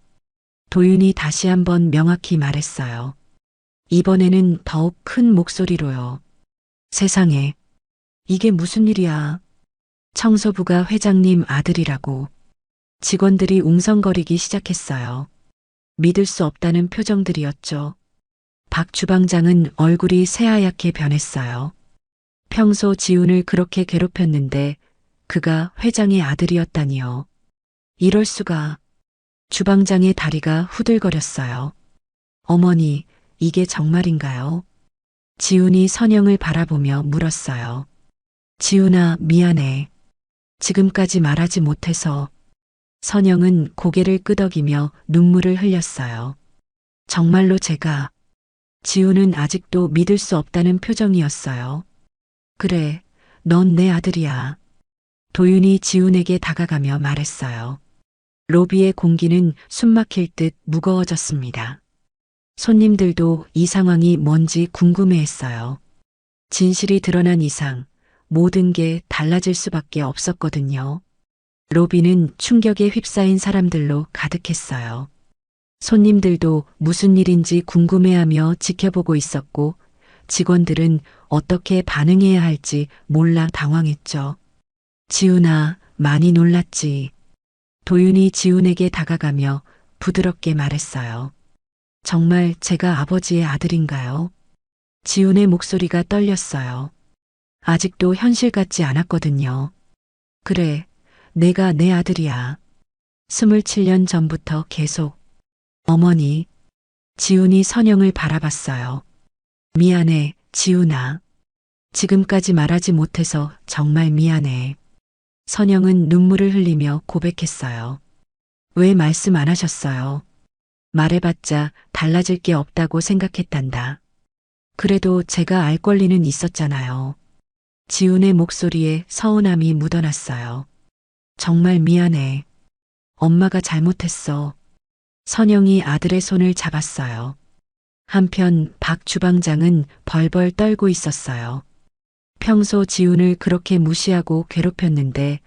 도윤이 다시 한번 명확히 말했어요. 이번에는 더욱 큰 목소리로요. 세상에, 이게 무슨 일이야. 청소부가 회장님 아들이라고. 직원들이 웅성거리기 시작했어요. 믿을 수 없다는 표정들이었죠. 박 주방장은 얼굴이 새하얗게 변했어요. 평소 지훈을 그렇게 괴롭혔는데 그가 회장의 아들이었다니요. 이럴 수가. 주방장의 다리가 후들거렸어요. 어머니, 이게 정말인가요? 지훈이 선영을 바라보며 물었어요. 지훈아, 미안해. 지금까지 말하지 못해서. 선영은 고개를 끄덕이며 눈물을 흘렸어요. 정말로 제가. 지훈은 아직도 믿을 수 없다는 표정이었어요. 그래, 넌 내 아들이야. 도윤이 지훈에게 다가가며 말했어요. 로비의 공기는 숨막힐 듯 무거워졌습니다. 손님들도 이 상황이 뭔지 궁금해했어요. 진실이 드러난 이상 모든 게 달라질 수밖에 없었거든요. 로비는 충격에 휩싸인 사람들로 가득했어요. 손님들도 무슨 일인지 궁금해하며 지켜보고 있었고 직원들은 어떻게 반응해야 할지 몰라 당황했죠. 지훈아, 많이 놀랐지. 도윤이 지훈에게 다가가며 부드럽게 말했어요. 정말 제가 아버지의 아들인가요? 지훈의 목소리가 떨렸어요. 아직도 현실 같지 않았거든요. 그래, 내가 내 아들이야. 27년 전부터 계속. 어머니. 지훈이 선영을 바라봤어요. 미안해, 지훈아. 지금까지 말하지 못해서 정말 미안해. 선영은 눈물을 흘리며 고백했어요. 왜 말씀 안 하셨어요? 말해봤자 달라질 게 없다고 생각했단다. 그래도 제가 알 권리는 있었잖아요. 지훈의 목소리에 서운함이 묻어났어요. 정말 미안해. 엄마가 잘못했어. 선영이 아들의 손을 잡았어요. 한편 박 주방장은 벌벌 떨고 있었어요. 평소 지훈을 그렇게 무시하고 괴롭혔는데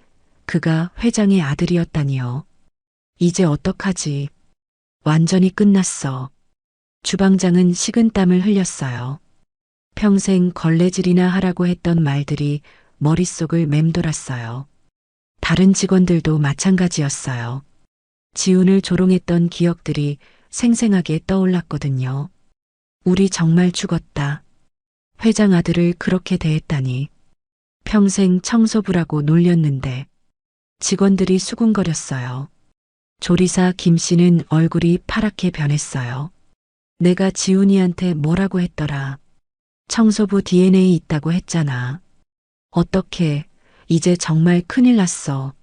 그가 회장의 아들이었다니요. 이제 어떡하지? 완전히 끝났어. 주방장은 식은땀을 흘렸어요. 평생 걸레질이나 하라고 했던 말들이 머릿속을 맴돌았어요. 다른 직원들도 마찬가지였어요. 지훈을 조롱했던 기억들이 생생하게 떠올랐거든요. 우리 정말 죽었다. 회장 아들을 그렇게 대했다니. 평생 청소부라고 놀렸는데. 직원들이 수군거렸어요. 조리사 김 씨는 얼굴이 파랗게 변했어요. 내가 지훈이한테 뭐라고 했더라. 청소부 DNA 있다고 했잖아. 어떻게, 이제 정말 큰일 났어.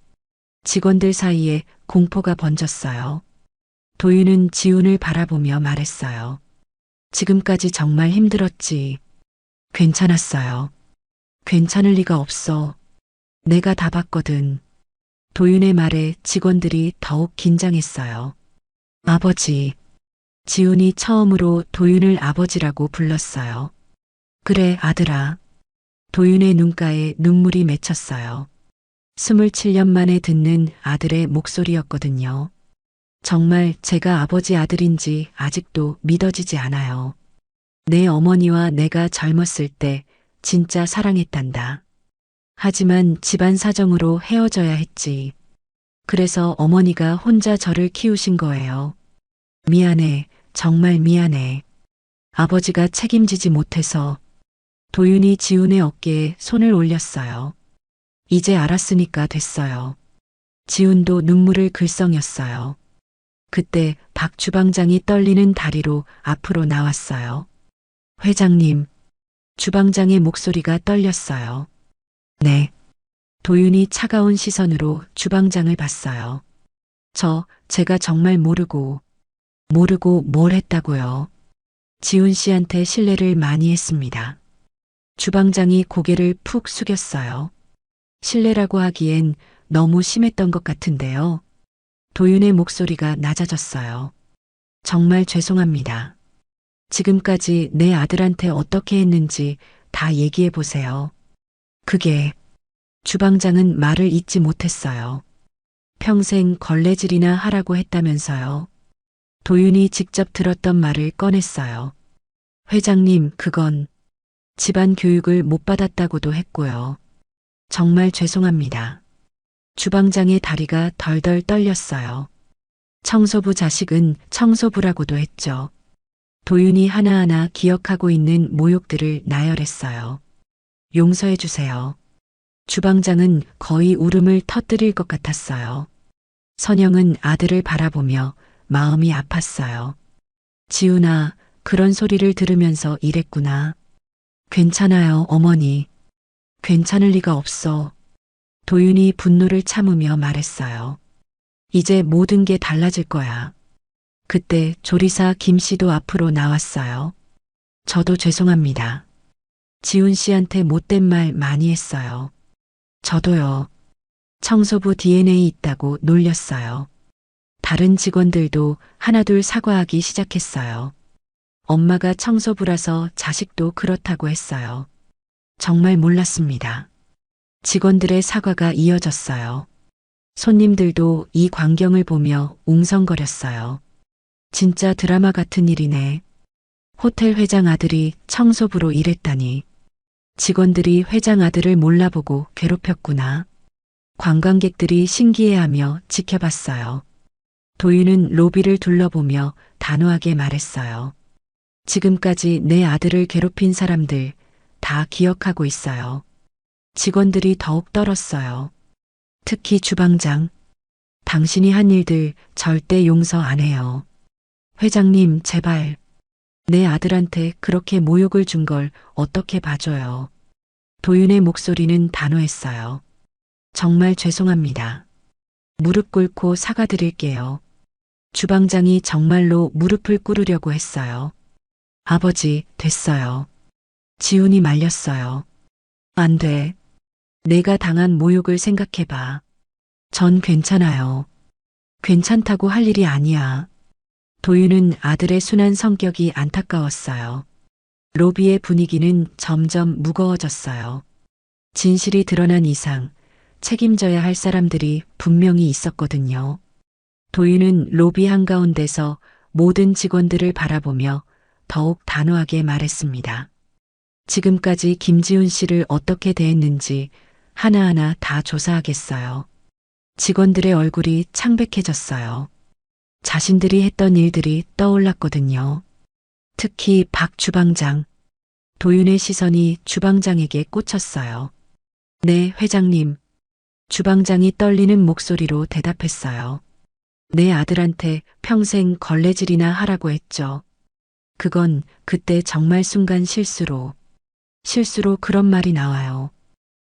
직원들 사이에 공포가 번졌어요. 도윤은 지훈을 바라보며 말했어요. 지금까지 정말 힘들었지. 괜찮았어요. 괜찮을 리가 없어. 내가 다 봤거든. 도윤의 말에 직원들이 더욱 긴장했어요. 아버지. 지훈이 처음으로 도윤을 아버지라고 불렀어요. 그래, 아들아. 도윤의 눈가에 눈물이 맺혔어요. 27년 만에 듣는 아들의 목소리였거든요. 정말 제가 아버지 아들인지 아직도 믿어지지 않아요. 내 어머니와 내가 젊었을 때 진짜 사랑했단다. 하지만 집안 사정으로 헤어져야 했지. 그래서 어머니가 혼자 저를 키우신 거예요. 미안해, 정말 미안해. 아버지가 책임지지 못해서. 도윤이 지훈의 어깨에 손을 올렸어요. 이제 알았으니까 됐어요. 지훈도 눈물을 글썽였어요. 그때 박 주방장이 떨리는 다리로 앞으로 나왔어요. 회장님. 주방장의 목소리가 떨렸어요. 네. 도윤이 차가운 시선으로 주방장을 봤어요. 제가 정말 모르고 뭘 했다고요. 지훈 씨한테 신뢰를 많이 했습니다. 주방장이 고개를 푹 숙였어요. 신뢰라고 하기엔 너무 심했던 것 같은데요. 도윤의 목소리가 낮아졌어요. 정말 죄송합니다. 지금까지 내 아들한테 어떻게 했는지 다 얘기해 보세요. 그게 주방장은 말을 잇지 못했어요. 평생 걸레질이나 하라고 했다면서요. 도윤이 직접 들었던 말을 꺼냈어요. 회장님, 그건 집안 교육을 못 받았다고도 했고요. 정말 죄송합니다. 주방장의 다리가 덜덜 떨렸어요. 청소부 자식은 청소부라고도 했죠. 도윤이 하나하나 기억하고 있는 모욕들을 나열했어요. 용서해 주세요. 주방장은 거의 울음을 터뜨릴 것 같았어요. 선영은 아들을 바라보며 마음이 아팠어요. 지훈아, 그런 소리를 들으면서 이랬구나. 괜찮아요, 어머니. 괜찮을 리가 없어. 도윤이 분노를 참으며 말했어요. 이제 모든 게 달라질 거야. 그때 조리사 김 씨도 앞으로 나왔어요. 저도 죄송합니다. 지훈 씨한테 못된 말 많이 했어요. 저도요. 청소부 DNA 있다고 놀렸어요. 다른 직원들도 하나둘 사과하기 시작했어요. 엄마가 청소부라서 자식도 그렇다고 했어요. 정말 몰랐습니다. 직원들의 사과가 이어졌어요. 손님들도 이 광경을 보며 웅성거렸어요. 진짜 드라마 같은 일이네. 호텔 회장 아들이 청소부로 일했다니. 직원들이 회장 아들을 몰라보고 괴롭혔구나. 관광객들이 신기해하며 지켜봤어요. 도윤은 로비를 둘러보며 단호하게 말했어요. 지금까지 내 아들을 괴롭힌 사람들 다 기억하고 있어요. 직원들이 더욱 떨었어요. 특히 주방장. 당신이 한 일들 절대 용서 안 해요. 회장님, 제발. 내 아들한테 그렇게 모욕을 준 걸 어떻게 봐줘요. 도윤의 목소리는 단호했어요. 정말 죄송합니다. 무릎 꿇고 사과드릴게요. 주방장이 정말로 무릎을 꿇으려고 했어요. 아버지, 됐어요. 지훈이 말렸어요. 안 돼. 내가 당한 모욕을 생각해봐. 전 괜찮아요. 괜찮다고 할 일이 아니야. 도윤은 아들의 순한 성격이 안타까웠어요. 로비의 분위기는 점점 무거워졌어요. 진실이 드러난 이상 책임져야 할 사람들이 분명히 있었거든요. 도윤은 로비 한가운데서 모든 직원들을 바라보며 더욱 단호하게 말했습니다. 지금까지 김지훈 씨를 어떻게 대했는지 하나하나 다 조사하겠어요. 직원들의 얼굴이 창백해졌어요. 자신들이 했던 일들이 떠올랐거든요. 특히 박 주방장. 도윤의 시선이 주방장에게 꽂혔어요. 네, 회장님. 주방장이 떨리는 목소리로 대답했어요. 내 아들한테 평생 걸레질이나 하라고 했죠. 그건 그때 정말 순간 실수로 그런 말이 나와요.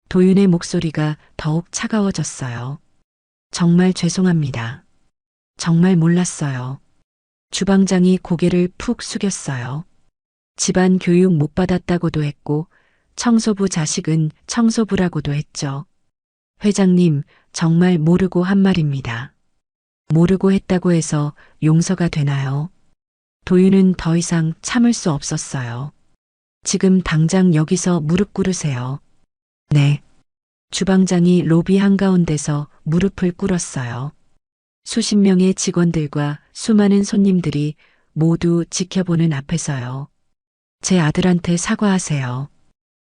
도윤의 목소리가 더욱 차가워졌어요. 정말 죄송합니다. 정말 몰랐어요. 주방장이 고개를 푹 숙였어요. 집안 교육 못 받았다고도 했고 청소부 자식은 청소부라고도 했죠. 회장님, 정말 모르고 한 말입니다. 모르고 했다고 해서 용서가 되나요? 도윤은 더 이상 참을 수 없었어요. 지금 당장 여기서 무릎 꿇으세요. 네. 주방장이 로비 한가운데서 무릎을 꿇었어요. 수십 명의 직원들과 수많은 손님들이 모두 지켜보는 앞에서요. 제 아들한테 사과하세요.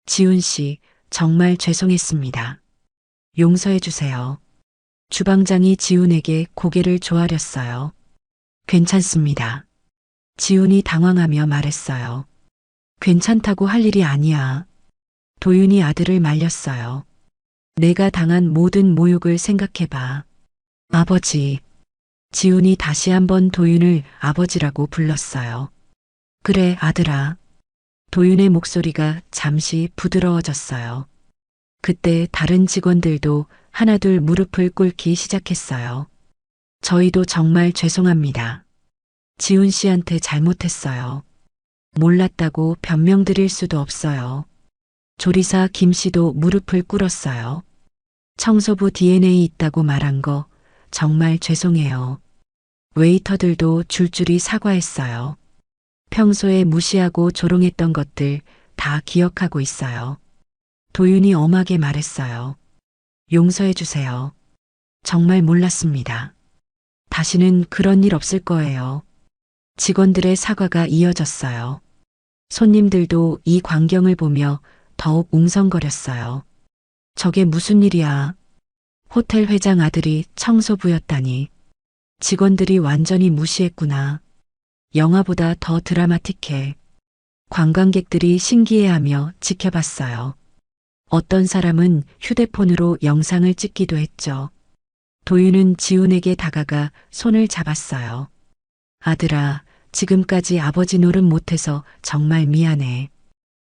지훈 씨, 정말 죄송했습니다. 용서해 주세요. 주방장이 지훈에게 고개를 조아렸어요. 괜찮습니다. 지훈이 당황하며 말했어요. 괜찮다고 할 일이 아니야. 도윤이 아들을 말렸어요. 내가 당한 모든 모욕을 생각해봐. 아버지. 지훈이 다시 한번 도윤을 아버지라고 불렀어요. 그래, 아들아. 도윤의 목소리가 잠시 부드러워졌어요. 그때 다른 직원들도 하나둘 무릎을 꿇기 시작했어요. 저희도 정말 죄송합니다. 지훈 씨한테 잘못했어요. 몰랐다고 변명드릴 수도 없어요. 조리사 김 씨도 무릎을 꿇었어요. 청소부 DNA 있다고 말한 거 정말 죄송해요. 웨이터들도 줄줄이 사과했어요. 평소에 무시하고 조롱했던 것들 다 기억하고 있어요. 도윤이 엄하게 말했어요. 용서해 주세요. 정말 몰랐습니다. 다시는 그런 일 없을 거예요. 직원들의 사과가 이어졌어요. 손님들도 이 광경을 보며 더욱 웅성거렸어요. 저게 무슨 일이야? 호텔 회장 아들이 청소부였다니. 직원들이 완전히 무시했구나. 영화보다 더 드라마틱해. 관광객들이 신기해하며 지켜봤어요. 어떤 사람은 휴대폰으로 영상을 찍기도 했죠. 도윤은 지훈에게 다가가 손을 잡았어요. 아들아, 지금까지 아버지 노릇 못해서 정말 미안해.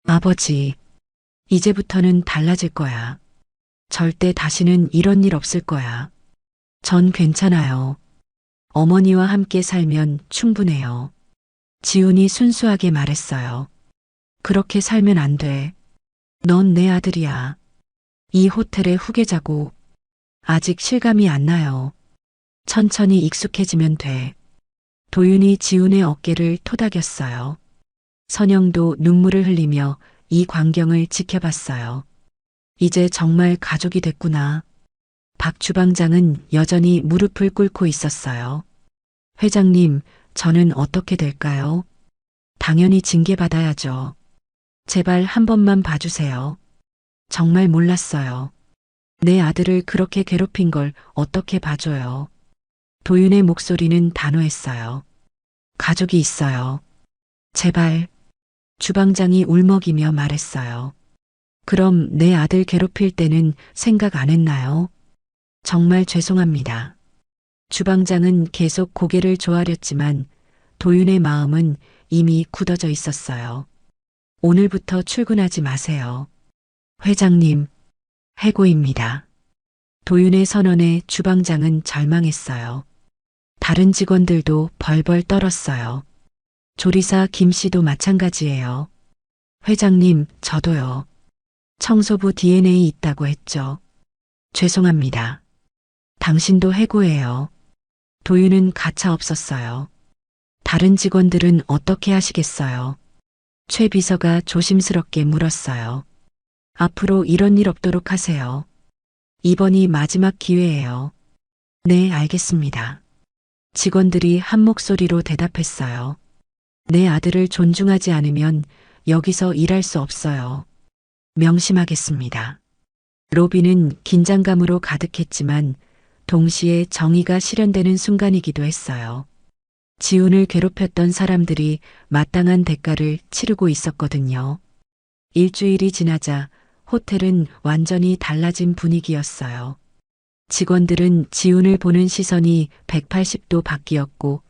아버지, 이제부터는 달라질 거야. 절대 다시는 이런 일 없을 거야. 전 괜찮아요. 어머니와 함께 살면 충분해요. 지훈이 순수하게 말했어요. 그렇게 살면 안 돼. 넌 내 아들이야. 이 호텔의 후계자고. 아직 실감이 안 나요. 천천히 익숙해지면 돼. 도윤이 지훈의 어깨를 토닥였어요. 선영도 눈물을 흘리며 이 광경을 지켜봤어요. 이제 정말 가족이 됐구나. 박 주방장은 여전히 무릎을 꿇고 있었어요. 회장님, 저는 어떻게 될까요? 당연히 징계받아야죠. 제발 한 번만 봐주세요. 정말 몰랐어요. 내 아들을 그렇게 괴롭힌 걸 어떻게 봐줘요. 도윤의 목소리는 단호했어요. 가족이 있어요. 제발. 주방장이 울먹이며 말했어요. 그럼 내 아들 괴롭힐 때는 생각 안 했나요? 정말 죄송합니다. 주방장은 계속 고개를 조아렸지만 도윤의 마음은 이미 굳어져 있었어요. 오늘부터 출근하지 마세요. 회장님, 해고입니다. 도윤의 선언에 주방장은 절망했어요. 다른 직원들도 벌벌 떨었어요. 조리사 김 씨도 마찬가지예요. 회장님, 저도요. 청소부 DNA 있다고 했죠. 죄송합니다. 당신도 해고예요. 도윤은 가차 없었어요. 다른 직원들은 어떻게 하시겠어요? 최 비서가 조심스럽게 물었어요. 앞으로 이런 일 없도록 하세요. 이번이 마지막 기회예요. 네, 알겠습니다. 직원들이 한 목소리로 대답했어요. 내 아들을 존중하지 않으면 여기서 일할 수 없어요. 명심하겠습니다. 로비는 긴장감으로 가득했지만 동시에 정의가 실현되는 순간이기도 했어요. 지훈을 괴롭혔던 사람들이 마땅한 대가를 치르고 있었거든요. 일주일이 지나자 호텔은 완전히 달라진 분위기였어요. 직원들은 지훈을 보는 시선이 180도 바뀌었고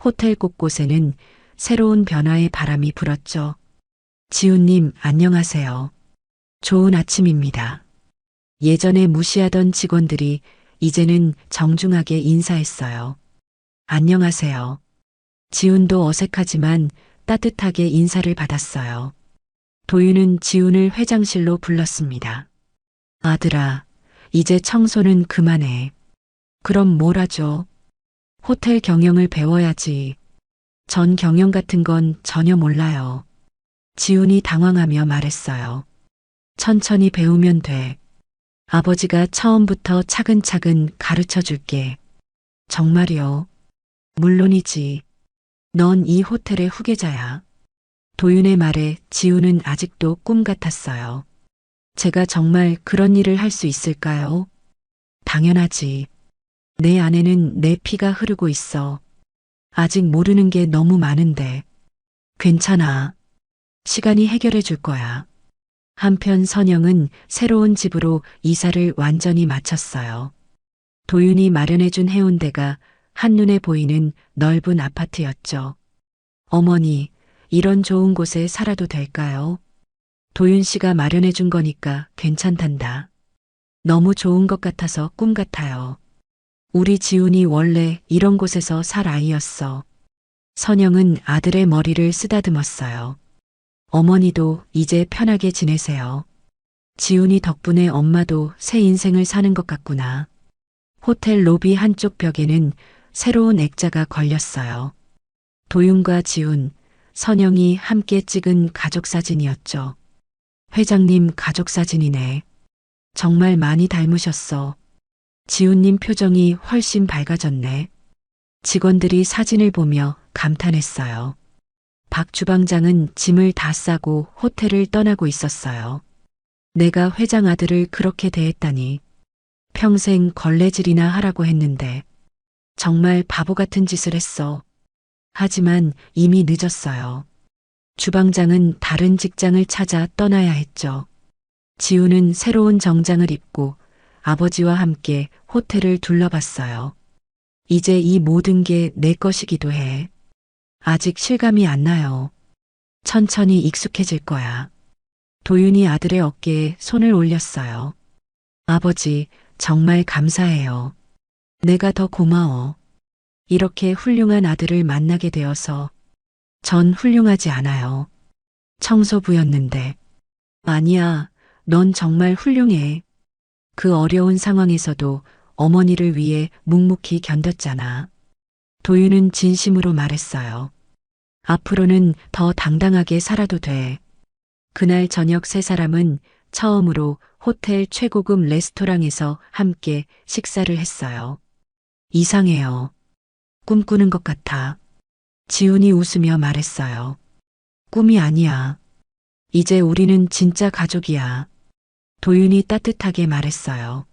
호텔 곳곳에는 새로운 변화의 바람이 불었죠. 지훈님, 안녕하세요. 좋은 아침입니다. 예전에 무시하던 직원들이 이제는 정중하게 인사했어요. 안녕하세요. 지훈도 어색하지만 따뜻하게 인사를 받았어요. 도윤은 지훈을 회장실로 불렀습니다. 아들아, 이제 청소는 그만해. 그럼 뭘 하죠? 호텔 경영을 배워야지. 전 경영 같은 건 전혀 몰라요. 지훈이 당황하며 말했어요. 천천히 배우면 돼. 아버지가 처음부터 차근차근 가르쳐 줄게. 정말이요? 물론이지. 넌 이 호텔의 후계자야. 도윤의 말에 지훈은 아직도 꿈 같았어요. 제가 정말 그런 일을 할 수 있을까요? 당연하지. 내 안에는 내 피가 흐르고 있어. 아직 모르는 게 너무 많은데. 괜찮아. 시간이 해결해 줄 거야. 한편 선영은 새로운 집으로 이사를 완전히 마쳤어요. 도윤이 마련해준 해운대가 한눈에 보이는 넓은 아파트였죠. 어머니, 이런 좋은 곳에 살아도 될까요? 도윤 씨가 마련해준 거니까 괜찮단다. 너무 좋은 것 같아서 꿈 같아요. 우리 지훈이 원래 이런 곳에서 살 아이였어. 선영은 아들의 머리를 쓰다듬었어요. 어머니도 이제 편하게 지내세요. 지훈이 덕분에 엄마도 새 인생을 사는 것 같구나. 호텔 로비 한쪽 벽에는 새로운 액자가 걸렸어요. 도윤과 지훈, 선영이 함께 찍은 가족 사진이었죠. 회장님 가족 사진이네. 정말 많이 닮으셨어. 지훈님 표정이 훨씬 밝아졌네. 직원들이 사진을 보며 감탄했어요. 박 주방장은 짐을 다 싸고 호텔을 떠나고 있었어요. 내가 회장 아들을 그렇게 대했다니. 평생 걸레질이나 하라고 했는데 정말 바보 같은 짓을 했어. 하지만 이미 늦었어요. 주방장은 다른 직장을 찾아 떠나야 했죠. 지우는 새로운 정장을 입고 아버지와 함께 호텔을 둘러봤어요. 이제 이 모든 게 내 것이기도 해. 아직 실감이 안 나요. 천천히 익숙해질 거야. 도윤이 아들의 어깨에 손을 올렸어요. 아버지, 정말 감사해요. 내가 더 고마워. 이렇게 훌륭한 아들을 만나게 되어서 전 훌륭하지 않아요. 청소부였는데. 아니야, 넌 정말 훌륭해. 그 어려운 상황에서도 어머니를 위해 묵묵히 견뎠잖아. 도윤은 진심으로 말했어요. 앞으로는 더 당당하게 살아도 돼. 그날 저녁 세 사람은 처음으로 호텔 최고급 레스토랑에서 함께 식사를 했어요. 이상해요. 꿈꾸는 것 같아. 지훈이 웃으며 말했어요. 꿈이 아니야. 이제 우리는 진짜 가족이야. 도윤이 따뜻하게 말했어요.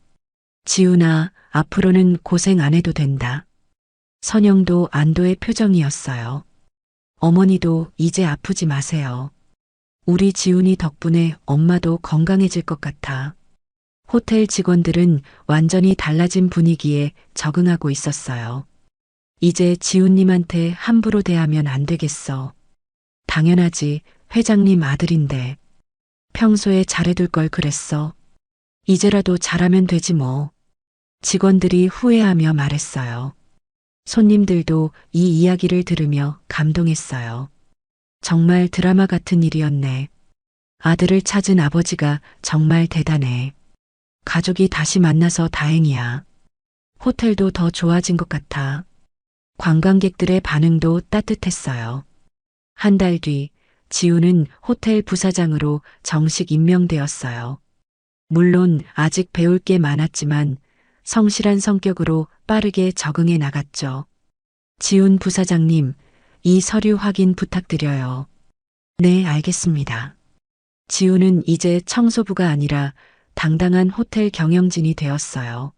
지훈아, 앞으로는 고생 안 해도 된다. 선영도 안도의 표정이었어요. 어머니도 이제 아프지 마세요. 우리 지훈이 덕분에 엄마도 건강해질 것 같아. 호텔 직원들은 완전히 달라진 분위기에 적응하고 있었어요. 이제 지훈님한테 함부로 대하면 안 되겠어. 당연하지, 회장님 아들인데. 평소에 잘해둘 걸 그랬어. 이제라도 잘하면 되지 뭐. 직원들이 후회하며 말했어요. 손님들도 이 이야기를 들으며 감동했어요. 정말 드라마 같은 일이었네. 아들을 찾은 아버지가 정말 대단해. 가족이 다시 만나서 다행이야. 호텔도 더 좋아진 것 같아. 관광객들의 반응도 따뜻했어요. 한 달 뒤, 지우는 호텔 부사장으로 정식 임명되었어요. 물론 아직 배울 게 많았지만 성실한 성격으로 빠르게 적응해 나갔죠. 지훈 부사장님, 이 서류 확인 부탁드려요. 네, 알겠습니다. 지훈은 이제 청소부가 아니라 당당한 호텔 경영진이 되었어요.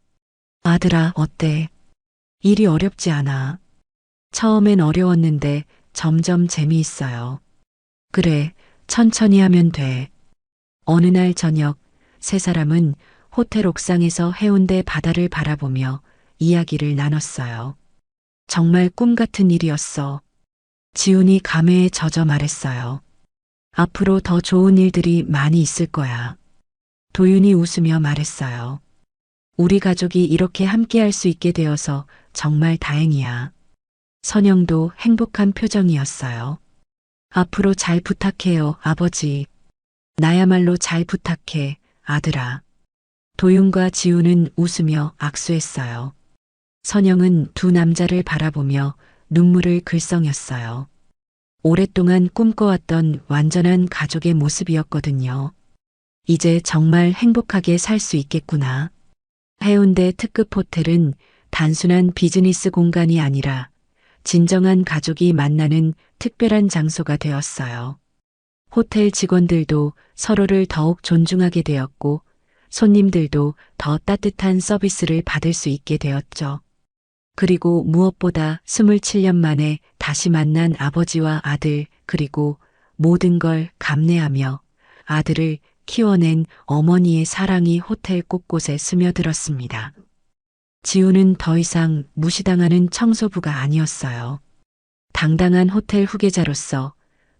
아들아, 어때? 일이 어렵지 않아. 처음엔 어려웠는데 점점 재미있어요. 그래, 천천히 하면 돼. 어느 날 저녁, 세 사람은 호텔 옥상에서 해운대 바다를 바라보며 이야기를 나눴어요. 정말 꿈 같은 일이었어. 지훈이 감회에 젖어 말했어요. 앞으로 더 좋은 일들이 많이 있을 거야. 도윤이 웃으며 말했어요. 우리 가족이 이렇게 함께 할 수 있게 되어서 정말 다행이야. 선영도 행복한 표정이었어요. 앞으로 잘 부탁해요, 아버지. 나야말로 잘 부탁해, 아들아. 도윤과 지우는 웃으며 악수했어요. 선영은 두 남자를 바라보며 눈물을 글썽였어요. 오랫동안 꿈꿔왔던 완전한 가족의 모습이었거든요. 이제 정말 행복하게 살 수 있겠구나. 해운대 특급 호텔은 단순한 비즈니스 공간이 아니라 진정한 가족이 만나는 특별한 장소가 되었어요. 호텔 직원들도 서로를 더욱 존중하게 되었고 손님들도 더 따뜻한 서비스를 받을 수 있게 되었죠. 그리고 무엇보다 27년 만에 다시 만난 아버지와 아들, 그리고 모든 걸 감내하며 아들을 키워낸 어머니의 사랑이 호텔 곳곳에 스며들었습니다. 지우는 더 이상 무시당하는 청소부가 아니었어요. 당당한 호텔 후계자로서,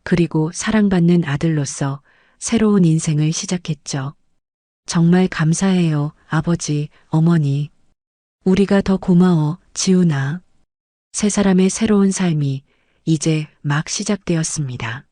그리고 사랑받는 아들로서 새로운 인생을 시작했죠. 정말 감사해요, 아버지, 어머니. 우리가 더 고마워, 지훈아. 세 사람의 새로운 삶이 이제 막 시작되었습니다.